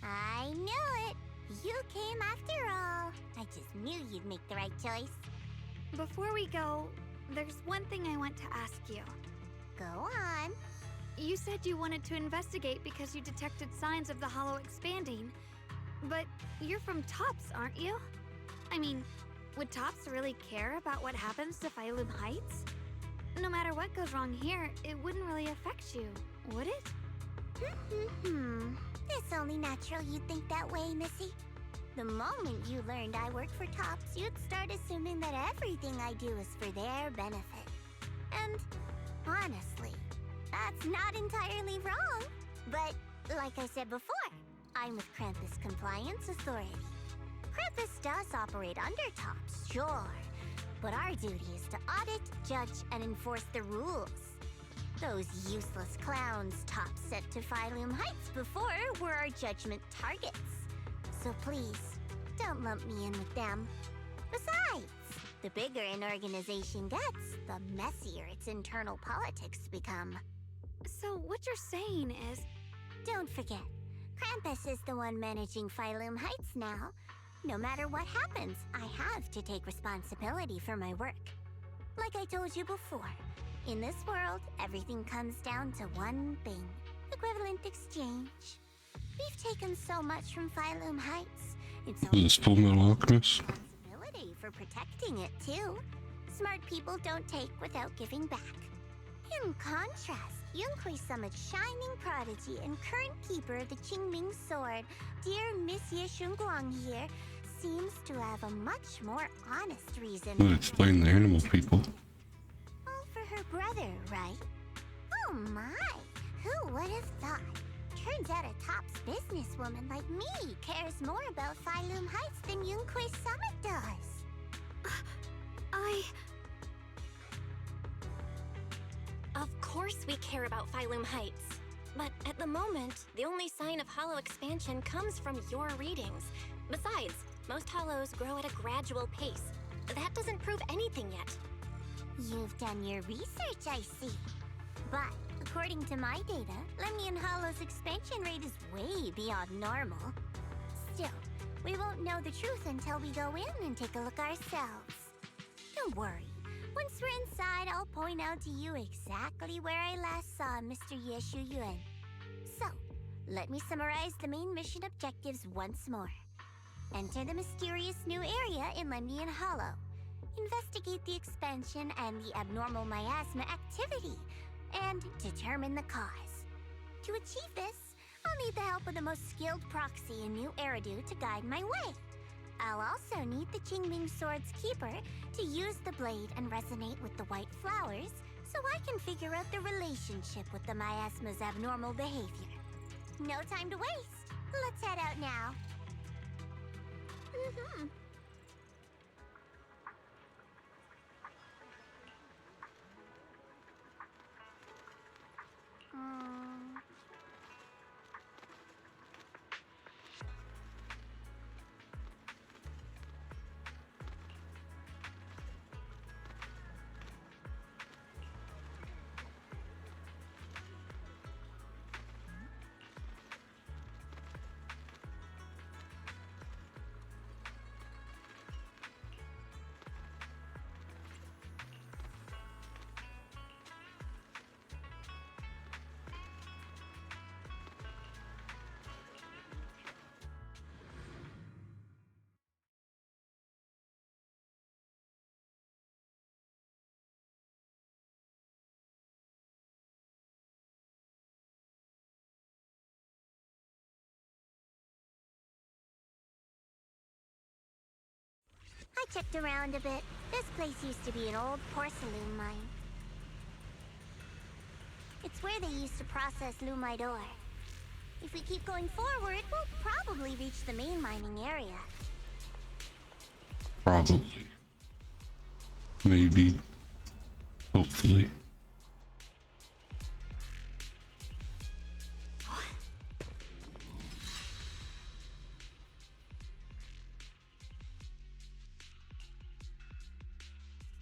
I knew it! You came after all. I just knew you'd make the right choice. Before we go, there's one thing I want to ask you. Go on. You said you wanted to investigate because you detected signs of the Hollow expanding. But you're from Tops, aren't you? I mean, would Tops really care about what happens to Phylum Heights? No matter what goes wrong here, it wouldn't really affect you, would it? It's only natural you'd think that way, Missy. The moment you learned I worked for Tops, you'd start assuming that everything I do is for their benefit. And honestly, that's not entirely wrong. But like I said before, I'm with Krampus Compliance Authority. Krampus does operate under Tops, sure. But our duty is to audit, judge, and enforce the rules. Those useless clowns Tops sent to Phylum Heights before were our judgment targets. So please, don't lump me in with them. Besides, the bigger an organization gets, the messier its internal politics become. So what you're saying is... Don't forget, Krampus is the one managing Phylum Heights now. No matter what happens, I have to take responsibility for my work. Like I told you before, in this world, everything comes down to one thing. equivalent exchange. We've taken so much from Phylum Heights. It's This Full Metal Alchemist. responsibility for protecting it, too. Smart people don't take without giving back. In contrast, Yunhui Summit's shining prodigy and current keeper of the Qingming Sword, dear Miss Ye Shunguang here, seems to have a much more honest reason. Would explain the animal people. All for her brother, right? Oh my! Who would have thought? Turns out a tops businesswoman like me cares more about Phylum Heights than Yunhui Summit does. Of course we care about Phylum Heights. But at the moment, the only sign of hollow expansion comes from your readings. Besides, most hollows grow at a gradual pace. That doesn't prove anything yet. You've done your research, I see. But according to my data, Lemnian Hollow's expansion rate is way beyond normal. Still, we won't know the truth until we go in and take a look ourselves. Don't worry. Once we're inside, I'll point out to you exactly where I last saw Mr. Ye Shuyuan. So, let me summarize the main mission objectives once more. Enter the mysterious new area in Lemnian Hollow. Investigate the expansion and the abnormal miasma activity, and determine the cause. To achieve this, I'll need the help of the most skilled proxy in New Eridu to guide my way. I'll also need the Qingming Sword's keeper to use the blade and resonate with the white flowers so I can figure out the relationship with the miasma's abnormal behavior. No time to waste. Let's head out now. I checked around a bit. This place used to be an old porcelain mine. It's where they used to process lumite ore. If we keep going forward, we'll probably reach the main mining area. Probably. Maybe. Hopefully.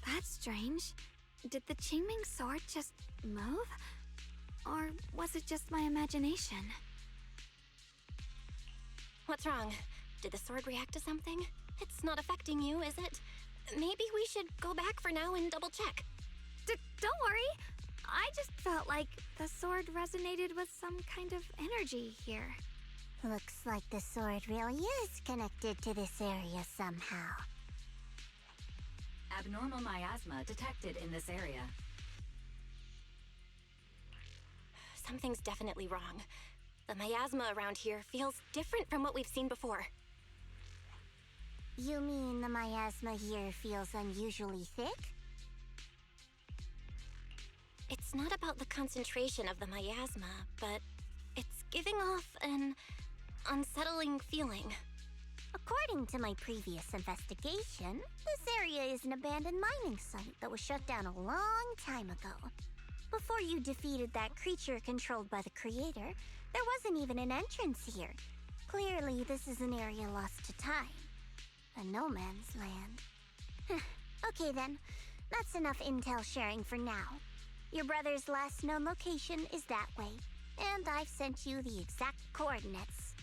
That's strange. Did the Qingming Sword just move? Or was it just my imagination? What's wrong? Did the sword react to something? It's not affecting you, is it? Maybe we should go back for now and double check. Don't worry. I just felt like the sword resonated with some kind of energy here. Looks like the sword really is connected to this area somehow. Abnormal miasma detected in this area. Something's definitely wrong. The miasma around here feels different from what we've seen before. You mean the miasma here feels unusually thick? It's not about the concentration of the miasma, but it's giving off an unsettling feeling. According to my previous investigation, this area is an abandoned mining site that was shut down a long time ago. Before you defeated that creature controlled by the creator, there wasn't even an entrance here. Clearly, this is an area lost to time. A no man's land. Okay then, that's enough intel sharing for now. Your brother's last known location is that way, and I've sent you the exact coordinates.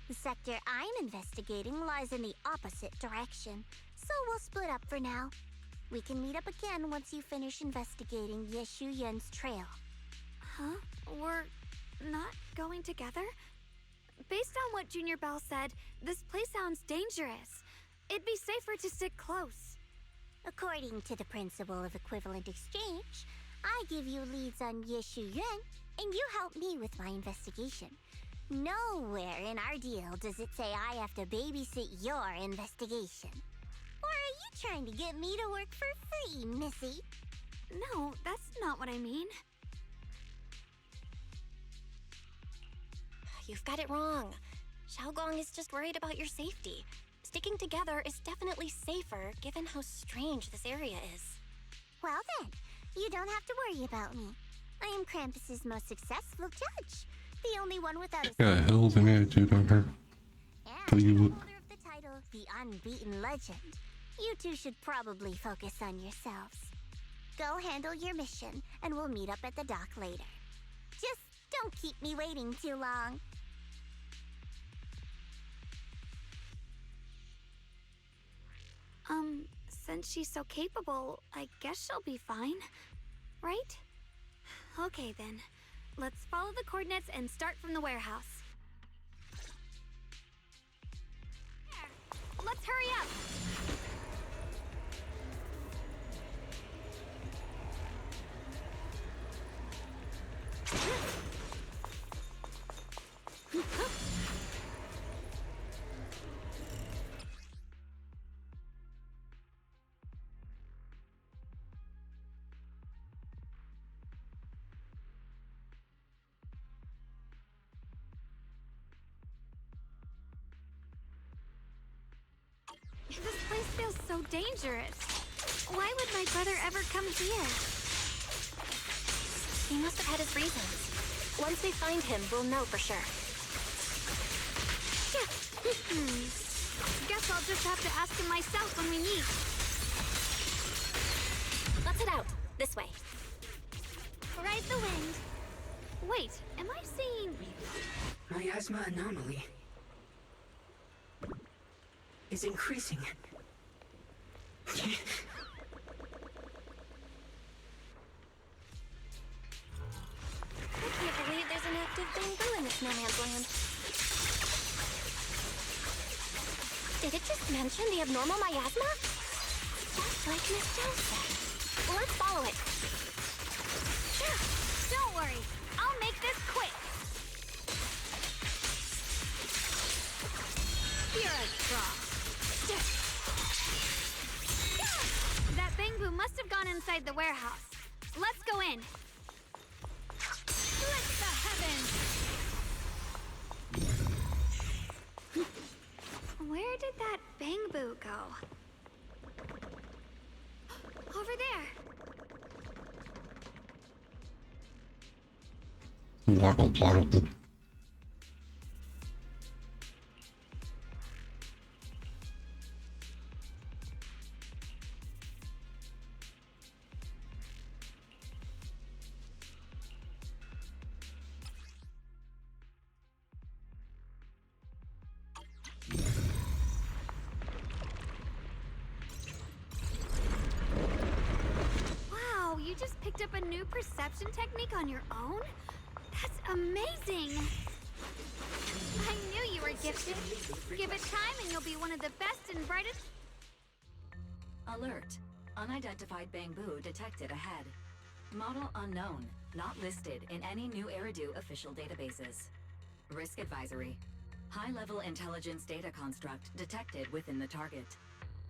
The sector I'm investigating lies in the opposite direction, so we'll split up for now. We can meet up again once you finish investigating Ye Shuyuan's trail. Huh? We're not going together? Based on what Junior Bell said, this place sounds dangerous. It'd be safer to stick close. According to the principle of equivalent exchange, I give you leads on Yeshu Yuan, and you help me with my investigation. Nowhere in our deal does it say I have to babysit your investigation. Or are you trying to get me to work for free, Missy? No, that's not what I mean. You've got it wrong. Xiaogong is just worried about your safety. Sticking together is definitely safer, given how strange this area is. Well then, you don't have to worry about me. I am Krampus's most successful judge. The only one without a... Got a hell of an attitude on her. Tell you what. Holder of the title, the Unbeaten Legend. You two should probably focus on yourselves. Go handle your mission, and we'll meet up at the dock later. Just don't keep me waiting too long. Since she's so capable, I guess she'll be fine. Right? Okay then. Let's follow the coordinates and start from the warehouse. There. Let's hurry up! This place feels so dangerous. Why would my brother ever come here? He must have had his reasons. Once we find him, we'll know for sure. Guess I'll just have to ask him myself when we meet. Let's head out. This way. Ride the wind. Wait, am I seeing... Miasma anomaly is increasing. I can't believe there's an active bamboo in this no man's land. Did it just mention the abnormal miasma? Just like Miss Joe said. Let's follow it. Don't worry, I'll make this quick. You're a draw. That bamboo must have gone inside the warehouse. Let's go in. Split the heavens! Where did that bamboo go? Over there. Waddle, waddle. Wow, you just picked up a new perception technique on your own? That's amazing! I knew you were gifted. Give it time and you'll be one of the best and brightest... Alert. Unidentified bamboo detected ahead. Model unknown. Not listed in any new Eridu official databases. Risk advisory. High-level intelligence data construct detected within the target.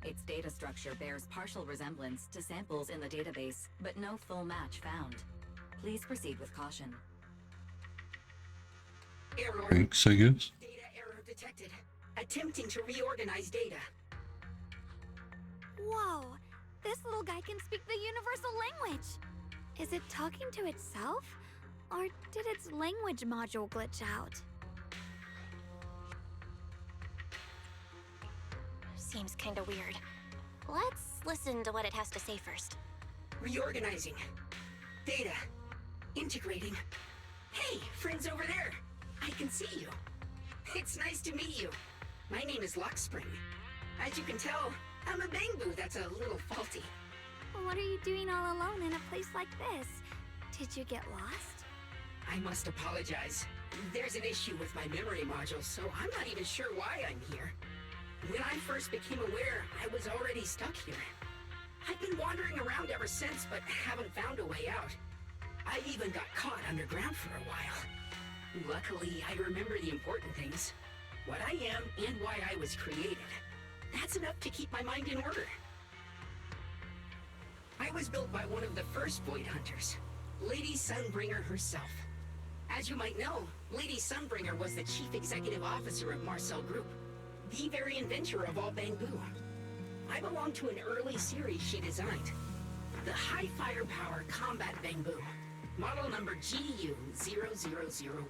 Its data structure bears partial resemblance to samples in the database, but no full match found. Please proceed with caution. Error. Thanks, I guess. Data error detected. Attempting to reorganize data. Whoa! This little guy can speak the universal language! Is it talking to itself? Or did its language module glitch out? Seems kinda weird. Let's listen to what it has to say first. Reorganizing. Data. Integrating. Hey, friends over there! I can see you. It's nice to meet you. My name is Lockspring. As you can tell, I'm a bamboo that's a little faulty. What are you doing all alone in a place like this? Did you get lost? I must apologize. There's an issue with my memory module, so I'm not even sure why I'm here. When I first became aware, I was already stuck here. I've been wandering around ever since, but haven't found a way out. I even got caught underground for a while. Luckily, I remember the important things. What I am and why I was created. That's enough to keep my mind in order. I was built by one of the first Void Hunters, Lady Sunbringer herself. As you might know, Lady Sunbringer was the chief executive officer of Marcel Group, the very inventor of all Bangbu. I belong to an early series she designed, the High Firepower Combat Bangbu, model number GU0001.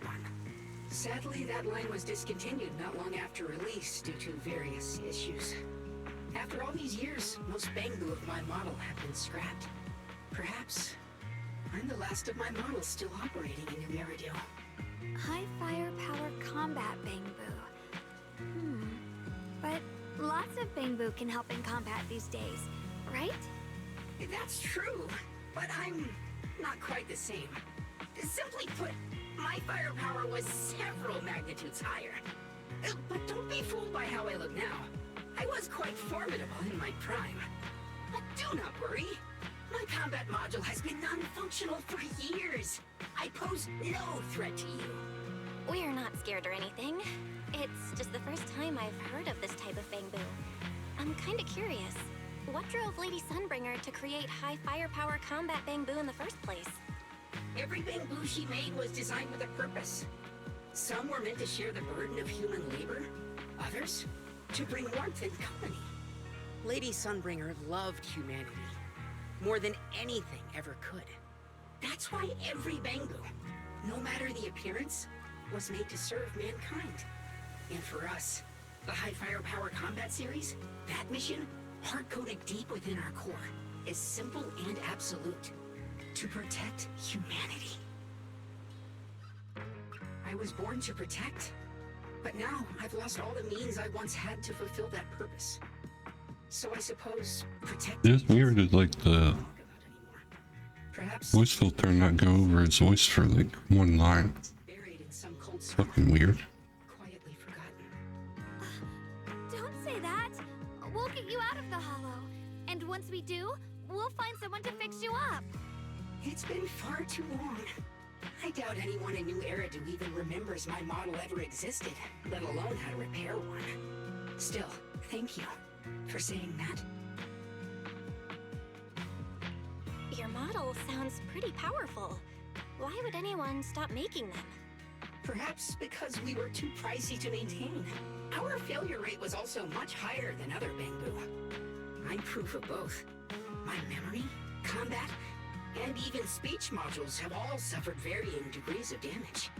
Sadly, that line was discontinued not long after release due to various issues. After all these years, most Bangbu of my model have been scrapped. Perhaps I'm the last of my models still operating in New Eridu. High firepower combat Bangbu. But lots of Bangbu can help in combat these days, right? That's true, but I'm not quite the same. Simply put, my firepower was several magnitudes higher. But don't be fooled by how I look now. I was quite formidable in my prime. But do not worry. My combat module has been non-functional for years. I pose no threat to you. We're not scared or anything. It's just the first time I've heard of this type of Bangbu. I'm kinda curious. What drove Lady Sunbringer to create high firepower combat Bangbu in the first place? Every Bangbu she made was designed with a purpose. Some were meant to share the burden of human labor. Others, to bring warmth and company. Lady Sunbringer loved humanity more than anything ever could. That's why every Bangbu, no matter the appearance, was made to serve mankind. And for us, the High Firepower Combat Series, that mission, hard-coded deep within our core, is simple and absolute. To protect humanity. I was born to protect, but now I've lost all the means I once had to fulfill that purpose. So I suppose protecting... It's weird that like the voice filter not go over his voice for like one line. Fucking weird. Quietly forgotten. Don't say that! We'll get you out of the hollow. And once we do, we'll find someone to fix you up. It's been far too long. I doubt anyone in New Eridu even remembers my model ever existed, let alone how to repair one. Still, thank you for saying that. Your model sounds pretty powerful. Why would anyone stop making them? Perhaps because we were too pricey to maintain. Our failure rate was also much higher than other Bangbu. I'm proof of both. My memory, combat, and even speech modules have all suffered varying degrees of damage.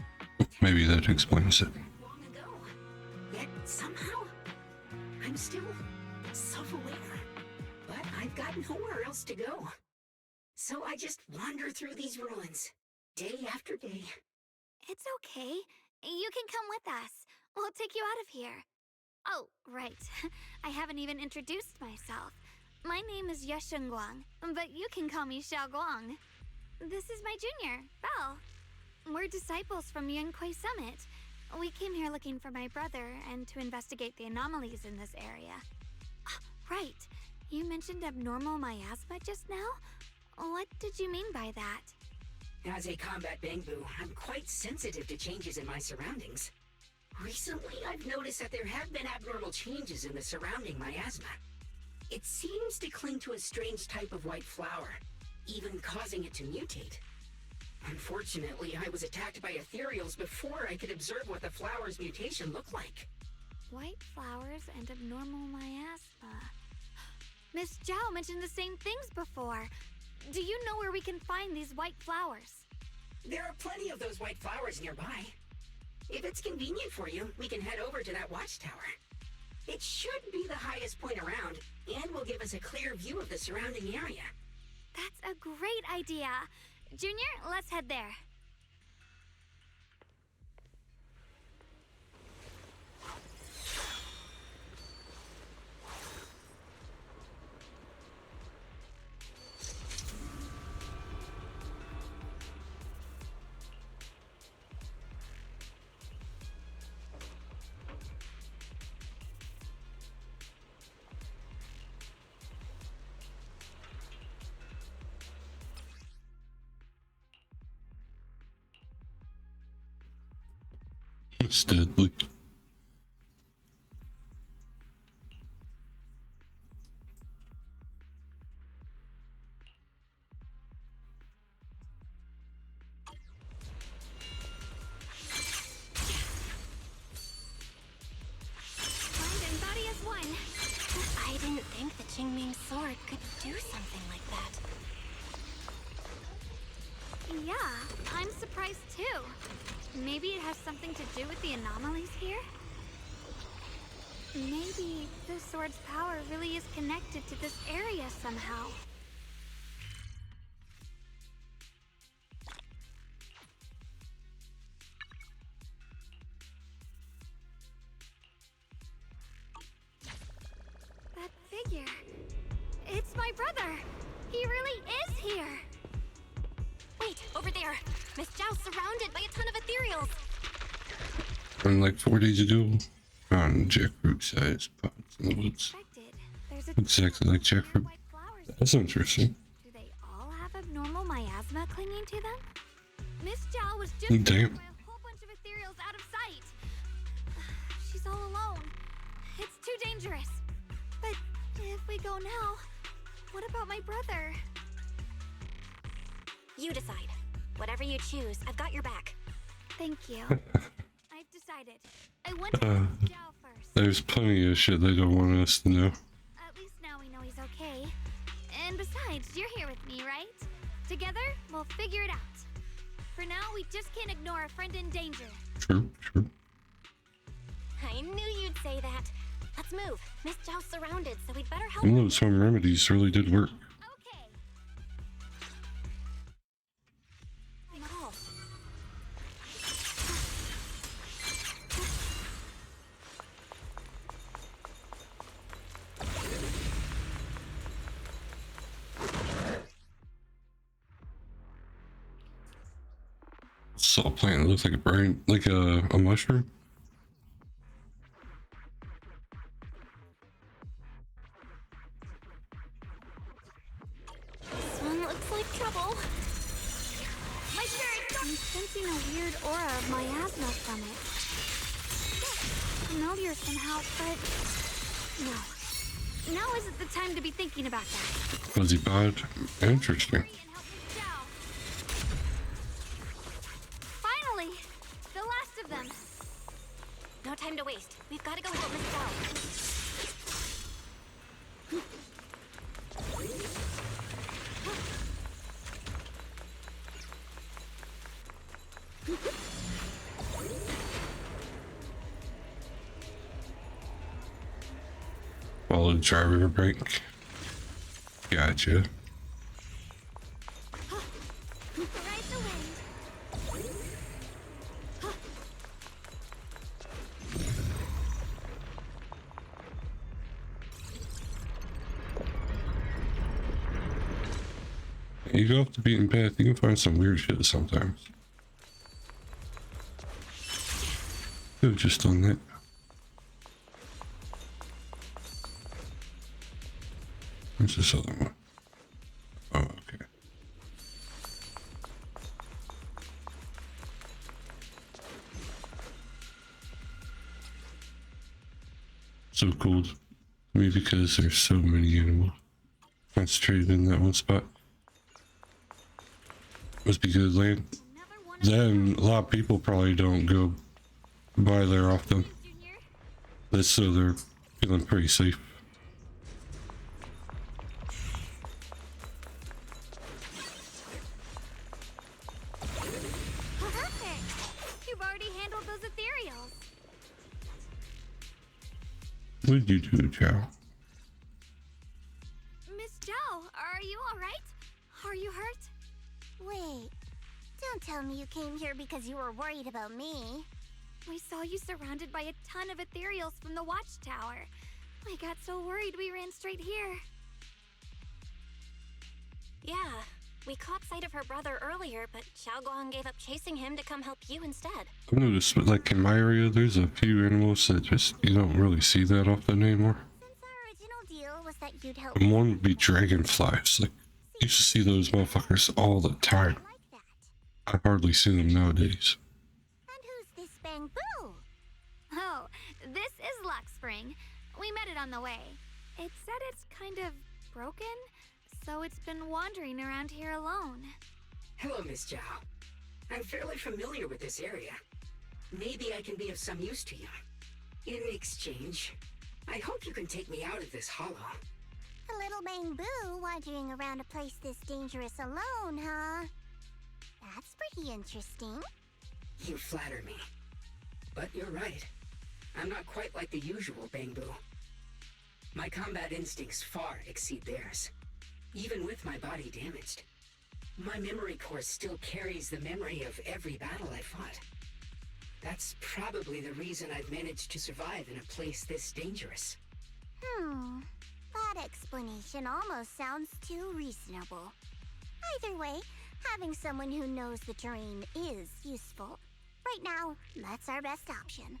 Maybe that explains it. Long ago. Yet somehow, I'm still self-aware. But I've got nowhere else to go. So I just wander through these ruins, day after day. It's okay. You can come with us. We'll take you out of here. Oh, right. I haven't even introduced myself. My name is Yesheng Guang, but you can call me Xiao Guang. This is my junior, Belle. We're disciples from Yunquay Summit. We came here looking for my brother and to investigate the anomalies in this area. Right. You mentioned abnormal miasma just now? What did you mean by that? As a combat Bangbu, I'm quite sensitive to changes in my surroundings. Recently, I've noticed that there have been abnormal changes in the surrounding miasma. It seems to cling to a strange type of white flower, even causing it to mutate. Unfortunately, I was attacked by ethereals before I could observe what the flower's mutation looked like. White flowers and abnormal miasma. Miss Zhao mentioned the same things before. Do you know where we can find these white flowers? There are plenty of those white flowers nearby. If it's convenient for you, we can head over to that watchtower. It should be the highest point around, and will give us a clear view of the surrounding area. That's a great idea. Junior, let's head there. It's deadly. Mind and body as one. I didn't think the Qingming sword could do something like that. Yeah, I'm surprised too. Maybe it has something to do with the anomalies here? Maybe the sword's power really is connected to this area somehow. That figure. It's my brother. He really is here. Wait, over there. Miss Zhao's surrounded by a ton of ethereals. And like 4 days ago, found jackfruit sized pots in the woods. Exactly like jackfruit. That's interesting. Do they all have abnormal miasma clinging to them? Miss Zhao was just Damn. surrounded by a whole bunch of ethereals out of sight. She's all alone. It's too dangerous. But if we go now, what about my brother? You decide. Whatever you choose, I've got your back. Thank you. I've decided. I went to Miss Zhao first. There's plenty of shit they don't want us to know. At least now we know he's okay. And besides, you're here with me, right? Together, we'll figure it out. For now, we just can't ignore a friend in danger. True, true. I knew you'd say that. Let's move. Miss Zhao's surrounded, so we'd better help Some her. of those home remedies really did work. Nicole. Saw a plant that looks like a brain, like a mushroom. This one looks like trouble. My spirit! I'm sensing a weird aura of miasma from it. Familiar somehow, but no. Now isn't the time to be thinking about that. Fuzzy pod. Interesting. Finally! The last of them. No time to waste. We've got to go help Miss Zhao. Follow the driver brake. Gotcha. Ride the wind. You go off the beaten path, you can find some weird shit sometimes. Could've just done that. Where's this other one? Oh, okay. So cool to me because there's so many animals concentrated in that one spot. Must be good land. Then a lot of people probably don't go by there often. That's so they're feeling pretty safe. Perfect! You've already handled those ethereals. What did you do, Chow? Miss Zhao, are you alright? Are you hurt? Wait, don't tell me you came here because you were worried about me. We saw you surrounded by a ton of ethereals from the watchtower. I got so worried we ran straight here. Yeah, we caught sight of her brother earlier, but Xiaoguang gave up chasing him to come help you instead. I've noticed, like in my area, there's a few animals that just, you don't really see that often anymore. Deal was that you'd help. And one would be dragonflies. Like, you used to see those motherfuckers all the time. I hardly see them nowadays. And who's this Bang Boo? Oh, this is Luxspring. We met it on the way. It said it's kind of broken, so it's been wandering around here alone. Hello, Miss Zhao. I'm fairly familiar with this area. Maybe I can be of some use to you. In exchange, I hope you can take me out of this hollow. A little Bamboo wandering around a place this dangerous alone, huh? That's pretty interesting. You flatter me. But you're right. I'm not quite like the usual Bamboo. My combat instincts far exceed theirs. Even with my body damaged, my memory core still carries the memory of every battle I fought. That's probably the reason I've managed to survive in a place this dangerous. That explanation almost sounds too reasonable. Either way, having someone who knows the terrain is useful. Right now, that's our best option.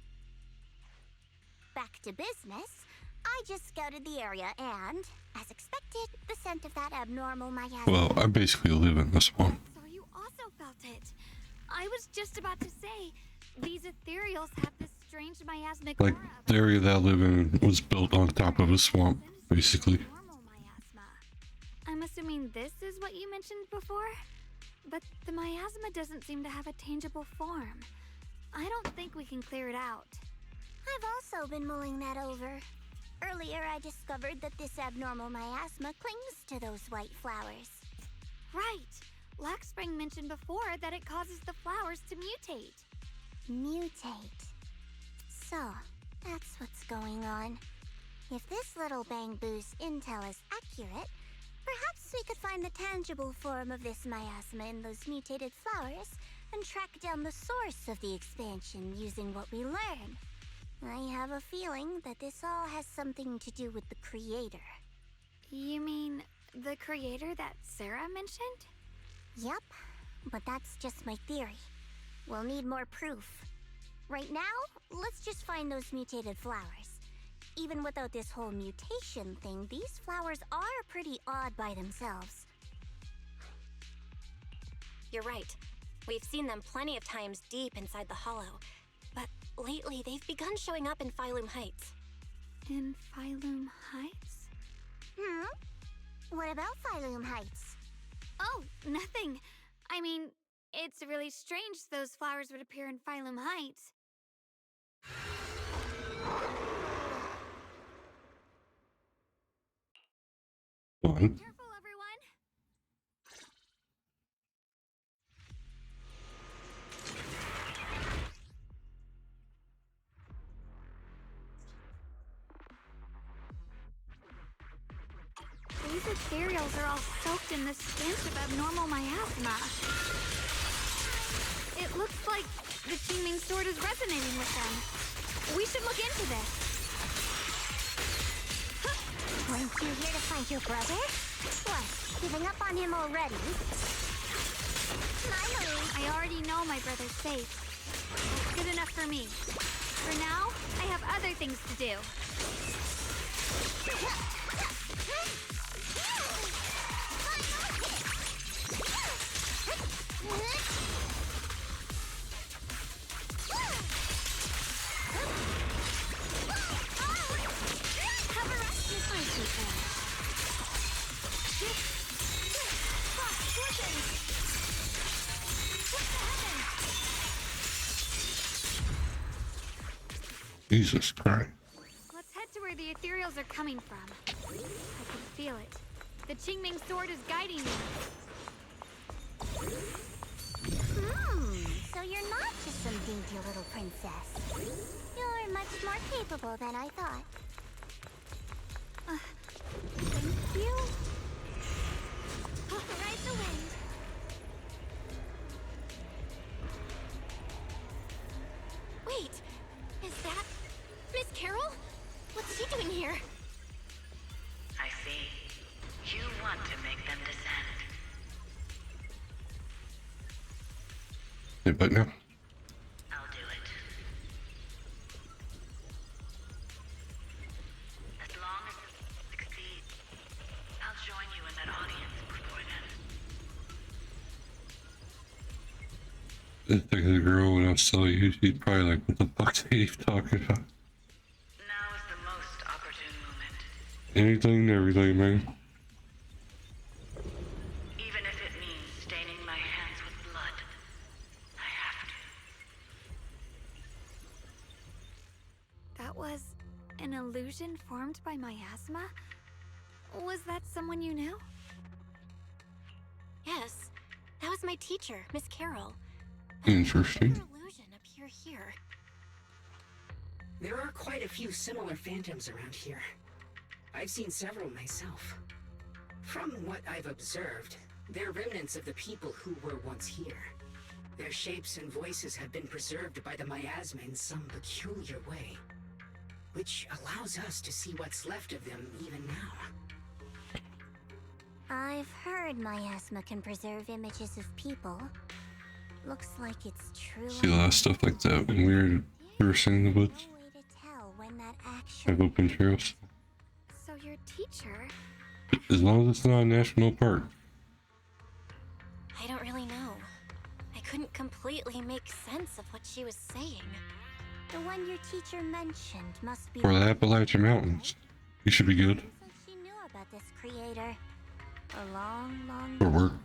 Back to business. I just scouted the area and, as expected, the scent of that abnormal miasma. Well, I basically live in this one. So you also felt it. I was just about to say, these ethereals have this strange miasmic Like, aura the area that I live in was built on top of a swamp, basically. normal miasma. I'm assuming this is what you mentioned before? But the miasma doesn't seem to have a tangible form. I don't think we can clear it out. I've also been mulling that over. Earlier, I discovered that this abnormal miasma clings to those white flowers. Right. Luxspring mentioned before that it causes the flowers to mutate. Mutate. So, that's what's going on. If this little Bamboo's intel is accurate, perhaps we could find the tangible form of this miasma in those mutated flowers and track down the source of the expansion using what we learn. I have a feeling that this all has something to do with the creator. You mean the creator that Sarah mentioned? Yep, but that's just my theory. We'll need more proof. Right now, let's just find those mutated flowers. Even without this whole mutation thing, these flowers are pretty odd by themselves. You're right. We've seen them plenty of times deep inside the hollow. But lately, they've begun showing up in Phylum Heights. In Phylum Heights? What about Phylum Heights? Oh, nothing. I mean, it's really strange those flowers would appear in Phylum Heights. Careful, everyone! These ethereals are all soaked in the stench of abnormal miasma. It looks like the Qingming sword is resonating with them. We should look into this. Weren't you here to find your brother? What, giving up on him already? Finally! I already know my brother's safe. That's good enough for me. For now, I have other things to do. Jesus Christ. Let's head to where the ethereals are coming from. I can feel it. The Qingming sword is guiding me. So you're not just some dainty little princess. You're much more capable than I thought. Thank you. Ride the wind. Wait! Is that Miss Carol? What's she doing here? I see. You want to make them descend. Hey, but now. I'll do it. As long as it succeeds, I'll join you in that audience before then. It's like the girl when gonna tell you. He's probably like, what the fuck's he talking about? Now is the most opportune moment. Anything and everything, man. Even if it means staining my hands with blood, I have to. That was an illusion formed by miasma? Was that someone you knew? Yes, that was my teacher, Miss Carol. Interesting. Illusion appear here. There are quite a few similar phantoms around here. I've seen several myself. From what I've observed, they're remnants of the people who were once here. Their shapes and voices have been preserved by the miasma in some peculiar way, which allows us to see what's left of them even now. I've heard miasma can preserve images of people. Looks like it's true. See a lot of stuff like that when we were in the woods. Have open trails. So your teacher... As long as it's not a national park. I don't really know. I couldn't completely make sense of what she was saying. The one your teacher mentioned must be... Or the Appalachian Mountains. You should be good. She knew about this creator a long For time work. ago.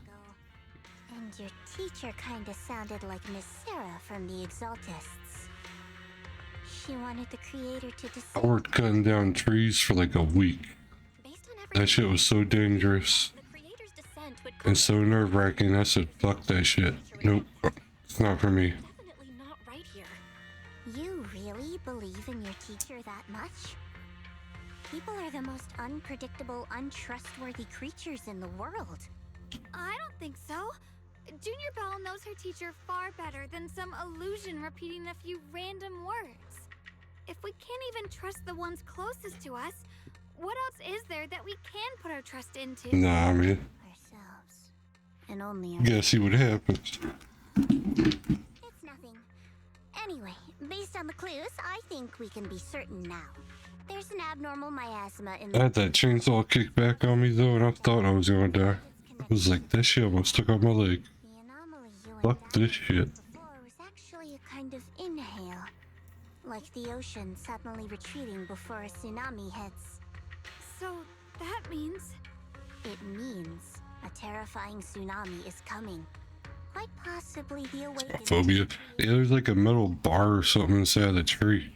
And your teacher kinda sounded like Miss Sarah from the Exaltists. She wanted the creator to I decide... worked cutting down trees for like a week. That shit was so dangerous. And so nerve-wracking, I said, fuck that shit. Nope, it's not for me. You really believe in your teacher that much? People are the most unpredictable, untrustworthy creatures in the world. I don't think so. Junior Belle knows her teacher far better than some illusion repeating a few random words. If we can't even trust the ones closest to us, what else is there that we can put our trust into? Nah, man. Ourselves. And only You gotta see what happens. It's nothing. Anyway, based on the clues, I think we can be certain now. There's an abnormal miasma in I the... had that chainsaw kick back on me though, and I thought I was gonna die. I was like, that shit almost took off my leg. Fuck this shit. was actually a kind of inhale. Like the ocean suddenly retreating before a tsunami hits. So, that means... It means a terrifying tsunami is coming. Quite possibly the awakening... Phobia. Yeah, there's like a metal bar or something inside of the tree.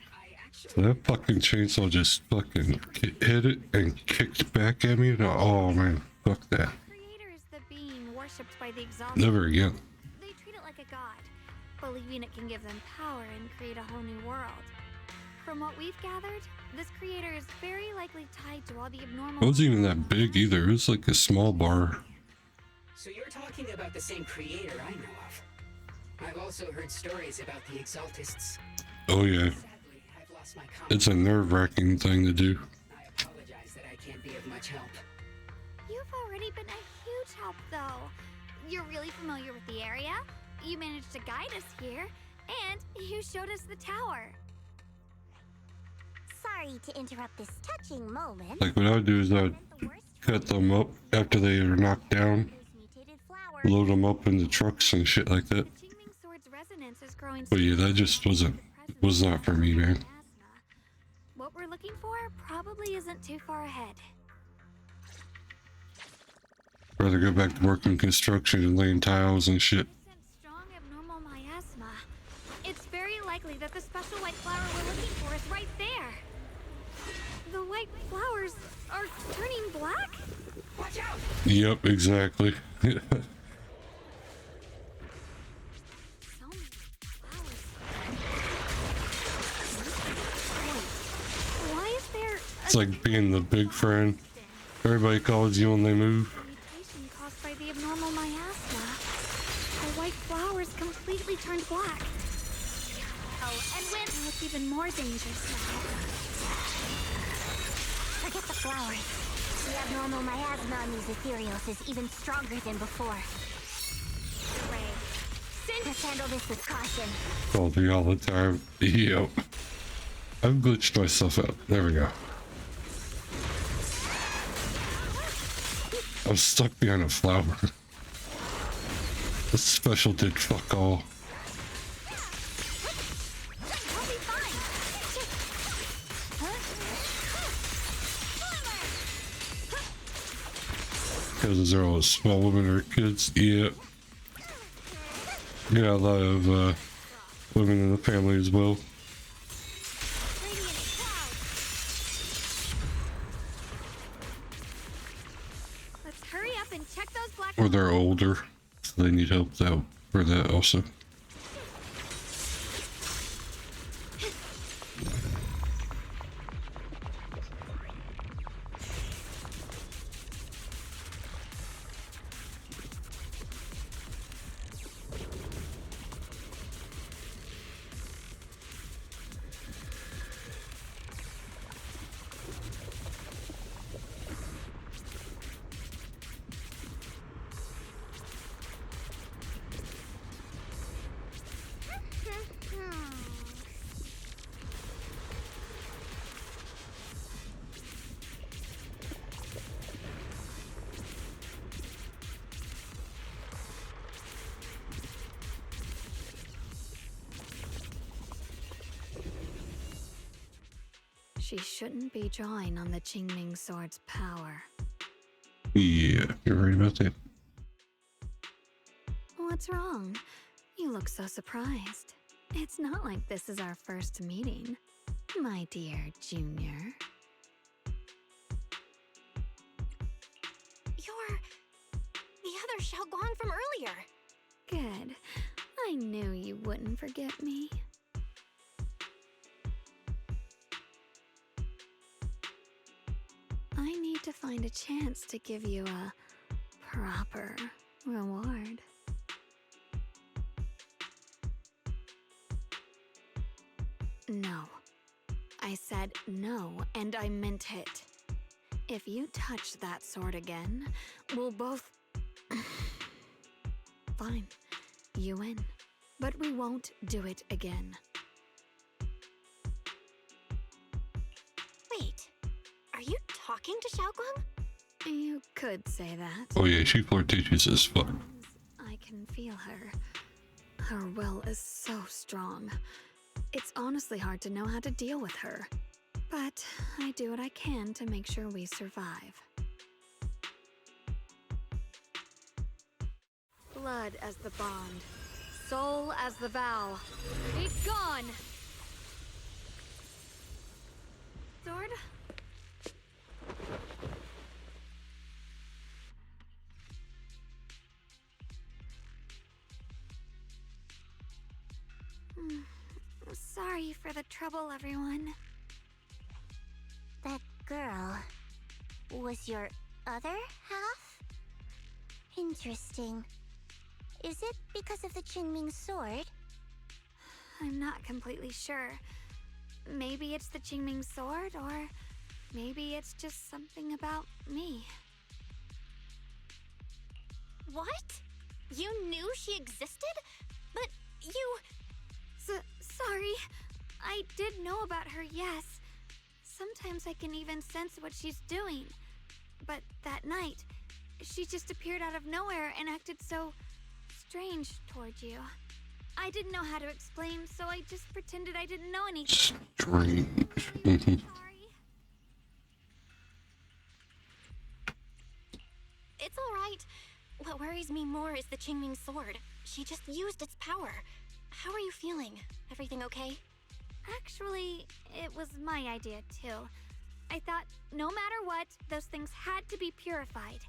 So that fucking chainsaw just fucking hit it and kicked back at me. And oh man, fuck that. Creator is the being worshipped by the Exalted. Never again. They treat it like a god, believing it can give them power and create a whole new world. From what we've gathered, this creator is very likely tied to all the abnormal... It wasn't even that big either. It was like a small bar. So you're talking about the same creator I know of. I've also heard stories about the Exaltists. Oh yeah. Sadly, I've lost my It's a nerve-wracking thing to do. I apologize that I can't be of much help. You've already been a huge help, though. You're really familiar with the area, you managed to guide us here, and you showed us the tower. Sorry to interrupt this touching moment. Like what I'd do is I'd cut them up after they are knocked down, load them up into trucks and shit like that. But yeah, that just was not for me, man. What we're looking for probably isn't too far ahead. Rather go back to working construction and laying tiles and shit. Strong abnormal miasma. It's very likely that the special white flower we're looking for is right there. The white flowers are turning black? Watch out! Yep, exactly. Why is there It's like being the big friend. Everybody calls you when they move. mutation caused by the abnormal miasma? The white flowers completely turned black. Oh, and when it's even more dangerous now. Forget the flowers. The abnormal miasma on these ethereals is even stronger than before. Let's handle this with caution. Call me all the time. Yep. I've glitched myself out. There we go. I was stuck behind a flower. This special did fuck all. cousins are all small women or kids. Yeah. Yeah, a lot of women in the family as well. Let's hurry up and check those black. Or they're older, so they need help out for that also. She shouldn't be drawing on the Qingming sword's power. Yeah, you're right about that. What's wrong? You look so surprised. It's not like this is our first meeting, my dear Junior. You're the other Xiaoguang from earlier. Good. I knew you wouldn't forget me. I need to find a chance to give you a proper reward. No. I said no, and I meant it. If you touch that sword again, we'll both... Fine. You win. But we won't do it again. Wait, are you talking to Xiaoguang? You could say that. Oh yeah, she flirtatious as fuck. I can feel her. Her will is so strong. It's honestly hard to know how to deal with her. But I do what I can to make sure we survive. Blood as the bond. Soul as the vow. Be gone! Sword? Sorry for the trouble, everyone. That girl was your other half? Interesting. Is it because of the Qingming sword? I'm not completely sure. Maybe it's the Qingming sword, or maybe it's just something about me. What? You knew she existed? But you... Sorry. I did know about her, yes. Sometimes I can even sense what she's doing. But that night, she just appeared out of nowhere and acted so strange towards you. I didn't know how to explain, so I just pretended I didn't know anything. Strange. It's alright. What worries me more is the Qingming sword. She just used its power. How are you feeling? Everything okay? Actually, it was my idea too. I thought no matter what, those things had to be purified.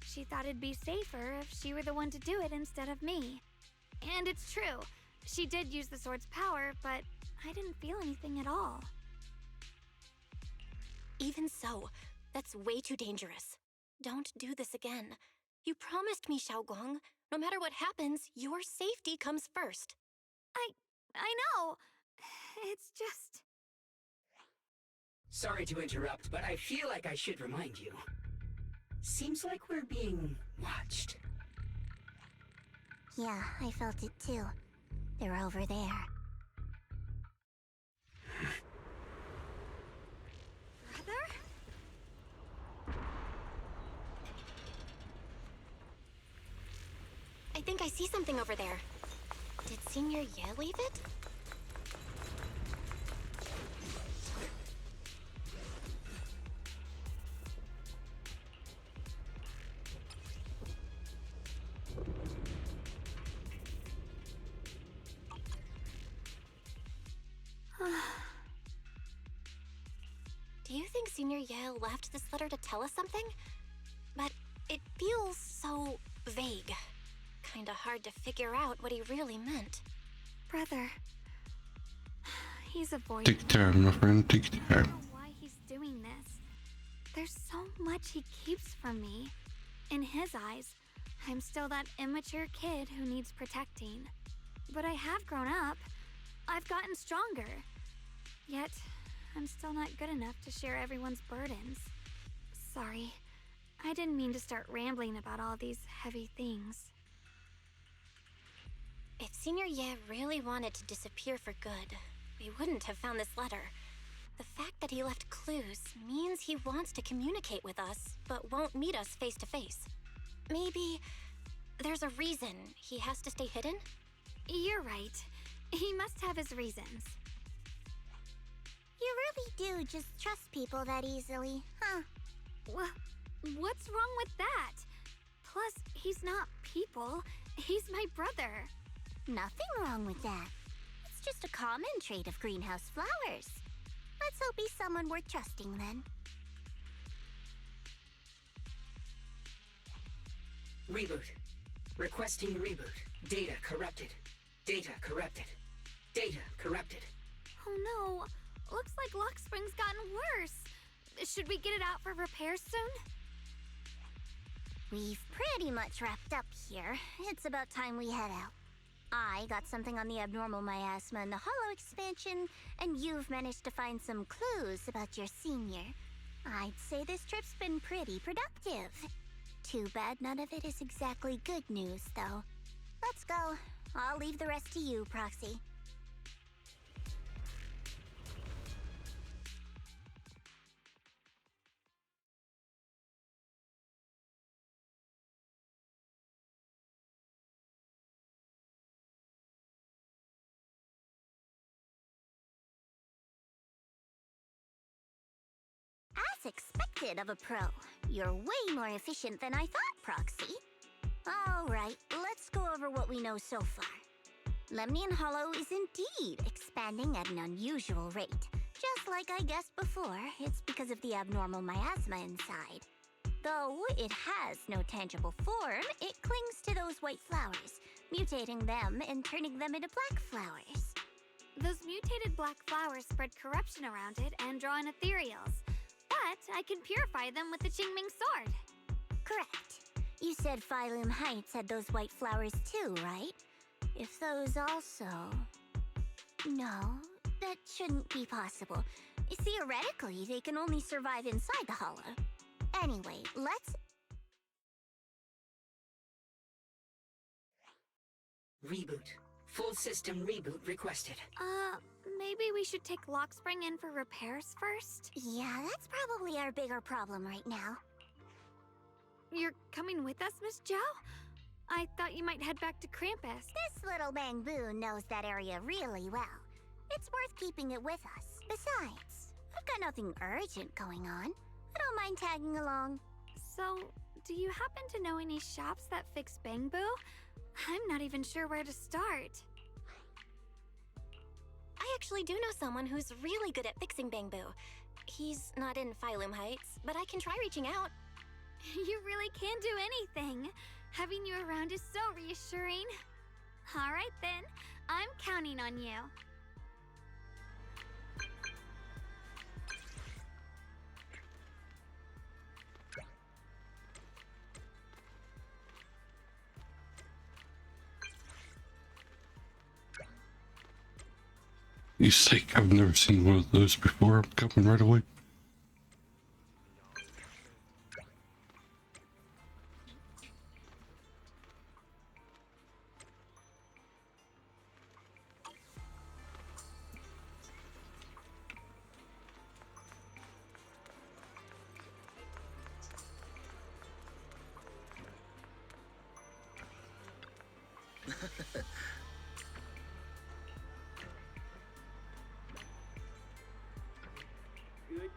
She thought it'd be safer if she were the one to do it instead of me. And it's true. She did use the sword's power, but I didn't feel anything at all. Even so, that's way too dangerous. Don't do this again. You promised me, Xiaoguang. No matter what happens, your safety comes first. I know. It's just... Sorry to interrupt, but I feel like I should remind you. Seems like we're being watched. Yeah, I felt it too. They're over there. Brother? I think I see something over there. Did Senior Ye leave it? Senior Ye left this letter to tell us something, but it feels so vague. Kinda hard to figure out what he really meant. Brother. He's avoiding. Take time, my friend. Take time. I don't know why he's doing this. There's so much he keeps from me. In his eyes, I'm still that immature kid who needs protecting. But I have grown up. I've gotten stronger. Yet, I'm still not good enough to share everyone's burdens. Sorry. I didn't mean to start rambling about all these heavy things. If Senior Ye really wanted to disappear for good, we wouldn't have found this letter. The fact that he left clues means he wants to communicate with us, but won't meet us face to face. Maybe there's a reason he has to stay hidden? You're right. He must have his reasons. You really do just trust people that easily, huh? What's wrong with that? Plus, he's not people. He's my brother. Nothing wrong with that. It's just a common trait of greenhouse flowers. Let's hope he's someone worth trusting then. Reboot. Requesting reboot. Data corrupted. Data corrupted. Data corrupted. Oh no. Looks like Lock Spring's gotten worse. Should we get it out for repairs soon? We've pretty much wrapped up here. It's about time we head out. I got something on the abnormal miasma and the hollow expansion, and you've managed to find some clues about your senior. I'd say this trip's been pretty productive. Too bad none of it is exactly good news, though. Let's go. I'll leave the rest to you, Proxy. As expected of a pro, you're way more efficient than I thought, Proxy. Alright, let's go over what we know so far. Lemnian Hollow is indeed expanding at an unusual rate. Just like I guessed before, it's because of the abnormal miasma inside. Though it has no tangible form, it clings to those white flowers, mutating them and turning them into black flowers. Those mutated black flowers spread corruption around it and draw in ethereals. But I can purify them with the Qingming sword. Correct. You said Phylum Heights had those white flowers too, right? If those also... No, that shouldn't be possible. Theoretically, they can only survive inside the hollow. Anyway, let's... Reboot. Full system reboot requested. Maybe we should take Lock Spring in for repairs first? Yeah, that's probably our bigger problem right now. You're coming with us, Miss Zhao? I thought you might head back to Krampus. This little Bangbu knows that area really well. It's worth keeping it with us. Besides, I've got nothing urgent going on. I don't mind tagging along. So, do you happen to know any shops that fix Bangbu? I'm not even sure where to start. I actually do know someone who's really good at fixing Bangbu. He's not in Phylum Heights, but I can try reaching out. You really can do anything. Having you around is so reassuring. All right then, I'm counting on you. You sake, I've never seen one of those before. I'm coming right away.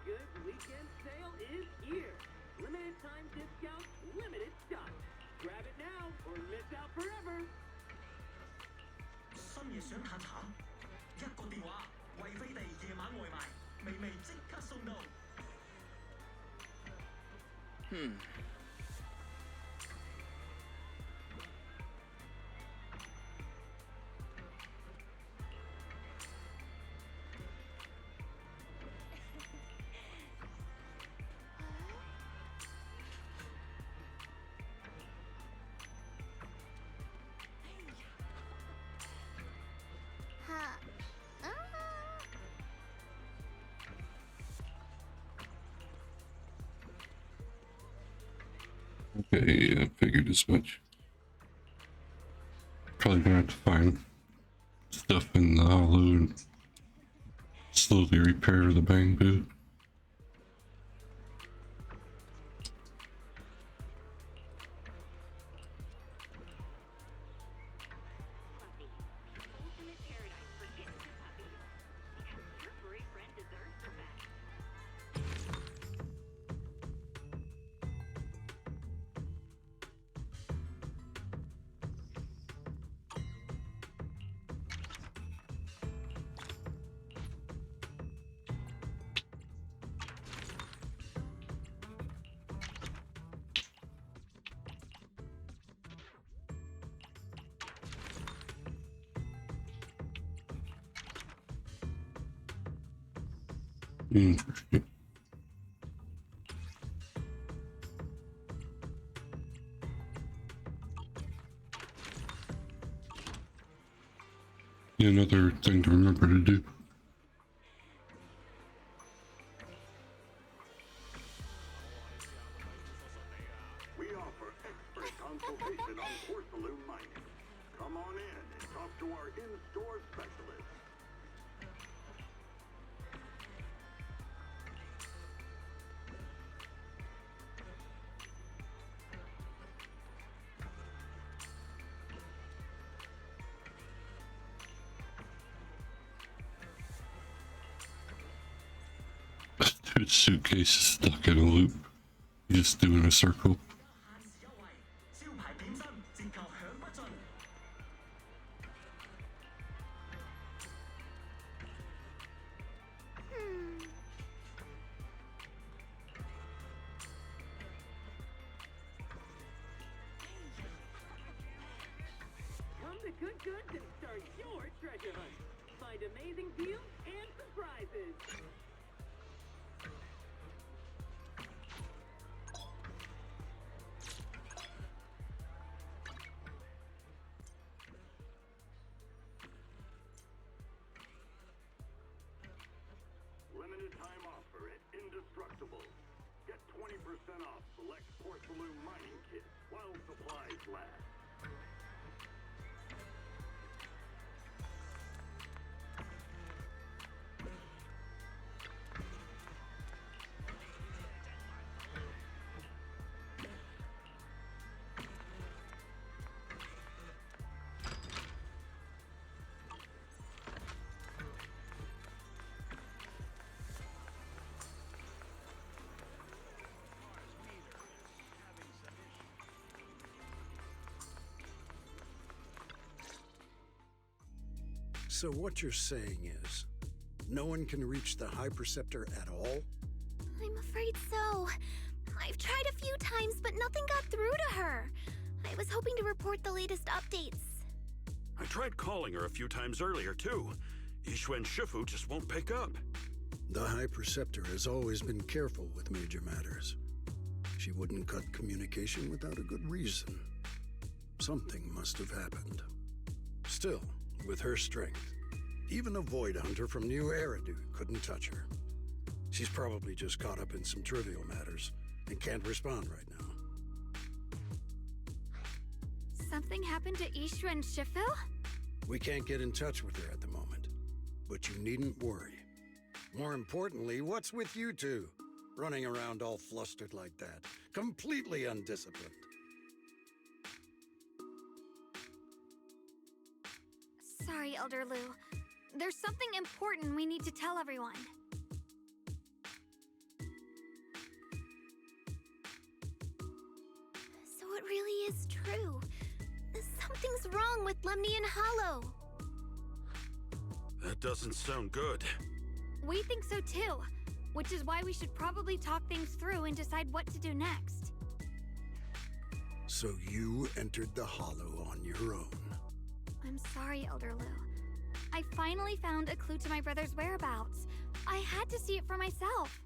Good weekend sale is here. Limited time discount, limited stock. Grab it now or miss out forever. 深夜想嘆慘，一個電話，貴妃地夜晚外賣，微微即刻送到。Okay, I figured as much. Probably gonna have to find stuff in the hollow and slowly repair the bamboo. Interesting. Another thing to remember to do. We offer expert consultation on porcelain mining. Come on in and talk to our in-store specialist. Dude's suitcase is stuck in a loop. He's just doing a circle. Come to Good Goods and start your treasure hunt. Find amazing deals and surprises. Limited time offer at Indestructible. Get 20% off select porcelain mining kits while supplies last. So what you're saying is, no one can reach the High Preceptor at all? I'm afraid so. I've tried a few times, but nothing got through to her. I was hoping to report the latest updates. I tried calling her a few times earlier, too. Yixuan Shifu just won't pick up. The High Preceptor has always been careful with major matters. She wouldn't cut communication without a good reason. Something must have happened. Still, with her strength, even a Void Hunter from New Eridu couldn't touch her. She's probably just caught up in some trivial matters and can't respond right now. Something happened to Ishu and Shifu? We can't get in touch with her at the moment, but you needn't worry. More importantly, what's with you two? Running around all flustered like that, completely undisciplined. Sorry, Elder Lu. There's something important we need to tell everyone. So it really is true. Something's wrong with Lemnian Hollow. That doesn't sound good. We think so too. which is why we should probably talk things through and decide what to do next. So you entered the Hollow on your own. I'm sorry, Elder Lu. I finally found a clue to my brother's whereabouts. I had to see it for myself.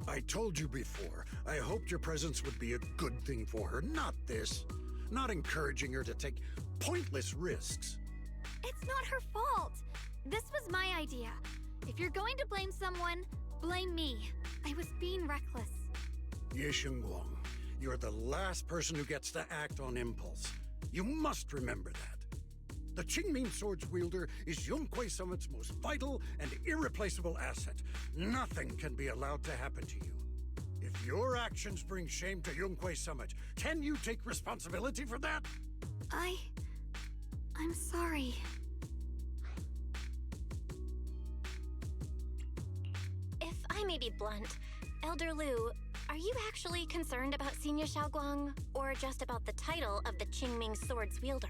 I told you before, I hoped your presence would be a good thing for her, not this. Not encouraging her to take pointless risks. It's not her fault. This was my idea. If you're going to blame someone, blame me. I was being reckless. Ye Shengguang, you're the last person who gets to act on impulse. You must remember that. The Qingming Sword's wielder is Yunhui Summit's most vital and irreplaceable asset. Nothing can be allowed to happen to you. If your actions bring shame to Yunhui Summit, can you take responsibility for that? I'm sorry. If I may be blunt, Elder Lu, are you actually concerned about Senior Xiaoguang, or just about the title of the Qingming Sword's wielder?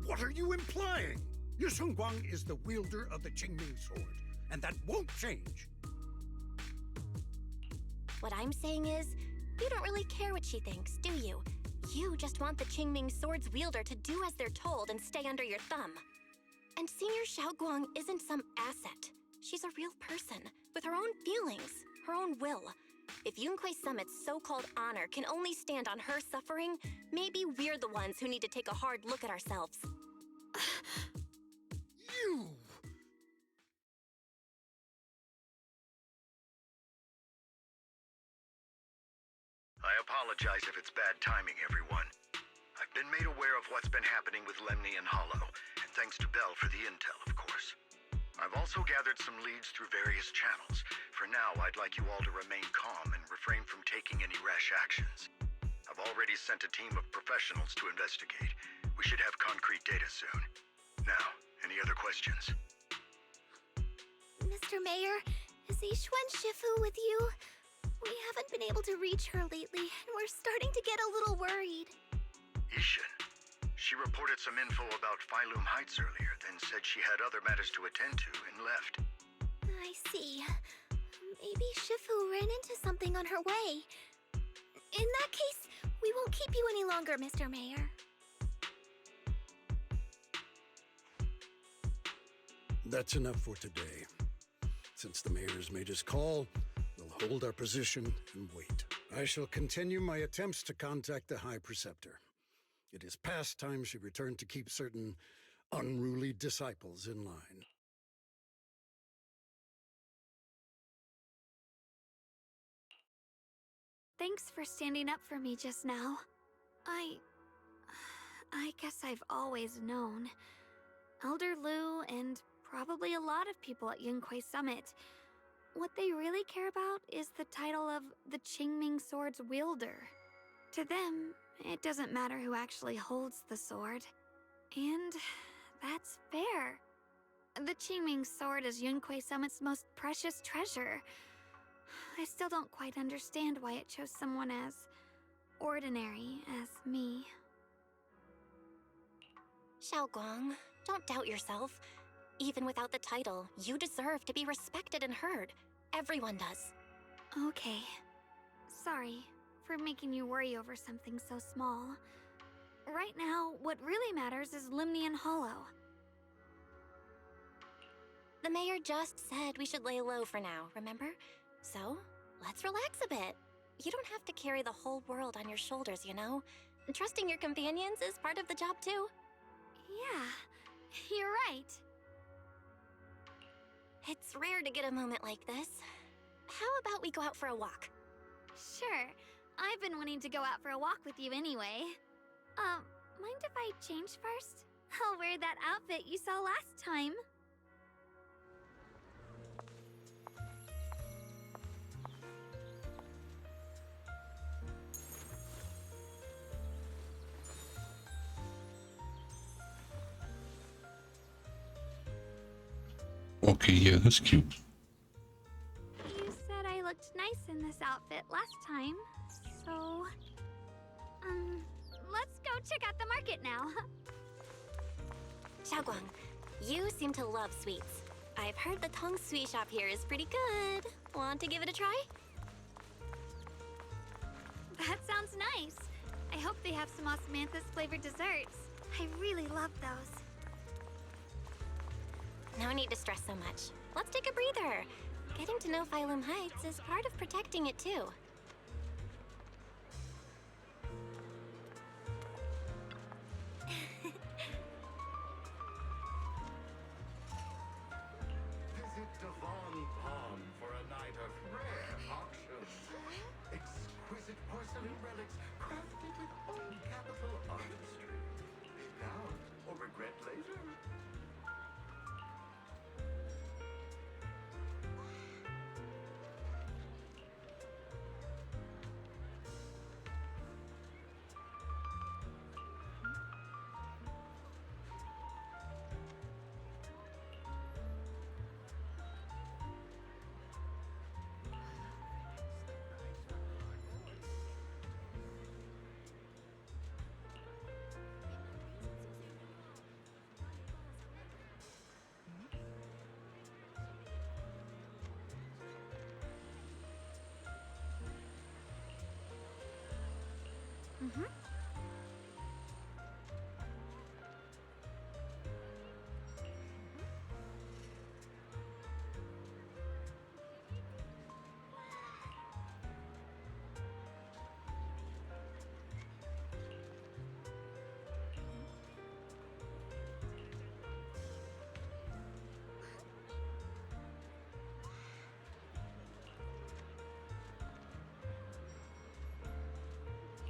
What are you implying? Ye Shengguang is the wielder of the Qingming Sword, and that won't change. What I'm saying is, you don't really care what she thinks, do you? You just want the Qingming Sword's wielder to do as they're told and stay under your thumb. And Senior Xiaoguang isn't some asset. She's a real person, with her own feelings, her own will. If Yunhui Summit's so-called honor can only stand on her suffering, maybe we're the ones who need to take a hard look at ourselves. You! I apologize if it's bad timing, everyone. I've been made aware of what's been happening with Lemny and Hollow, and thanks to Bell for the intel, of course. I've also gathered some leads through various channels. For now, I'd like you all to remain calm and refrain from taking any rash actions. I've already sent a team of professionals to investigate. We should have concrete data soon. Now, any other questions? Mr. Mayor, is Yixuan Shifu with you? We haven't been able to reach her lately, and we're starting to get a little worried. Yixuan. She reported some info about Phylum Heights earlier, then said she had other matters to attend to and left. I see. Maybe Shifu ran into something on her way. In that case, we won't keep you any longer, Mr. Mayor. That's enough for today. Since the mayor's made his call, we'll hold our position and wait. I shall continue my attempts to contact the High Preceptor. It is past time she returned to keep certain unruly disciples in line. Thanks for standing up for me just now. I guess I've always known. Elder Lu and probably a lot of people at Yunhui Summit, what they really care about is the title of the Qingming Sword's wielder. To them, it doesn't matter who actually holds the sword. And that's fair. The Qingming Sword is Yunhui Summit's most precious treasure. I still don't quite understand why it chose someone as ordinary as me. Xiaoguang, don't doubt yourself. Even without the title, you deserve to be respected and heard. Everyone does. Okay. Sorry for making you worry over something so small. Right now, what really matters is Lemny and Hollow. The mayor just said we should lay low for now, remember? So, let's relax a bit. You don't have to carry the whole world on your shoulders, you know? Trusting your companions is part of the job too. Yeah, you're right. It's rare to get a moment like this. How about we go out for a walk? Sure. I've been wanting to go out for a walk with you anyway. Mind if I change first? I'll wear that outfit you saw last time. Okay, yeah, that's cute. You said I looked nice in this outfit last time, so... let's go check out the market now. Xiaoguang, You seem to love sweets. I've heard the Tong Sweet Shop here is pretty good. Want to give it a try? That sounds nice. I hope they have some osmanthus flavored desserts. I really love those. No need to stress so much. Let's take a breather. Getting to know Phylum Heights is part of protecting it too. Visit Devon Pond for a night of rare auctions. Exquisite porcelain relics crafted with old capital artistry. Be proud or regret later. Mm-hmm.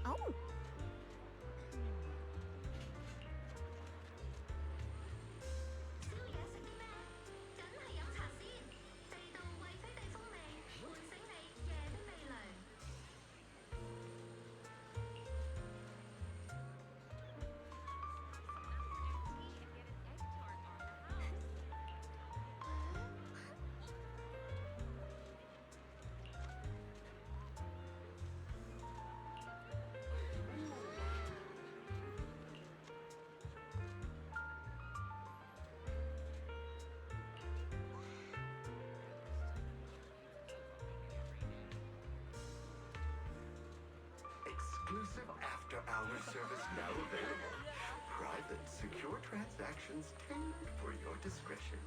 Oh. Exclusive after-hours service now available. Private, secure transactions tailored for your discretion.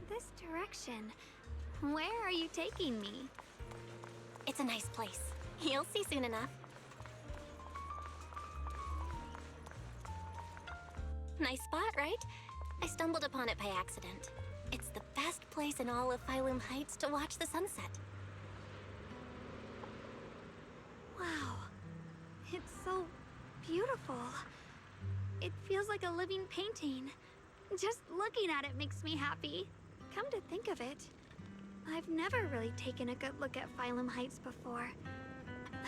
This direction. Where are you taking me? It's a nice place. You'll see soon enough. Nice spot, right? I stumbled upon it by accident. It's the best place in all of Phylum Heights to watch the sunset. Wow. It's so beautiful. It feels like a living painting. Just looking at it makes me happy. Come to think of it, I've never really taken a good look at Phylum Heights before.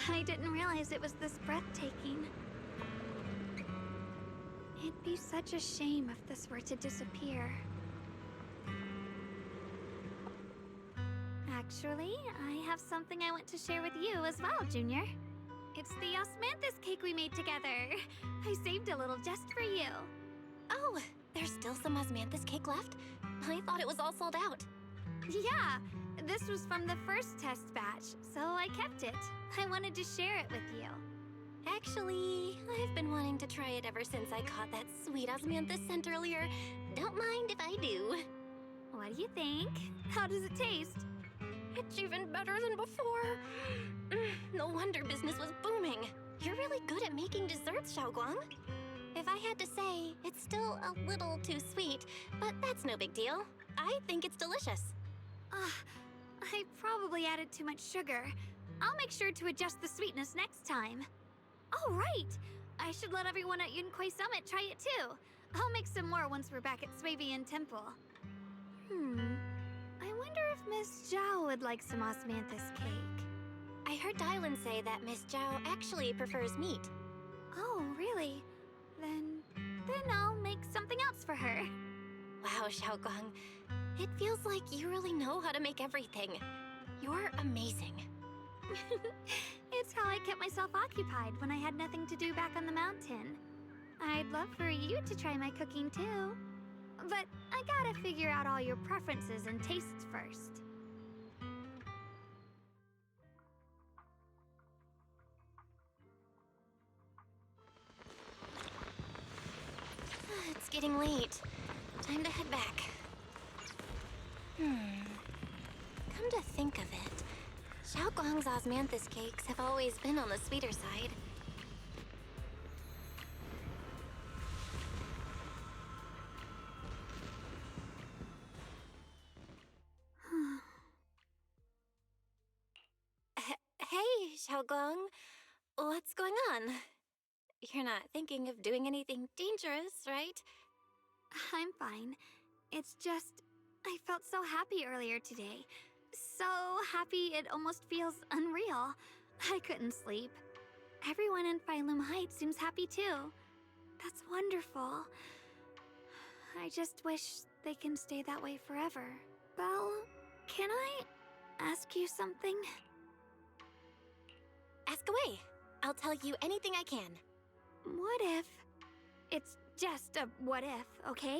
I didn't realize it was this breathtaking. It'd be such a shame if this were to disappear. Actually, I have something I want to share with you as well, Junior. It's the osmanthus cake we made together. I saved a little just for you. Oh, there's still some osmanthus cake left? I thought it was all sold out. Yeah, this was from the first test batch, so I kept it. I wanted to share it with you. Actually, I've been wanting to try it ever since I caught that sweet osmanthus scent earlier. Don't mind if I do. What do you think? How does it taste? It's even better than before. No wonder business was booming. You're really good at making desserts, Xiaoguang. If I had to say, it's still a little too sweet, but that's no big deal. I think it's delicious. I probably added too much sugar. I'll make sure to adjust the sweetness next time. Oh, right! I should let everyone at Yunquay Summit try it too. I'll make some more once we're back at Swabian Temple. I wonder if Miss Zhao would like some osmanthus cake. I heard Dylan say that Miss Zhao actually prefers meat. Oh, really? Then I'll make something else for her. Wow, Xiaoguang. It feels like you really know how to make everything. You're amazing. It's how I kept myself occupied when I had nothing to do back on the mountain. I'd love for you to try my cooking too. But I gotta figure out all your preferences and tastes first. It's getting late. Time to head back. Come to think of it, Xiaoguang's osmanthus cakes have always been on the sweeter side. Hey, Xiaoguang. What's going on? You're not thinking of doing anything dangerous, right? I'm fine. It's just, I felt so happy earlier today. So happy it almost feels unreal. I couldn't sleep. Everyone in Phylum Heights seems happy too. That's wonderful. I just wish they can stay that way forever. Belle, can I ask you something? Ask away. I'll tell you anything I can. What if... It's just a what if, okay?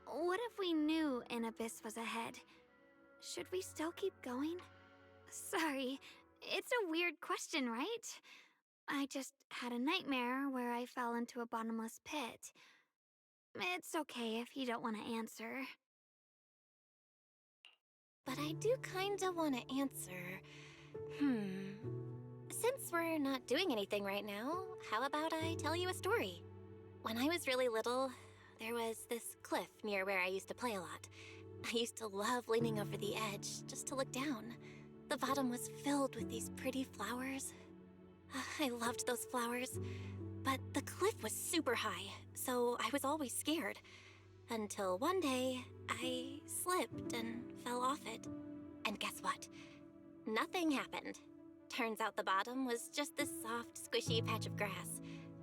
What if we knew an abyss was ahead? Should we still keep going? Sorry, it's a weird question, right? I just had a nightmare where I fell into a bottomless pit. It's okay if you don't want to answer. But I do kinda want to answer. Since we're not doing anything right now, how about I tell you a story? When I was really little, there was this cliff near where I used to play a lot. I used to love leaning over the edge just to look down. The bottom was filled with these pretty flowers. I loved those flowers, but the cliff was super high, so I was always scared. Until one day, I slipped and fell off it. And guess what? Nothing happened. Turns out the bottom was just this soft, squishy patch of grass.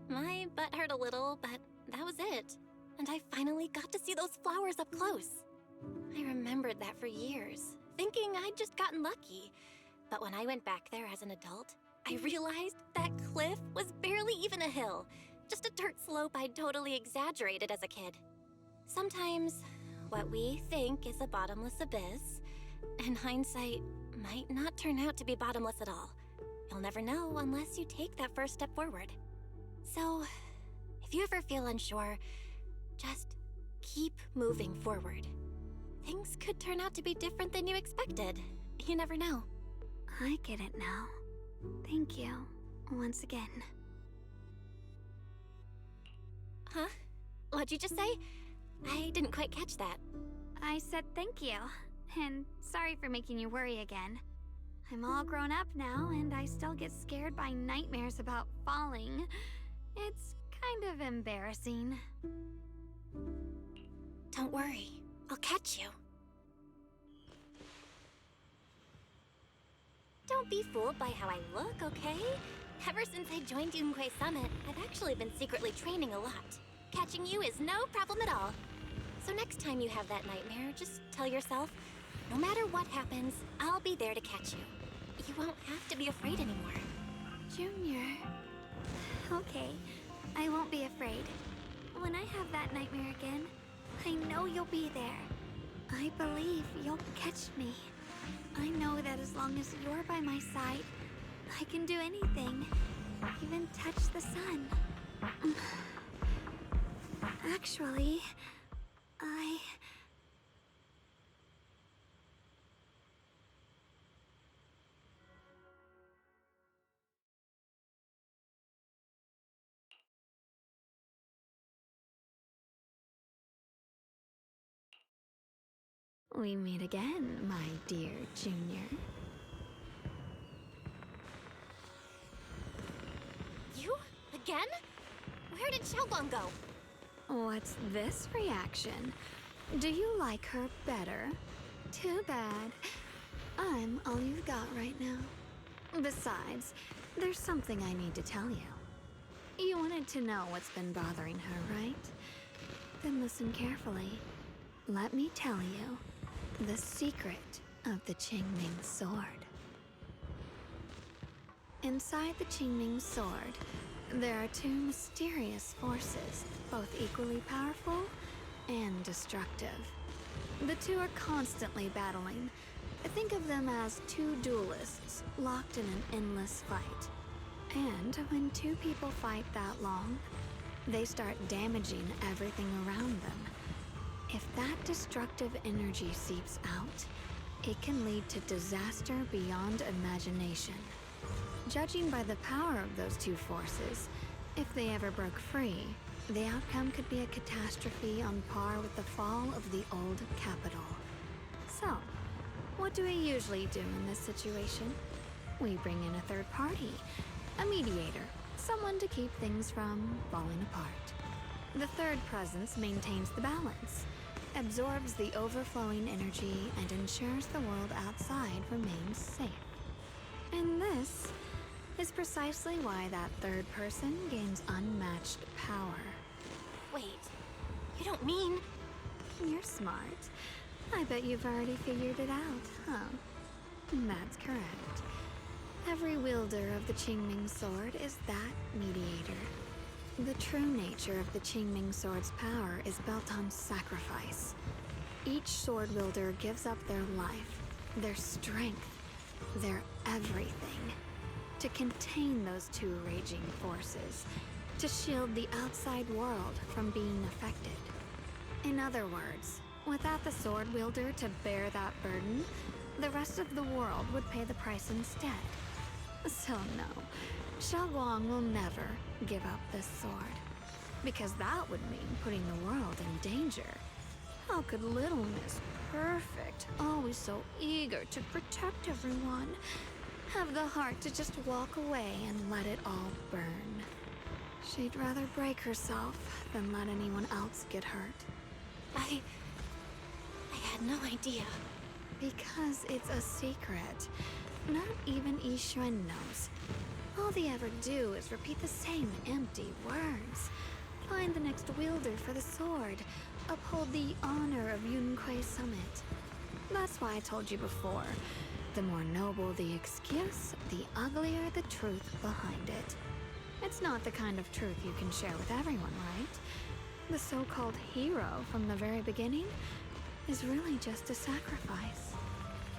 My butt hurt a little, but that was it. And I finally got to see those flowers up close. I remembered that for years, thinking I'd just gotten lucky. But when I went back there as an adult, I realized that cliff was barely even a hill, just a dirt slope I'd totally exaggerated as a kid. Sometimes, what we think is a bottomless abyss, in hindsight, might not turn out to be bottomless at all. You'll never know unless you take that first step forward. So, if you ever feel unsure, just keep moving forward. Things could turn out to be different than you expected. You never know. I get it now. Thank you, once again. Huh? What'd you just say? I didn't quite catch that. I said thank you, and sorry for making you worry again. I'm all grown up now, and I still get scared by nightmares about falling. It's kind of embarrassing. Don't worry, I'll catch you. Don't be fooled by how I look, okay? Ever since I joined Yunquay Summit, I've actually been secretly training a lot. Catching you is no problem at all. So next time you have that nightmare, just tell yourself, no matter what happens, I'll be there to catch you. You won't have to be afraid anymore. Junior. Okay, I won't be afraid. When I have that nightmare again, I know you'll be there. I believe you'll catch me. I know that as long as you're by my side, I can do anything. even touch the sun. Actually, We meet again, my dear Junior. You? Again? Where did Xiaoguang go? What's this reaction? Do you like her better? Too bad. I'm all you've got right now. Besides, there's something I need to tell you. You wanted to know what's been bothering her, right? Then listen carefully. Let me tell you the secret of the Qingming sword. Inside the Qingming sword, there are two mysterious forces, both equally powerful and destructive. The two are constantly battling. Think of them as two duelists locked in an endless fight. And when two people fight that long, they start damaging everything around them. If that destructive energy seeps out, it can lead to disaster beyond imagination. Judging by the power of those two forces, if they ever broke free, the outcome could be a catastrophe on par with the fall of the old capital. So, what do we usually do in this situation? We bring in a third party, a mediator, someone to keep things from falling apart. The third presence maintains the balance, absorbs the overflowing energy, and ensures the world outside remains safe. And this is precisely why that third person gains unmatched power. Wait, you don't mean... You're smart. I bet you've already figured it out, huh? That's correct. Every wielder of the Qingming sword is that mediator. The true nature of the Qingming sword's power is built on sacrifice. Each sword wielder gives up their life, their strength, their everything, to contain those two raging forces, to shield the outside world from being affected. In other words, without the sword wielder to bear that burden, the rest of the world would pay the price instead. So no, Xiaoguang will never give up this sword, because that would mean putting the world in danger. How could little Miss Perfect, always so eager to protect everyone, have the heart to just walk away and let it all burn? She'd rather break herself than let anyone else get hurt. I had no idea. Because it's a secret. Not even Yixuan knows. All they ever do is repeat the same empty words. Find the next wielder for the sword. Uphold the honor of Yunquei Summit. That's why I told you before. The more noble the excuse, the uglier the truth behind it. It's not the kind of truth you can share with everyone, right? The so-called hero from the very beginning is really just a sacrifice.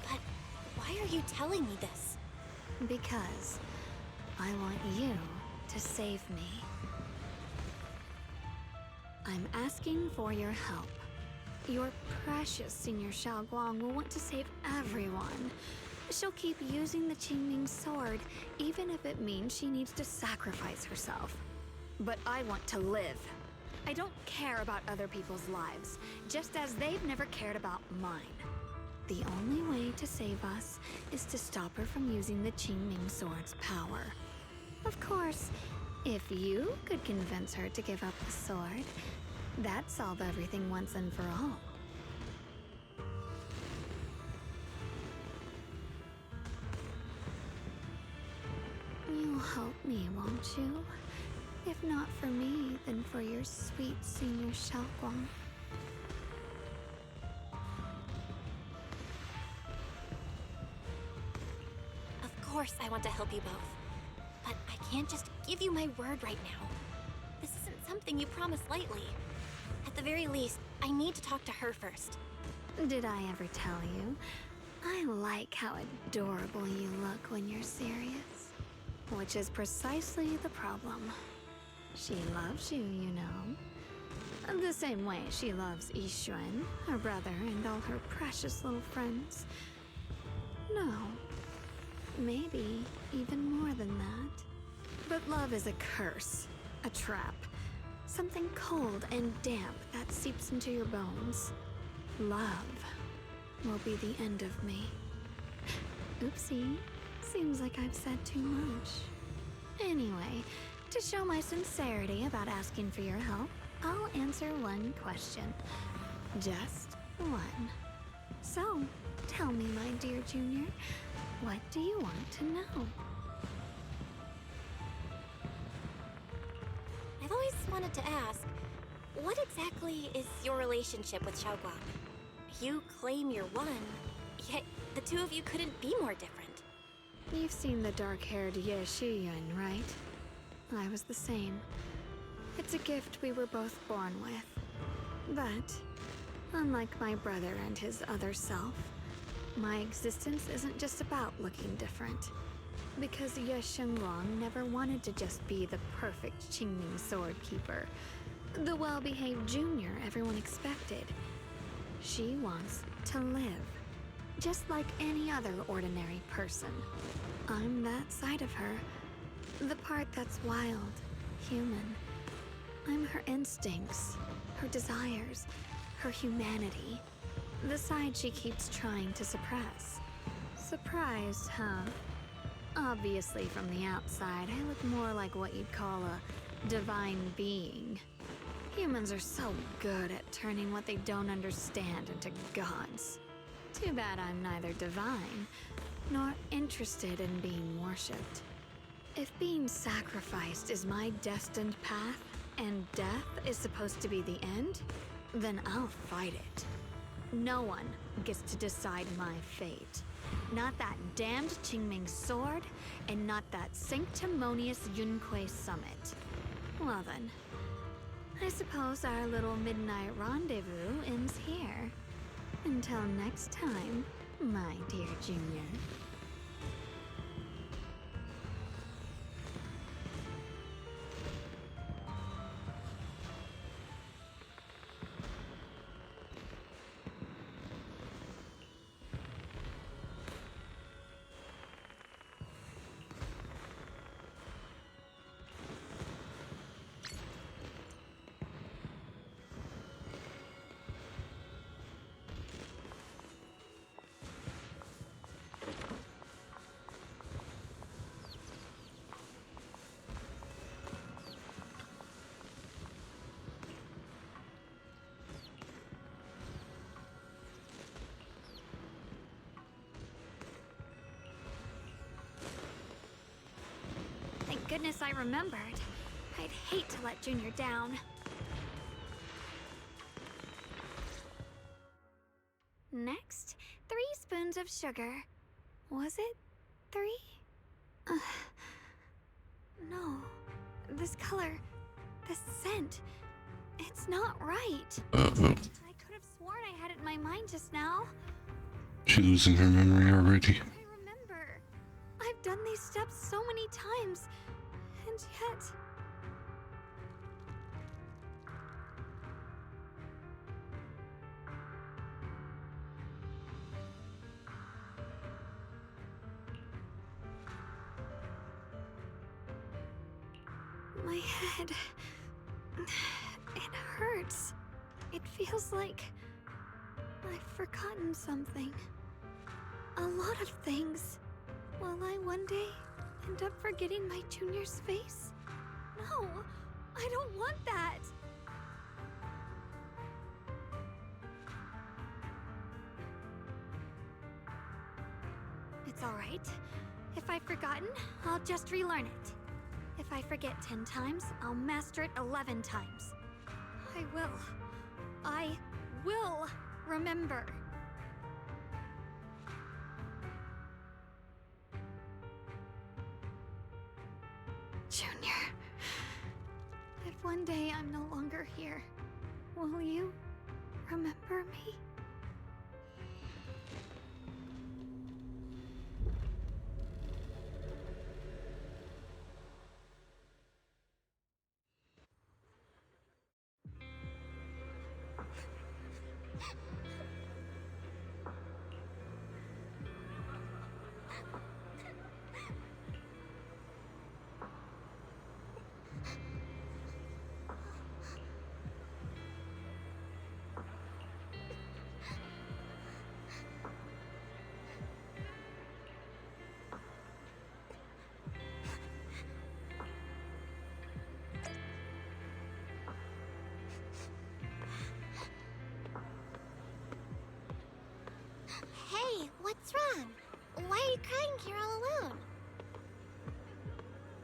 But why are you telling me this? Because I want you to save me. I'm asking for your help. Your precious Senior Xiaoguang will want to save everyone. She'll keep using the Qingming sword, even if it means she needs to sacrifice herself. But I want to live. I don't care about other people's lives, just as they've never cared about mine. The only way to save us is to stop her from using the Qingming sword's power. Of course, if you could convince her to give up the sword, that'd solve everything once and for all. You'll help me, won't you? If not for me, then for your sweet Senior Xiaoguang. Of course I want to help you both. But I can't just give you my word right now. This isn't something you promise lightly. At the very least, I need to talk to her first. Did I ever tell you? I like how adorable you look when you're serious. Which is precisely the problem. She loves you, you know. The same way she loves Yixuan, her brother, and all her precious little friends. No. Maybe even more than that. But love is a curse. A trap. Something cold and damp that seeps into your bones. Love will be the end of me. Oopsie. Seems like I've said too much. Anyway, to show my sincerity about asking for your help, I'll answer one question. Just one. So, tell me, my dear Junior, what do you want to know? I've always wanted to ask, what exactly is your relationship with Xiaoguang? You claim you're one, yet the two of you couldn't be more different. You've seen the dark-haired Ye Shiyun, right? I was the same. It's a gift we were both born with. But, unlike my brother and his other self, my existence isn't just about looking different. Because Ye Shengguang never wanted to just be the perfect Qingming sword keeper, the well-behaved junior everyone expected. She wants to live, just like any other ordinary person. I'm that side of her, the part that's wild, human. I'm her instincts, her desires, her humanity, the side she keeps trying to suppress. Surprised, huh? Obviously, from the outside, I look more like what you'd call a divine being. Humans are so good at turning what they don't understand into gods. Too bad I'm neither divine, nor interested in being worshipped. If being sacrificed is my destined path, and death is supposed to be the end, then I'll fight it. No one gets to decide my fate. Not that damned Qingming sword, and not that sanctimonious Yunque summit. Well then, I suppose our little midnight rendezvous ends here. Until next time, my dear Junior. Thank goodness I remembered. I'd hate to let Junior down. Next, 3 spoons of sugar. Was it 3? No. This color, this scent, it's not right. I could have sworn I had it in my mind just now. She's losing her memory already. I remember. I've done these steps so many times, and yet... My head... it hurts. It feels like... I've forgotten something. A lot of things. Will I one day end up forgetting my Junior's face? No, I don't want that. It's all right. If I've forgotten, I'll just relearn it. If I forget 10 times, I'll master it 11 times. I will remember. Junior, if one day I'm no longer here, will you remember me? Hey, what's wrong? Why are you crying here all alone?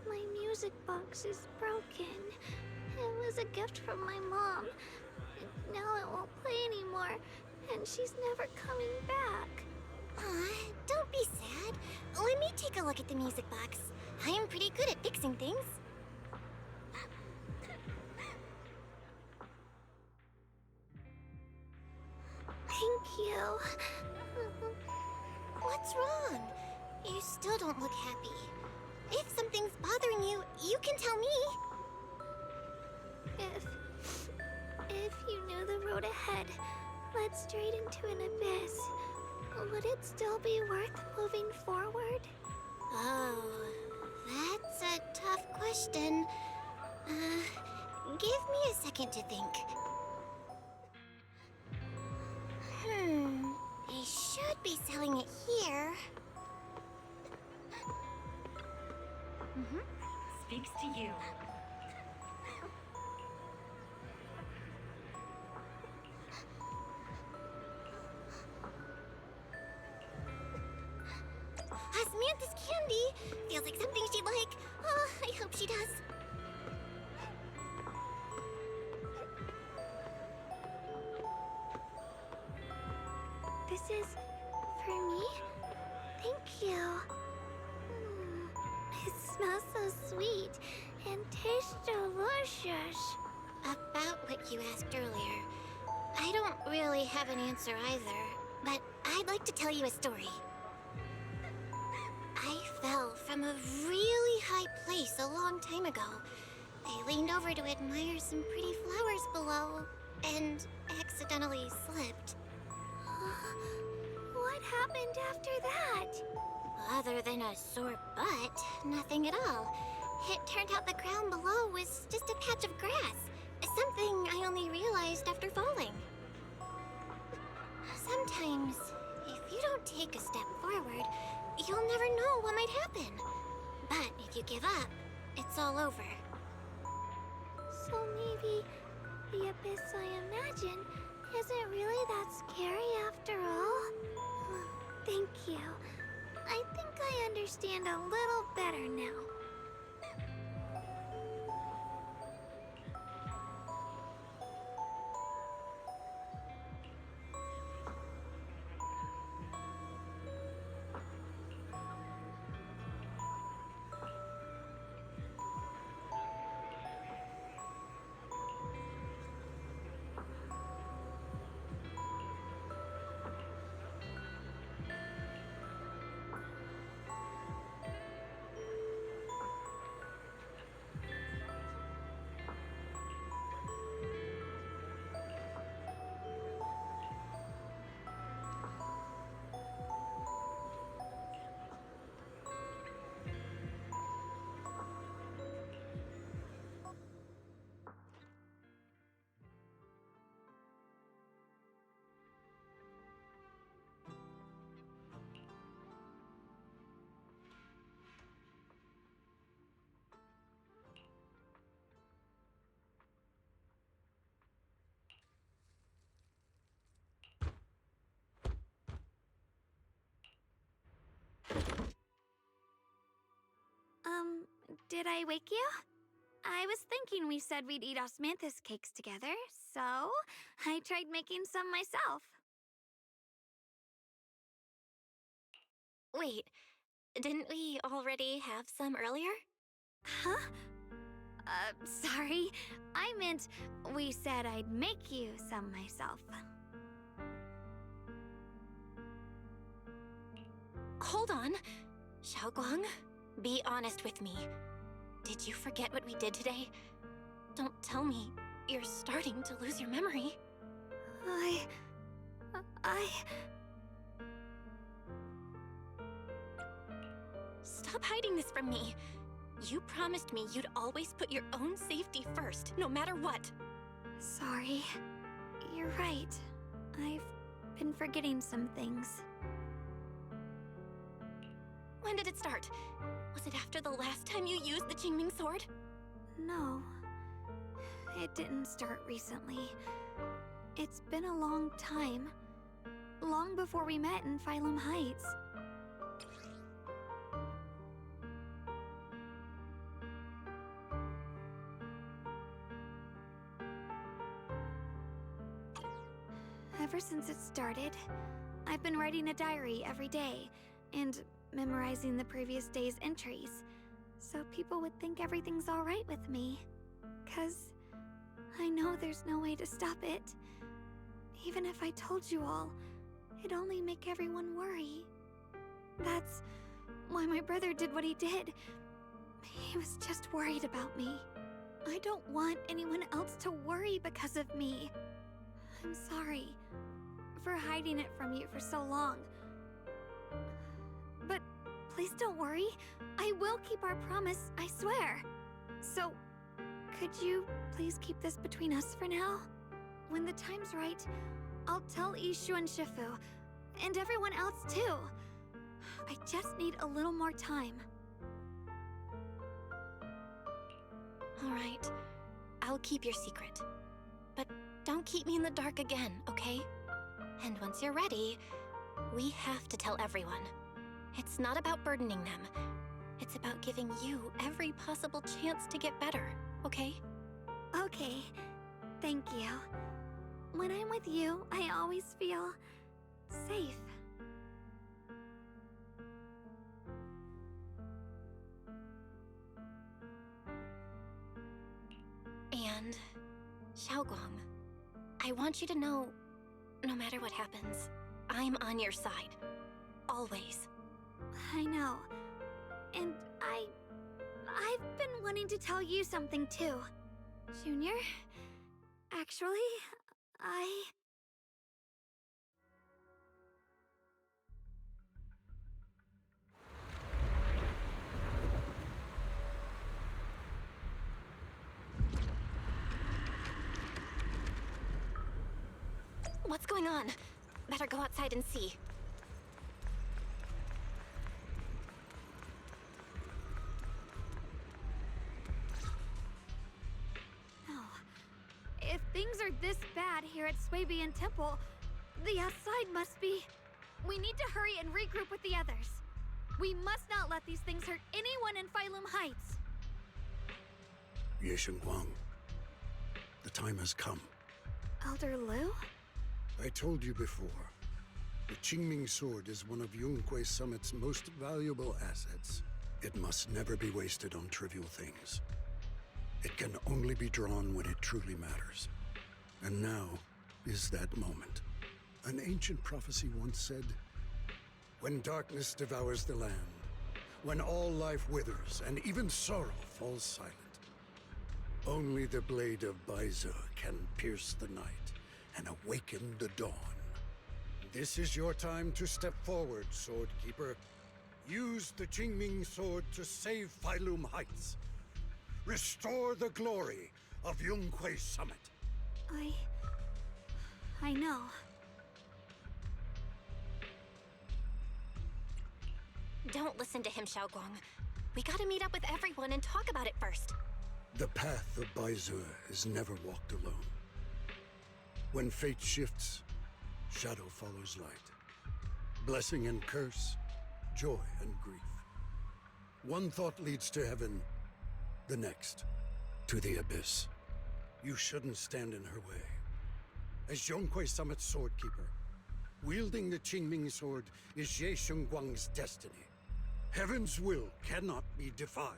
My music box is broken. It was a gift from my mom. Now it won't play anymore, and she's never coming back. Aw, don't be sad. Let me take a look at the music box. I am pretty good at fixing things. Thank you. What's wrong? You still don't look happy. If something's bothering you, you can tell me. If you knew the road ahead led straight into an abyss, would it still be worth moving forward? Oh, that's a tough question. Give me a second to think. They should be selling it here. Speaks to you. Osmanthus candy! Feels like something she'd like. Oh, I hope she does. This is for me? Thank you. It smells so sweet and tastes delicious. About what you asked earlier, I don't really have an answer either, but I'd like to tell you a story. I fell from a really high place a long time ago. I leaned over to admire some pretty flowers below, and accidentally slipped. What happened after that? Other than a sore butt, nothing at all. It turned out the ground below was just a patch of grass. Something I only realized after falling. Sometimes, if you don't take a step forward, you'll never know what might happen. But if you give up, it's all over. So maybe the abyss I imagine isn't really that scary after all? Thank you. I think I understand a little better now. Did I wake you? I was thinking we said we'd eat osmanthus cakes together, so I tried making some myself. Wait, didn't we already have some earlier? Huh? Sorry. I meant we said I'd make you some myself. Hold on. Xiaoguang, be honest with me. Did you forget what we did today? Don't tell me you're starting to lose your memory. Stop hiding this from me. You promised me you'd always put your own safety first, no matter what. Sorry. You're right. I've been forgetting some things. When did it start? Was it after the last time you used the Qingming sword? No. It didn't start recently. It's been a long time. long before we met in Phylum Heights. Ever since it started, I've been writing a diary every day and memorizing the previous day's entries, so people would think everything's alright with me. 'Cause I know there's no way to stop it. Even if I told you all, it'd only make everyone worry. That's why my brother did what he did. He was just worried about me. I don't want anyone else to worry because of me. I'm sorry for hiding it from you for so long. But please don't worry. I will keep our promise, I swear. So, could you please keep this between us for now? When the time's right, I'll tell Ishu and Shifu, and everyone else too. I just need a little more time. Alright, I'll keep your secret. But don't keep me in the dark again, okay? And once you're ready, we have to tell everyone. It's not about burdening them. It's about giving you every possible chance to get better, okay? Okay, thank you. When I'm with you, I always feel safe. And Xiaoguang, I want you to know, no matter what happens, I'm on your side. Always. I know. And I've been wanting to tell you something too. Junior, actually, What's going on? Better go outside and see. no. If things are this bad here at Swabian Temple, the outside must be... We need to hurry and regroup with the others. We must not let these things hurt anyone in Phylum Heights. Ye Shengguang, the time has come. Elder Liu? I told you before, the Qingming sword is one of Yunque Summit's most valuable assets. It must never be wasted on trivial things. It can only be drawn when it truly matters. And now is that moment. An ancient prophecy once said, when darkness devours the land, when all life withers and even sorrow falls silent, only the blade of Baize can pierce the night and awaken the dawn. This is your time to step forward, Swordkeeper. Use the Qingming sword to save Phylum Heights. Restore the glory of Yunque Summit. I know. Don't listen to him, Xiaoguang. We gotta meet up with everyone and talk about it first. The path of Baize is never walked alone. When fate shifts, shadow follows light. Blessing and curse, joy and grief. One thought leads to heaven, the next to the abyss. You shouldn't stand in her way. As Yunque Summit's swordkeeper, wielding the Qingming sword is Ye Shengguang's destiny. Heaven's will cannot be defied.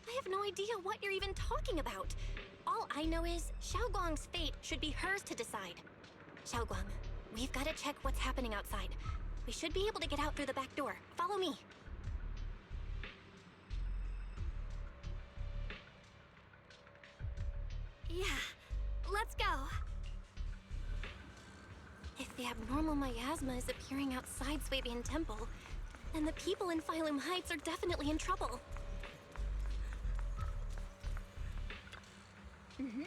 I have no idea what you're even talking about. All I know is Xiaoguang's fate should be hers to decide. Xiaoguang, we've got to check what's happening outside. We should be able to get out through the back door. Follow me. Yeah, let's go. If the abnormal miasma is appearing outside Swabian Temple, then the people in Phylum Heights are definitely in trouble. Mm-hmm.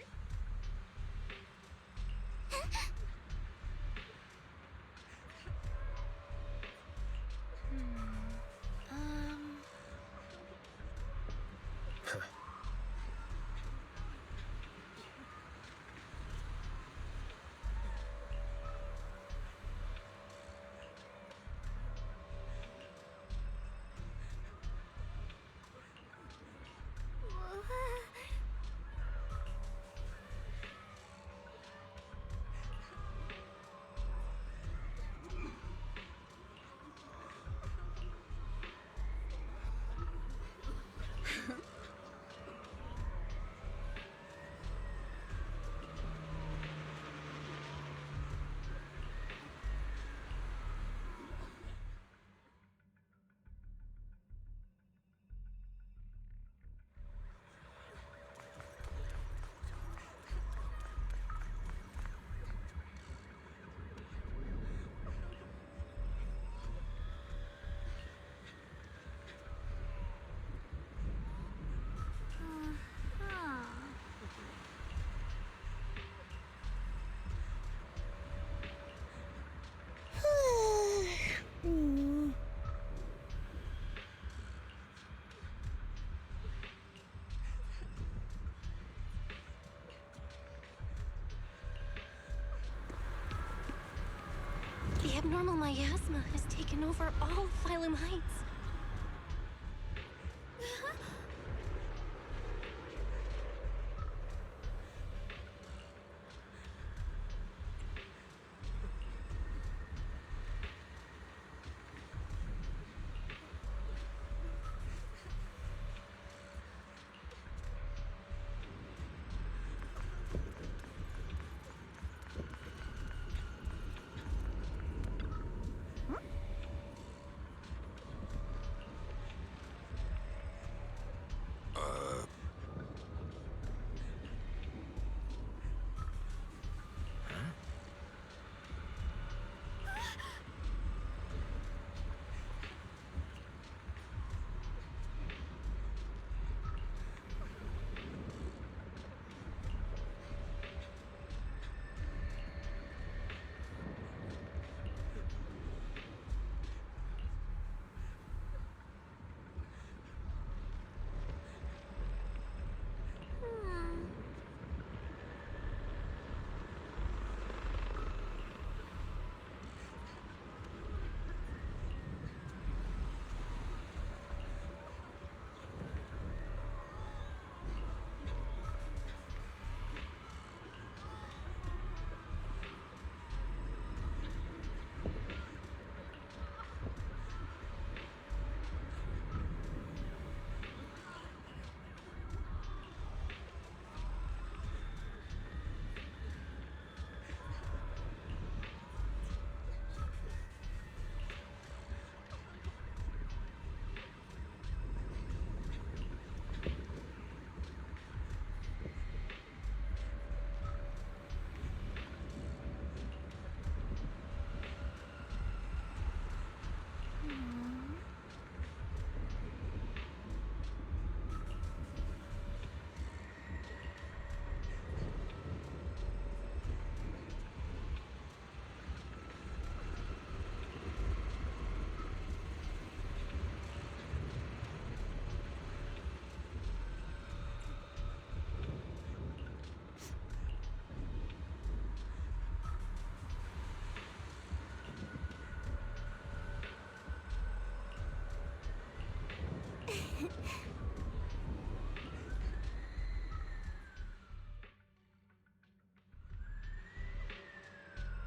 abnormal miasma has taken over all of Phylum Heights.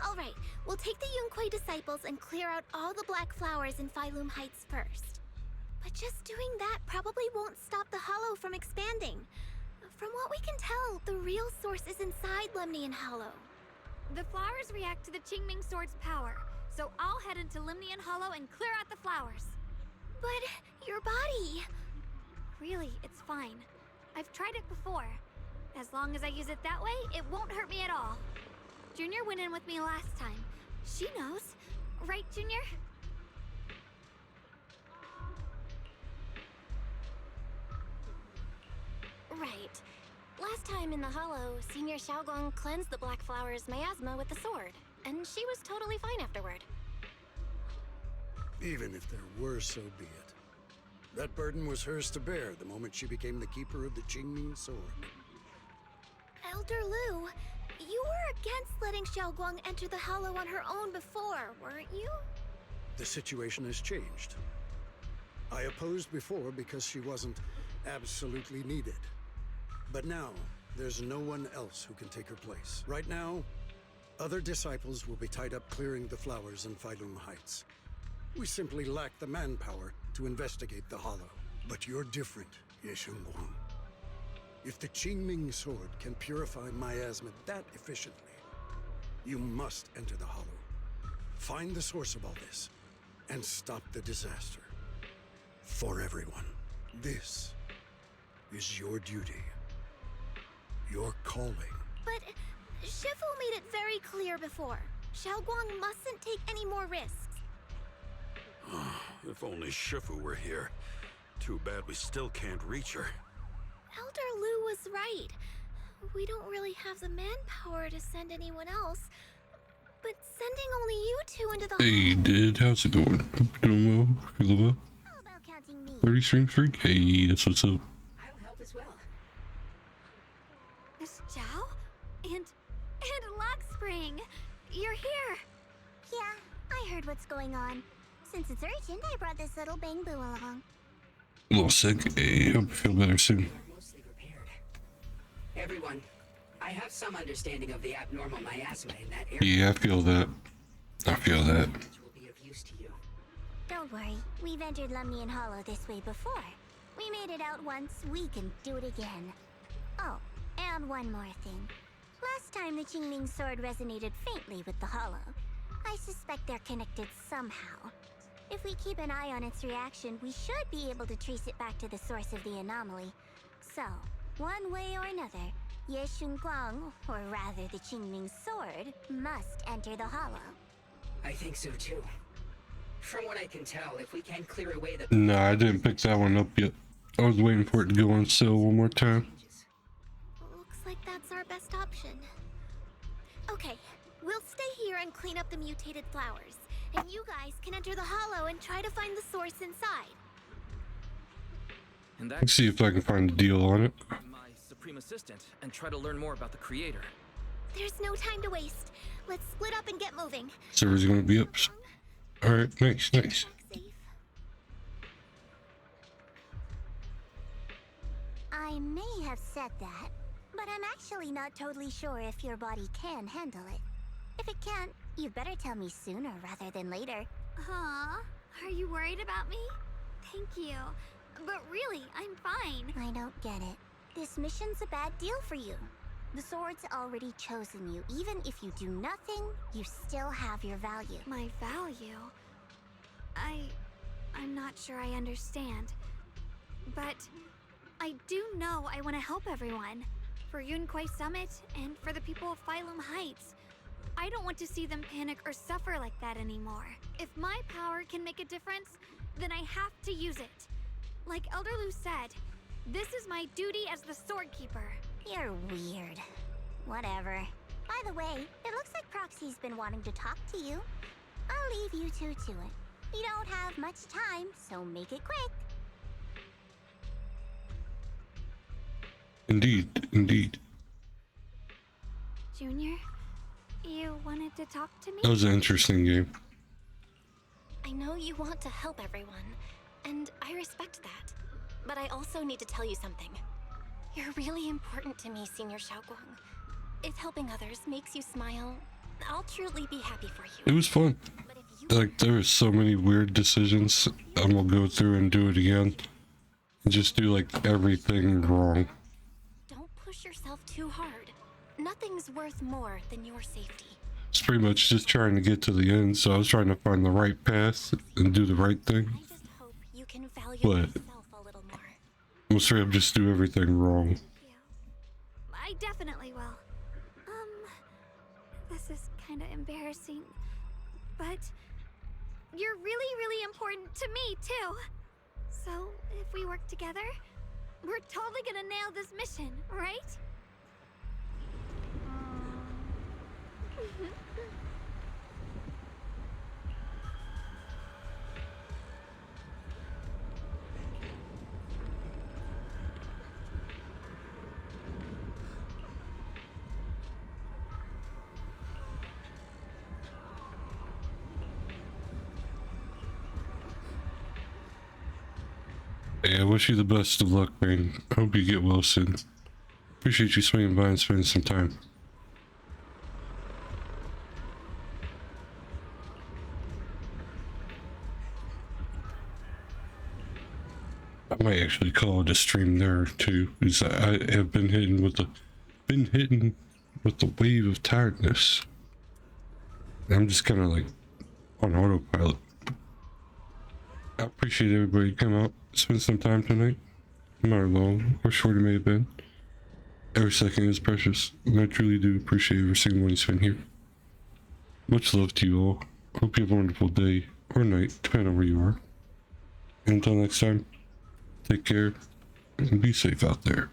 Alright, we'll take the Yunquei disciples and clear out all the black flowers in Phylum Heights first. But just doing that probably won't stop the Hollow from expanding. From what we can tell, the real source is inside Lemnian Hollow. The flowers react to the Qingming Sword's power, so I'll head into Lemnian Hollow and clear out the flowers. But your body... Really, it's fine. I've tried it before. As long as I use it that way, it won't hurt me at all. Junior went in with me last time. She knows. Right, Junior? Right. Last time in the Hollow, Senior Xiaoguang cleansed the Black Flower's miasma with the sword, and she was totally fine afterward. Even if there were, so be it. That burden was hers to bear the moment she became the keeper of the Qingming Sword. Elder Lu, you were against letting Xiaoguang enter the Hollow on her own before, weren't you? The situation has changed. I opposed before because she wasn't absolutely needed. But now, there's no one else who can take her place. Right now, other disciples will be tied up clearing the flowers in Phylum Heights. We simply lack the manpower to investigate the Hollow. But you're different, Ye Shengguang. If the Qingming Sword can purify miasma that efficiently, you must enter the Hollow. Find the source of all this, and stop the disaster. For everyone. This is your duty. Your calling. But Shifu made it very clear before. Xiaoguang mustn't take any more risks. If only Shifu were here. Too bad we still can't reach her. Elder Lu was right. We don't really have the manpower to send anyone else. But sending only you two into the Hey, Did, how's it going? Doing well? Feeling well? 30 stream streak? Hey, that's what's up. I'll help as well. Miss Zhao? And Lock Spring! You're here! Yeah, I heard what's going on. Since it's urgent, I brought this little bang boo along. A little sick. Hey, hope you feel better soon. Mostly prepared. Everyone, I have some understanding of the abnormal miasma in that area. Yeah, I feel that. I feel that. Which will be of use to you. Don't worry, we've entered Lumnian Hollow this way before. We made it out once, we can do it again. Oh, and one more thing. Last time the Qingming sword resonated faintly with the Hollow. I suspect they're connected somehow. If we keep an eye on its reaction, we should be able to trace it back to the source of the anomaly. So, one way or another, Ye Shunguang, or rather the Qingming sword, must enter the Hollow. I think so too. From what I can tell, if we can clear away the... Nah, I didn't pick that one up yet. I was waiting for it to go on sale one more time. Looks like that's our best option. Okay, we'll stay here and clean up the mutated flowers. And you guys can enter the Hollow and try to find the source inside. And Let's see if I can find a deal on it. my supreme assistant and try to learn more about the creator. There's no time to waste. Let's split up and get moving. Server's gonna be up. Alright, nice. I may have said that, but I'm actually not totally sure if your body can handle it. If it can't, you'd better tell me sooner rather than later. Aw, are you worried about me? Thank you. But really, I'm fine. I don't get it. This mission's a bad deal for you. The sword's already chosen you. Even if you do nothing, you still have your value. My value? I'm not sure I understand. But I do know I want to help everyone. For Yunquay Summit and for the people of Phylum Heights. I don't want to see them panic or suffer like that anymore. If my power can make a difference, then I have to use it. Like Elder Lu said, this is my duty as the Sword Keeper. You're weird. Whatever. By the way, it looks like Proxy's been wanting to talk to you. I'll leave you two to it. You don't have much time, so make it quick. Indeed. Junior, you wanted to talk to me? That was an interesting game. I know you want to help everyone, and I respect that. But I also need to tell you something. You're really important to me, Senior Xiaoguang. If helping others makes you smile, I'll truly be happy for you. It was fun. Like, there were so many weird decisions. I'm gonna go through and do it again. And just do, like, everything wrong. Don't push yourself too hard. Nothing's worth more than your safety. It's pretty much just trying to get to the end, so I was trying to find the right path and do the right thing. I just hope you can value But yourself a little more. I'm straight up just do everything wrong. I definitely will. This is kind of embarrassing, but you're really, really important to me, too. So, if we work together, we're totally gonna nail this mission, right? Hey, I wish you the best of luck, man. I hope you get well soon. Appreciate you swinging by and spending some time. I might actually call it a stream there too, because I have been hitting with the wave of tiredness. I'm just kind of like on autopilot. I appreciate everybody come out, spend some time tonight. No matter long or short it may have been. Every second is precious, and I truly do appreciate every single one you spend here. Much love to you all. Hope you have a wonderful day or night, depending on where you are. And until next time, take care and be safe out there.